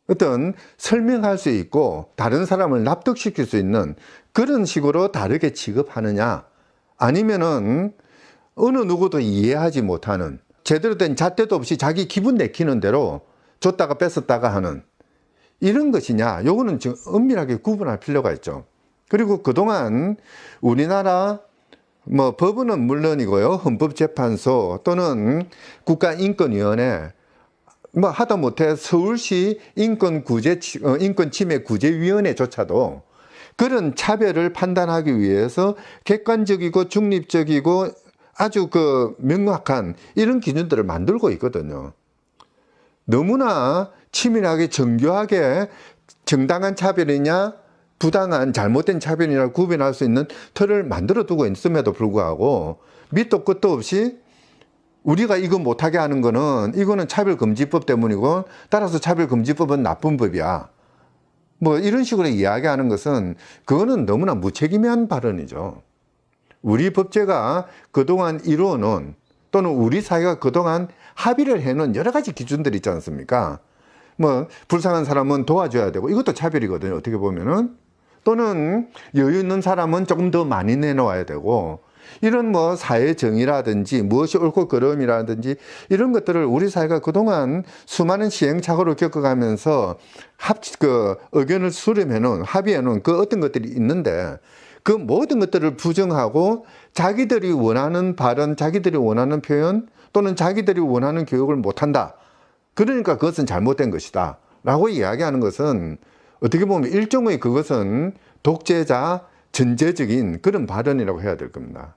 어떤 설명할 수 있고 다른 사람을 납득시킬 수 있는 그런 식으로 다르게 취급하느냐, 아니면은 어느 누구도 이해하지 못하는 제대로 된 잣대도 없이 자기 기분 내키는 대로 줬다가 뺏었다가 하는 이런 것이냐, 요거는 지금 엄밀하게 구분할 필요가 있죠. 그리고 그동안 우리나라 뭐 법원은 물론이고요. 헌법재판소 또는 국가인권위원회, 뭐 하다못해 서울시 인권침해구제위원회조차도 그런 차별을 판단하기 위해서 객관적이고 중립적이고 아주 명확한 이런 기준들을 만들고 있거든요. 너무나 치밀하게 정교하게 정당한 차별이냐 부당한 잘못된 차별이냐 구별할 수 있는 틀을 만들어 두고 있음에도 불구하고 밑도 끝도 없이 우리가 이거 못하게 하는 거는 이거는 차별금지법 때문이고 따라서 차별금지법은 나쁜 법이야. 뭐 이런 식으로 이야기하는 것은 그거는 너무나 무책임한 발언이죠. 우리 법제가 그동안 이루어놓은 또는 우리 사회가 그동안 합의를 해놓은 여러 가지 기준들이 있지 않습니까? 뭐 불쌍한 사람은 도와줘야 되고 이것도 차별이거든요. 어떻게 보면은. 또는 여유 있는 사람은 조금 더 많이 내놓아야 되고 이런 뭐 사회 정의라든지 무엇이 옳고 그름이라든지 이런 것들을 우리 사회가 그동안 수많은 시행착오를 겪어가면서 의견을 수렴해놓은 합의해놓은 그 어떤 것들이 있는데 그 모든 것들을 부정하고 자기들이 원하는 발언, 자기들이 원하는 표현 또는 자기들이 원하는 교육을 못한다. 그러니까 그것은 잘못된 것이다. 라고 이야기하는 것은 어떻게 보면 일종의 그것은 독재자, 전제적인 그런 발언이라고 해야 될 겁니다.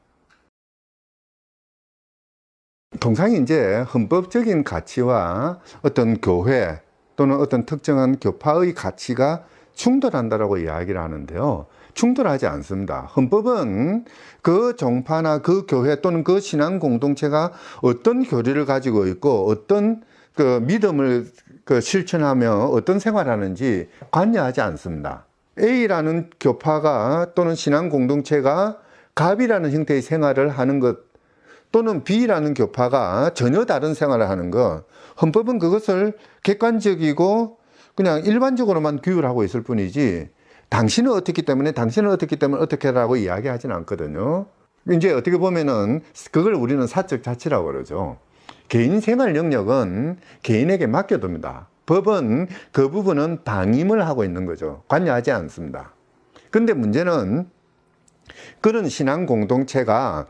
통상 이제 헌법적인 가치와 어떤 교회 또는 어떤 특정한 교파의 가치가 충돌한다라고 이야기를 하는데요. 충돌하지 않습니다. 헌법은 그 종파나 그 교회 또는 그 신앙 공동체가 어떤 교리를 가지고 있고 어떤 믿음을 실천하며 어떤 생활하는지 관여하지 않습니다. A라는 교파가 또는 신앙 공동체가 갑이라는 형태의 생활을 하는 것 또는 B라는 교파가 전혀 다른 생활을 하는 것, 헌법은 그것을 객관적이고 그냥 일반적으로만 규율하고 있을 뿐이지 당신은 어떻기 때문에 어떻게 하라고 이야기하지는 않거든요. 이제 어떻게 보면은 그걸 우리는 사적 자치라고 그러죠. 개인 생활 영역은 개인에게 맡겨둡니다. 법은 그 부분은 방임을 하고 있는 거죠. 관여하지 않습니다. 그런데 문제는 그런 신앙 공동체가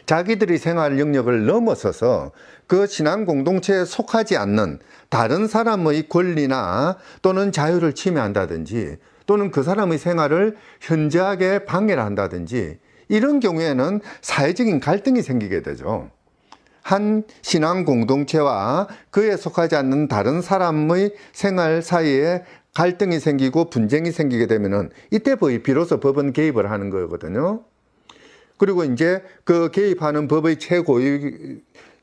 자기들의 생활 영역을 넘어서서 그 신앙 공동체에 속하지 않는 다른 사람의 권리나 또는 자유를 침해한다든지 또는 그 사람의 생활을 현저하게 방해를 한다든지 이런 경우에는 사회적인 갈등이 생기게 되죠. 한 신앙 공동체와 그에 속하지 않는 다른 사람의 생활 사이에 갈등이 생기고 분쟁이 생기게 되면은 이때 비로소 법은 개입을 하는 거거든요. 그리고 이제 그 개입하는 법의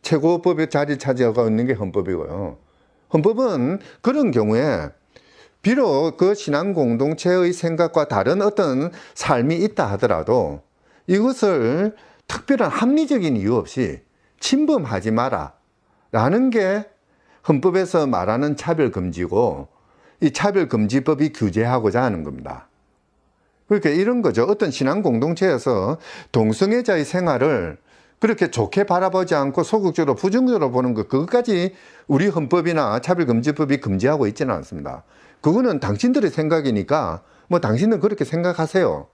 최고법의 자리 차지하고 있는 게 헌법이고요. 헌법은 그런 경우에 비록 그 신앙 공동체의 생각과 다른 어떤 삶이 있다 하더라도 이것을 특별한 합리적인 이유 없이 침범하지 마라 라는 게 헌법에서 말하는 차별금지고 이 차별금지법이 규제하고자 하는 겁니다. 그러니까 이런 거죠. 어떤 신앙 공동체에서 동성애자의 생활을 그렇게 좋게 바라보지 않고 소극적으로 부정적으로 보는 것, 그것까지 우리 헌법이나 차별금지법이 금지하고 있지는 않습니다. 그거는 당신들의 생각이니까 뭐 당신은 그렇게 생각하세요.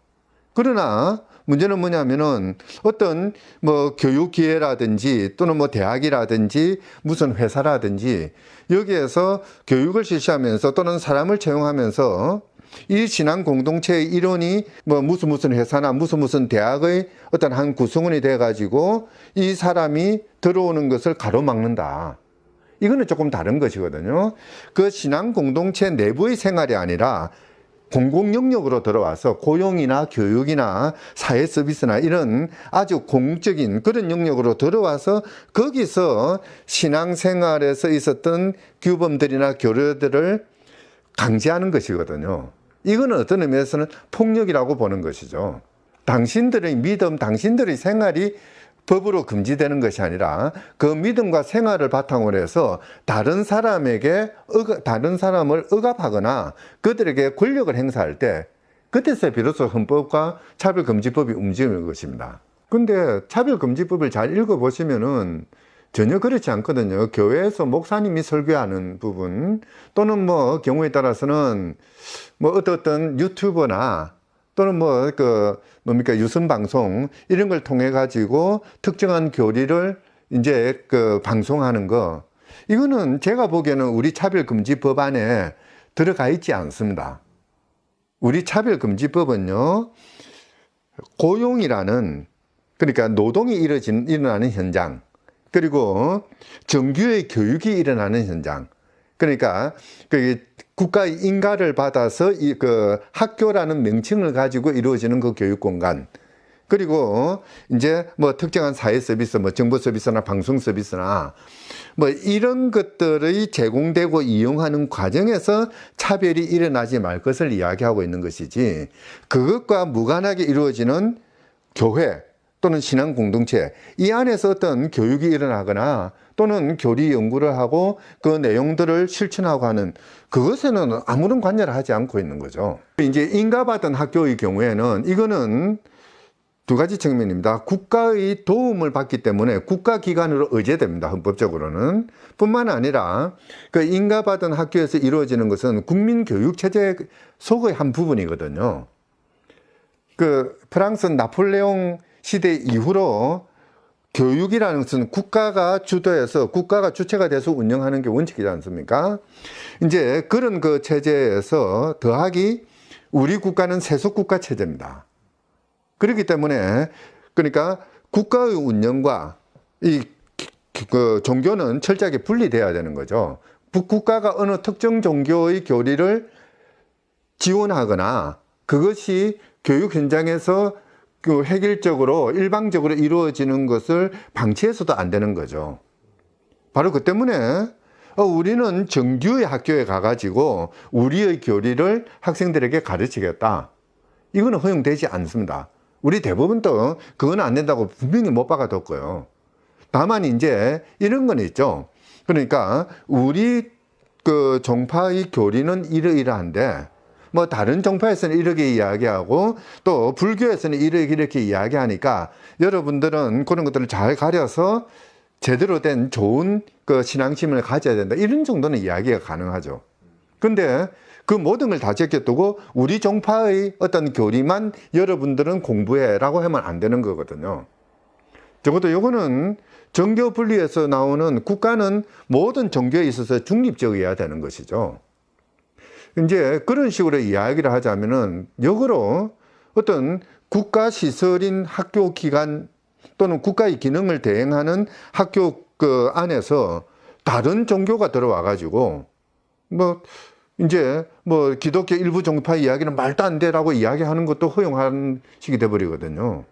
그러나 문제는 뭐냐면은 어떤 뭐 교육 기회라든지 또는 뭐 대학이라든지 무슨 회사라든지 여기에서 교육을 실시하면서 또는 사람을 채용하면서 이 신앙 공동체의 일원이 뭐 무슨 회사나 무슨 대학의 어떤 한 구성원이 돼 가지고 이 사람이 들어오는 것을 가로막는다. 이거는 조금 다른 것이거든요. 그 신앙 공동체 내부의 생활이 아니라 공공 영역으로 들어와서 고용이나 교육이나 사회 서비스나 이런 아주 공적인 그런 영역으로 들어와서 거기서 신앙생활에서 있었던 규범들이나 교례들을 강제하는 것이거든요. 이거는 어떤 의미에서는 폭력이라고 보는 것이죠. 당신들의 믿음, 당신들의 생활이 법으로 금지되는 것이 아니라 그 믿음과 생활을 바탕으로 해서 다른 사람을 억압하거나 그들에게 권력을 행사할 때 그때서 비로소 헌법과 차별금지법이 움직이는 것입니다. 근데 차별금지법을 잘 읽어보시면은 전혀 그렇지 않거든요. 교회에서 목사님이 설교하는 부분 또는 뭐 경우에 따라서는 뭐 어떤 유튜버나 또는 뭡니까 유선 방송 이런 걸 통해 가지고 특정한 교리를 이제 방송하는 거, 이거는 제가 보기에는 우리 차별금지법 안에 들어가 있지 않습니다. 우리 차별금지법은요, 고용이라는, 그러니까 노동이 일어나는 현장, 그리고 정규의 교육이 일어나는 현장, 그러니까 국가의 인가를 받아서 학교라는 명칭을 가지고 이루어지는 그 교육 공간, 그리고 이제 특정한 사회 서비스, 정보 서비스나 방송 서비스나 이런 것들이 제공되고 이용하는 과정에서 차별이 일어나지 말 것을 이야기하고 있는 것이지, 그것과 무관하게 이루어지는 교회 또는 신앙 공동체 이 안에서 어떤 교육이 일어나거나 또는 교리 연구를 하고 그 내용들을 실천하고 하는 그것에는 아무런 관여를 하지 않고 있는 거죠. 이제 인가받은 학교의 경우에는 이거는 두 가지 측면입니다. 국가의 도움을 받기 때문에 국가기관으로 의제됩니다. 헌법적으로는. 뿐만 아니라 그 인가받은 학교에서 이루어지는 것은 국민교육체제 속의 한 부분이거든요. 프랑스 나폴레옹 시대 이후로 교육이라는 것은 국가가 주도해서 국가가 주체가 돼서 운영하는 게 원칙이지 않습니까? 이제 그런 그 체제에서 더하기 우리 국가는 세속국가 체제입니다. 그렇기 때문에 그러니까 국가의 운영과 종교는 철저하게 분리돼야 되는 거죠. 국가가 어느 특정 종교의 교리를 지원하거나 그것이 교육 현장에서 획일적으로 일방적으로 이루어지는 것을 방치해서도 안 되는 거죠. 바로 그 때문에 우리는 정규의 학교에 가가지고 우리의 교리를 학생들에게 가르치겠다, 이거는 허용되지 않습니다. 우리 대부분도 그건 안 된다고 분명히 못 박아뒀고요. 다만 이제 이런 건 있죠. 그러니까 우리 종파의 교리는 이러이러한데 다른 종파에서는 이렇게 이야기하고 또 불교에서는 이렇게 이야기하니까 여러분들은 그런 것들을 잘 가려서 제대로 된 좋은 신앙심을 가져야 된다, 이런 정도는 이야기가 가능하죠. 근데 그 모든 걸 다 제껴두고 우리 종파의 어떤 교리만 여러분들은 공부해라고 하면 안 되는 거거든요. 적어도 요거는 종교 분리에서 나오는, 국가는 모든 종교에 있어서 중립적이어야 되는 것이죠. 이제 그런 식으로 이야기를 하자면은 역으로 어떤 국가 시설인 학교 기관 또는 국가의 기능을 대행하는 학교 안에서 다른 종교가 들어와 가지고 이제 기독교 일부 종파 이야기는 말도 안 되라고 이야기하는 것도 허용하는 식이 돼버리거든요.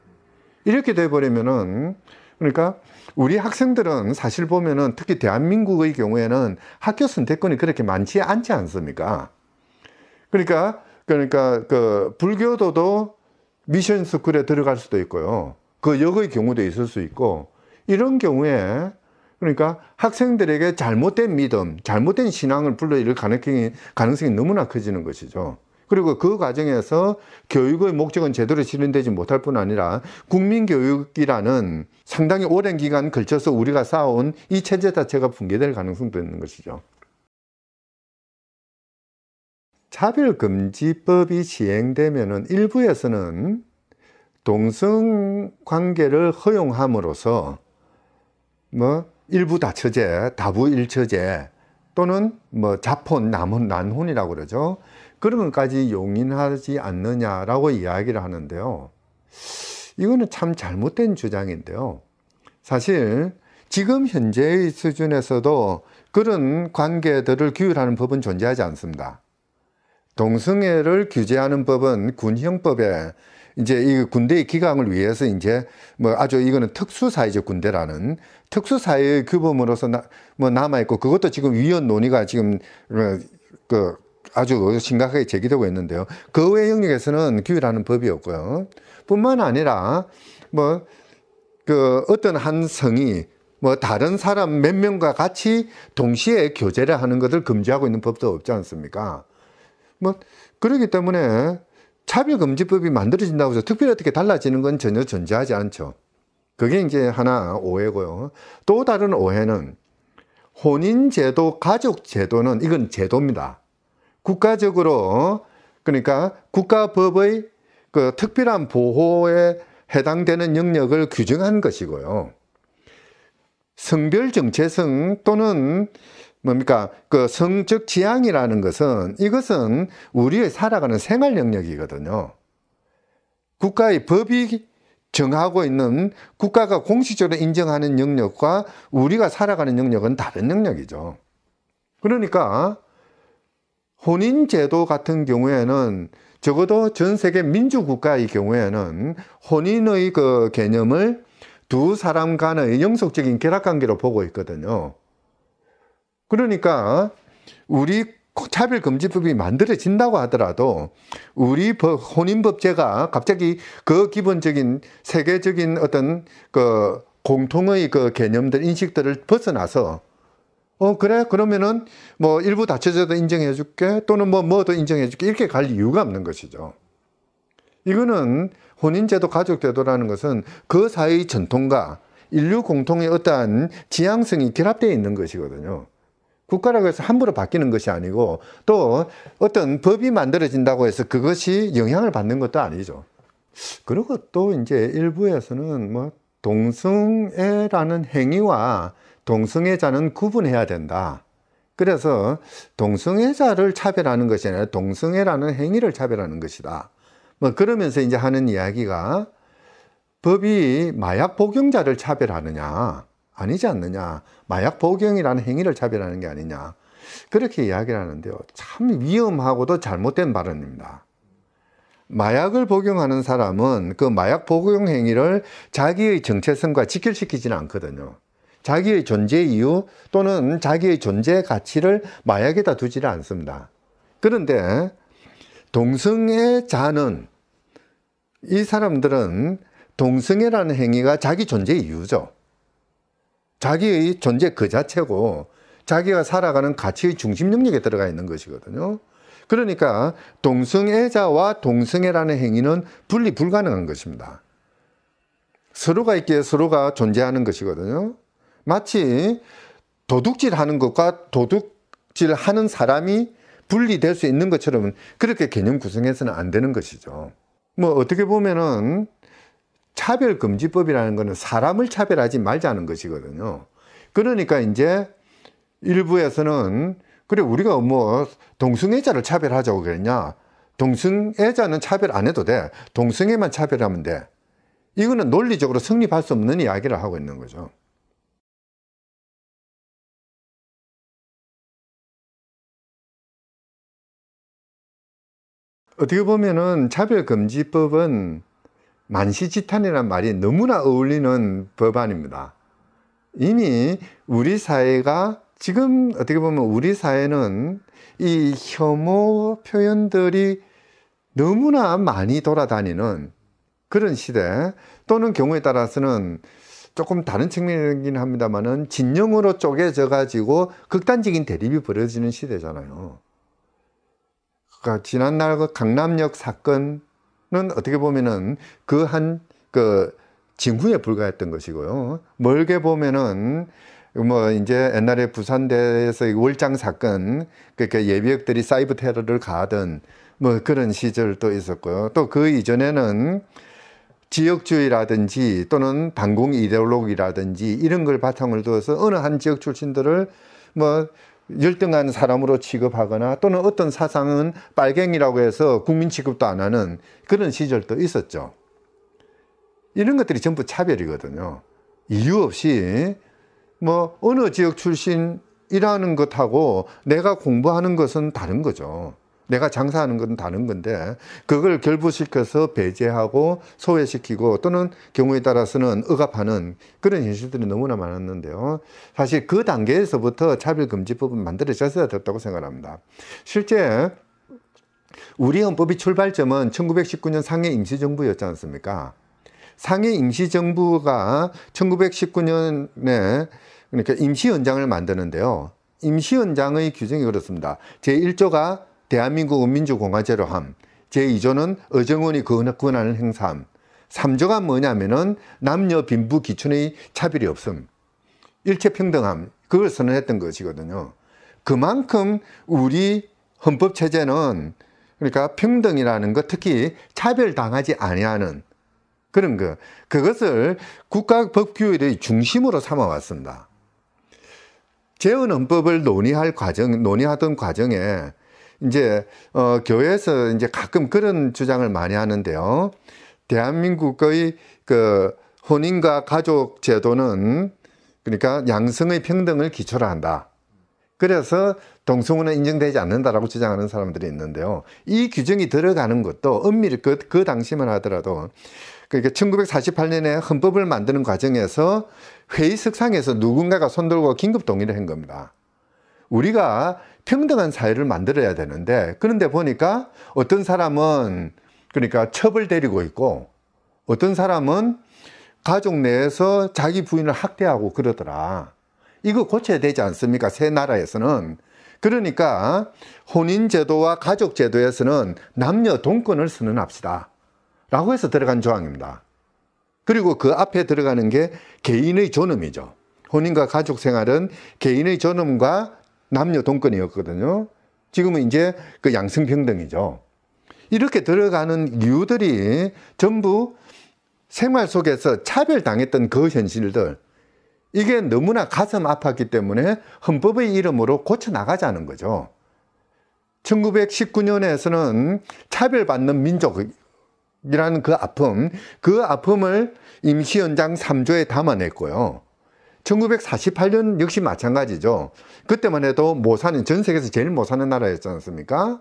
이렇게 돼버리면은, 그러니까 우리 학생들은 사실 보면은 특히 대한민국의 경우에는 학교 선택권이 그렇게 많지 않지 않습니까? 그러니까 불교도도 미션 스쿨에 들어갈 수도 있고요. 그 역의 경우도 있을 수 있고, 이런 경우에 그러니까 학생들에게 잘못된 믿음, 잘못된 신앙을 불러일으킬 가능성이 너무나 커지는 것이죠. 그리고 그 과정에서 교육의 목적은 제대로 실현되지 못할 뿐 아니라 국민교육이라는 상당히 오랜 기간 걸쳐서 우리가 쌓아온 이 체제 자체가 붕괴될 가능성도 있는 것이죠. 차별금지법이 시행되면은 일부에서는 동성관계를 허용함으로써 일부 다처제, 다부 일처제 또는 자폰, 난혼이라고 그러죠. 그런 것까지 용인하지 않느냐라고 이야기를 하는데요. 이거는 참 잘못된 주장인데요. 사실 지금 현재의 수준에서도 그런 관계들을 규율하는 법은 존재하지 않습니다. 동성애를 규제하는 법은 군형법에 이제 이 군대의 기강을 위해서 이제 아주 이거는 특수사회적 군대라는 특수사회의 규범으로서 남아있고, 그것도 지금 위헌 논의가 지금 아주 심각하게 제기되고 있는데요. 그 외 영역에서는 규율하는 법이 없고요. 뿐만 아니라 어떤 한 성이 다른 사람 몇 명과 같이 동시에 교제를 하는 것을 금지하고 있는 법도 없지 않습니까? 그렇기 때문에 차별금지법이 만들어진다고 해서 특별히 어떻게 달라지는 건 전혀 존재하지 않죠. 그게 이제 하나 오해고요. 또 다른 오해는 혼인제도, 가족제도는 이건 제도입니다. 국가적으로, 그러니까 국가법의 그 특별한 보호에 해당되는 영역을 규정한 것이고요. 성별 정체성 또는 뭡니까? 그 성적 지향이라는 것은 이것은 우리의 살아가는 생활 영역이거든요. 국가의 법이 정하고 있는 국가가 공식적으로 인정하는 영역과 우리가 살아가는 영역은 다른 영역이죠. 그러니까 혼인제도 같은 경우에는 적어도 전 세계 민주국가의 경우에는 혼인의 그 개념을 두 사람 간의 영속적인 결합관계로 보고 있거든요. 그러니까 우리 차별금지법이 만들어진다고 하더라도 우리 혼인법제가 갑자기 그 기본적인 세계적인 어떤 그 공통의 그 개념들, 인식들을 벗어나서 그래? 그러면은 뭐 일부 다처제도 인정해 줄게 또는 뭐도 인정해 줄게 이렇게 갈 이유가 없는 것이죠. 이거는 혼인제도, 가족제도라는 것은 그 사회의 전통과 인류 공통의 어떠한 지향성이 결합되어 있는 것이거든요. 국가라고 해서 함부로 바뀌는 것이 아니고 또 어떤 법이 만들어진다고 해서 그것이 영향을 받는 것도 아니죠. 그리고 또 이제 일부에서는 뭐 동성애라는 행위와 동성애자는 구분해야 된다. 그래서 동성애자를 차별하는 것이 아니라 동성애라는 행위를 차별하는 것이다. 뭐 그러면서 이제 하는 이야기가 법이 마약 복용자를 차별하느냐 아니지 않느냐, 마약 복용이라는 행위를 차별하는 게 아니냐, 그렇게 이야기를 하는데요. 참 위험하고도 잘못된 발언입니다. 마약을 복용하는 사람은 그 마약 복용 행위를 자기의 정체성과 직결시키지는 않거든요. 자기의 존재 이유 또는 자기의 존재 가치를 마약에다 두지를 않습니다. 그런데 동성애자는, 이 사람들은 동성애라는 행위가 자기 존재 이유죠. 자기의 존재 그 자체고 자기가 살아가는 가치의 중심 영역에 들어가 있는 것이거든요. 그러니까 동성애자와 동성애라는 행위는 분리 불가능한 것입니다. 서로가 있기에 서로가 존재하는 것이거든요. 마치 도둑질하는 것과 도둑질하는 사람이 분리될 수 있는 것처럼 그렇게 개념 구성해서는 안 되는 것이죠. 뭐 어떻게 보면은 차별금지법이라는 것은 사람을 차별하지 말자는 것이거든요. 그러니까 이제 일부에서는 그래 우리가 뭐 동성애자를 차별하자고 그랬냐, 동성애자는 차별 안 해도 돼, 동성애만 차별하면 돼, 이거는 논리적으로 성립할 수 없는 이야기를 하고 있는 거죠. 어떻게 보면은 차별금지법은 만시지탄이라는 말이 너무나 어울리는 법안입니다. 이미 우리 사회가 지금 어떻게 보면 우리 사회는 이 혐오 표현들이 너무나 많이 돌아다니는 그런 시대, 또는 경우에 따라서는 조금 다른 측면이긴 합니다만은 진영으로 쪼개져 가지고 극단적인 대립이 벌어지는 시대잖아요. 그러니까 지난날 그 강남역 사건은 어떻게 보면은 그 징후에 불과했던 것이고요. 멀게 보면은 뭐 이제 옛날에 부산대에서 월장 사건, 그러니까 예비역들이 사이버 테러를 가하던 뭐 그런 시절도 있었고요. 또 그 이전에는 지역주의라든지 또는 반공 이데올로기라든지 이런 걸 바탕을 두어서 어느 한 지역 출신들을 뭐 열등한 사람으로 취급하거나 또는 어떤 사상은 빨갱이라고 해서 국민 취급도 안 하는 그런 시절도 있었죠. 이런 것들이 전부 차별이거든요. 이유 없이 뭐 어느 지역 출신이라는 것하고 내가 공부하는 것은 다른 거죠. 내가 장사하는 건 다른 건데 그걸 결부시켜서 배제하고 소외시키고 또는 경우에 따라서는 억압하는 그런 현실들이 너무나 많았는데요. 사실 그 단계에서부터 차별금지법은 만들어졌어야 됐다고 생각합니다. 실제 우리 헌법의 출발점은 1919년 상해 임시정부였지 않습니까? 상해 임시정부가 1919년에 그러니까 임시헌장을 만드는데요. 임시헌장의 규정이 그렇습니다. 제1조가 대한민국 은민주공화제로 함, 제2조는 어정원이 권한을 행사함, 3조가 뭐냐면은 남녀 빈부 기춘의 차별이 없음, 일체평등함, 그걸 선언했던 것이거든요. 그만큼 우리 헌법체제는 그러니까 평등이라는 것, 특히 차별당하지 아니하는 그런 것, 그것을 국가 법규의 중심으로 삼아왔습니다. 재헌헌법을 논의하던 과정에 이제 교회에서 이제 가끔 그런 주장을 많이 하는데요. 대한민국의 그 혼인과 가족 제도는 그러니까 양성의 평등을 기초로 한다. 그래서 동성혼은 인정되지 않는다라고 주장하는 사람들이 있는데요. 이 규정이 들어가는 것도 엄밀히 그 당시만 하더라도 그러니까 1948년에 헌법을 만드는 과정에서 회의석상에서 누군가가 손들고 긴급 동의를 한 겁니다. 우리가 평등한 사회를 만들어야 되는데, 그런데 보니까 어떤 사람은 그러니까 첩을 데리고 있고 어떤 사람은 가족 내에서 자기 부인을 학대하고 그러더라. 이거 고쳐야 되지 않습니까? 새 나라에서는. 그러니까 혼인제도와 가족제도에서는 남녀 동권을 선언합시다 라고 해서 들어간 조항입니다. 그리고 그 앞에 들어가는 게 개인의 존엄이죠. 혼인과 가족 생활은 개인의 존엄과 남녀 동권이었거든요. 지금은 이제 그 양성평등이죠. 이렇게 들어가는 이유들이 전부 생활 속에서 차별당했던 그 현실들, 이게 너무나 가슴 아팠기 때문에 헌법의 이름으로 고쳐나가자는 거죠. 1919년에서는 차별받는 민족이라는 그 아픔을 임시연장 3조에 담아냈고요. 1948년 역시 마찬가지죠. 그때만 해도 못 사는, 전 세계에서 제일 못 사는 나라였지 않습니까?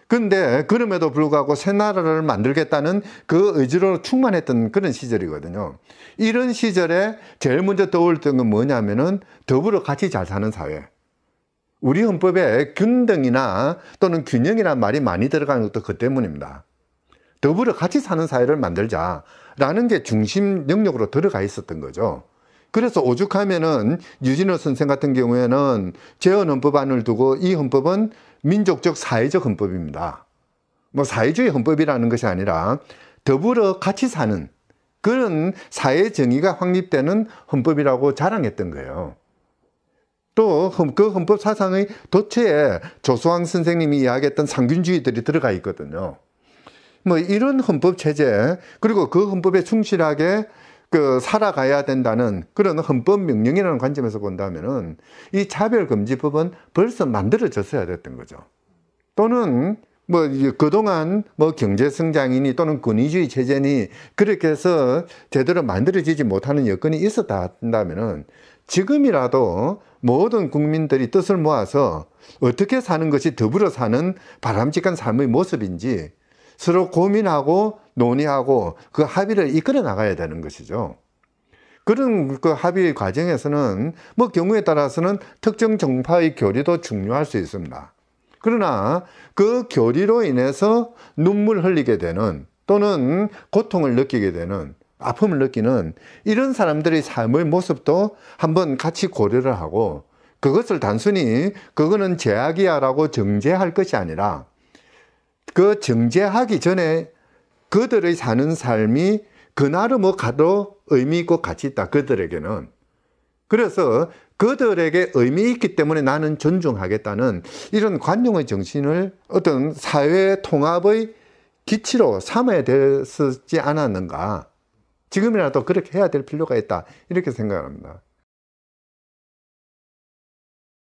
근데 그럼에도 불구하고 새 나라를 만들겠다는 그 의지로 충만했던 그런 시절이거든요. 이런 시절에 제일 먼저 떠올렸던 건 뭐냐면은 더불어 같이 잘 사는 사회. 우리 헌법에 균등이나 또는 균형이라는 말이 많이 들어가는 것도 그 때문입니다. 더불어 같이 사는 사회를 만들자라는 게 중심 영역으로 들어가 있었던 거죠. 그래서 오죽하면은 유진호 선생 같은 경우에는 재헌헌법안을 두고 이 헌법은 민족적 사회적 헌법입니다. 뭐 사회주의 헌법이라는 것이 아니라 더불어 같이 사는 그런 사회 정의가 확립되는 헌법이라고 자랑했던 거예요. 또 그 헌법 사상의 도처에 조수왕 선생님이 이야기했던 상균주의들이 들어가 있거든요. 뭐 이런 헌법 체제, 그리고 그 헌법에 충실하게 살아가야 된다는 그런 헌법 명령이라는 관점에서 본다면은 이 차별금지법은 벌써 만들어졌어야 됐던 거죠. 또는 뭐 그동안 뭐 경제성장이니 또는 권위주의 체제니 그렇게 해서 제대로 만들어지지 못하는 여건이 있었다 한다면은 지금이라도 모든 국민들이 뜻을 모아서 어떻게 사는 것이 더불어 사는 바람직한 삶의 모습인지 서로 고민하고 논의하고 그 합의를 이끌어 나가야 되는 것이죠. 그런 그 합의 과정에서는 뭐 경우에 따라서는 특정 정파의 교리도 중요할 수 있습니다. 그러나 그 교리로 인해서 눈물 흘리게 되는 또는 고통을 느끼게 되는 아픔을 느끼는 이런 사람들의 삶의 모습도 한번 같이 고려를 하고 그것을 단순히 그거는 제약이야라고 정죄할 것이 아니라 그 정죄하기 전에 그들의 사는 삶이 그나름의 가도 의미 있고 가치 있다. 그들에게는. 그래서 그들에게 의미 있기 때문에 나는 존중하겠다는 이런 관용의 정신을 어떤 사회 통합의 기치로 삼아야 됐었지 않았는가. 지금이라도 그렇게 해야 될 필요가 있다. 이렇게 생각합니다.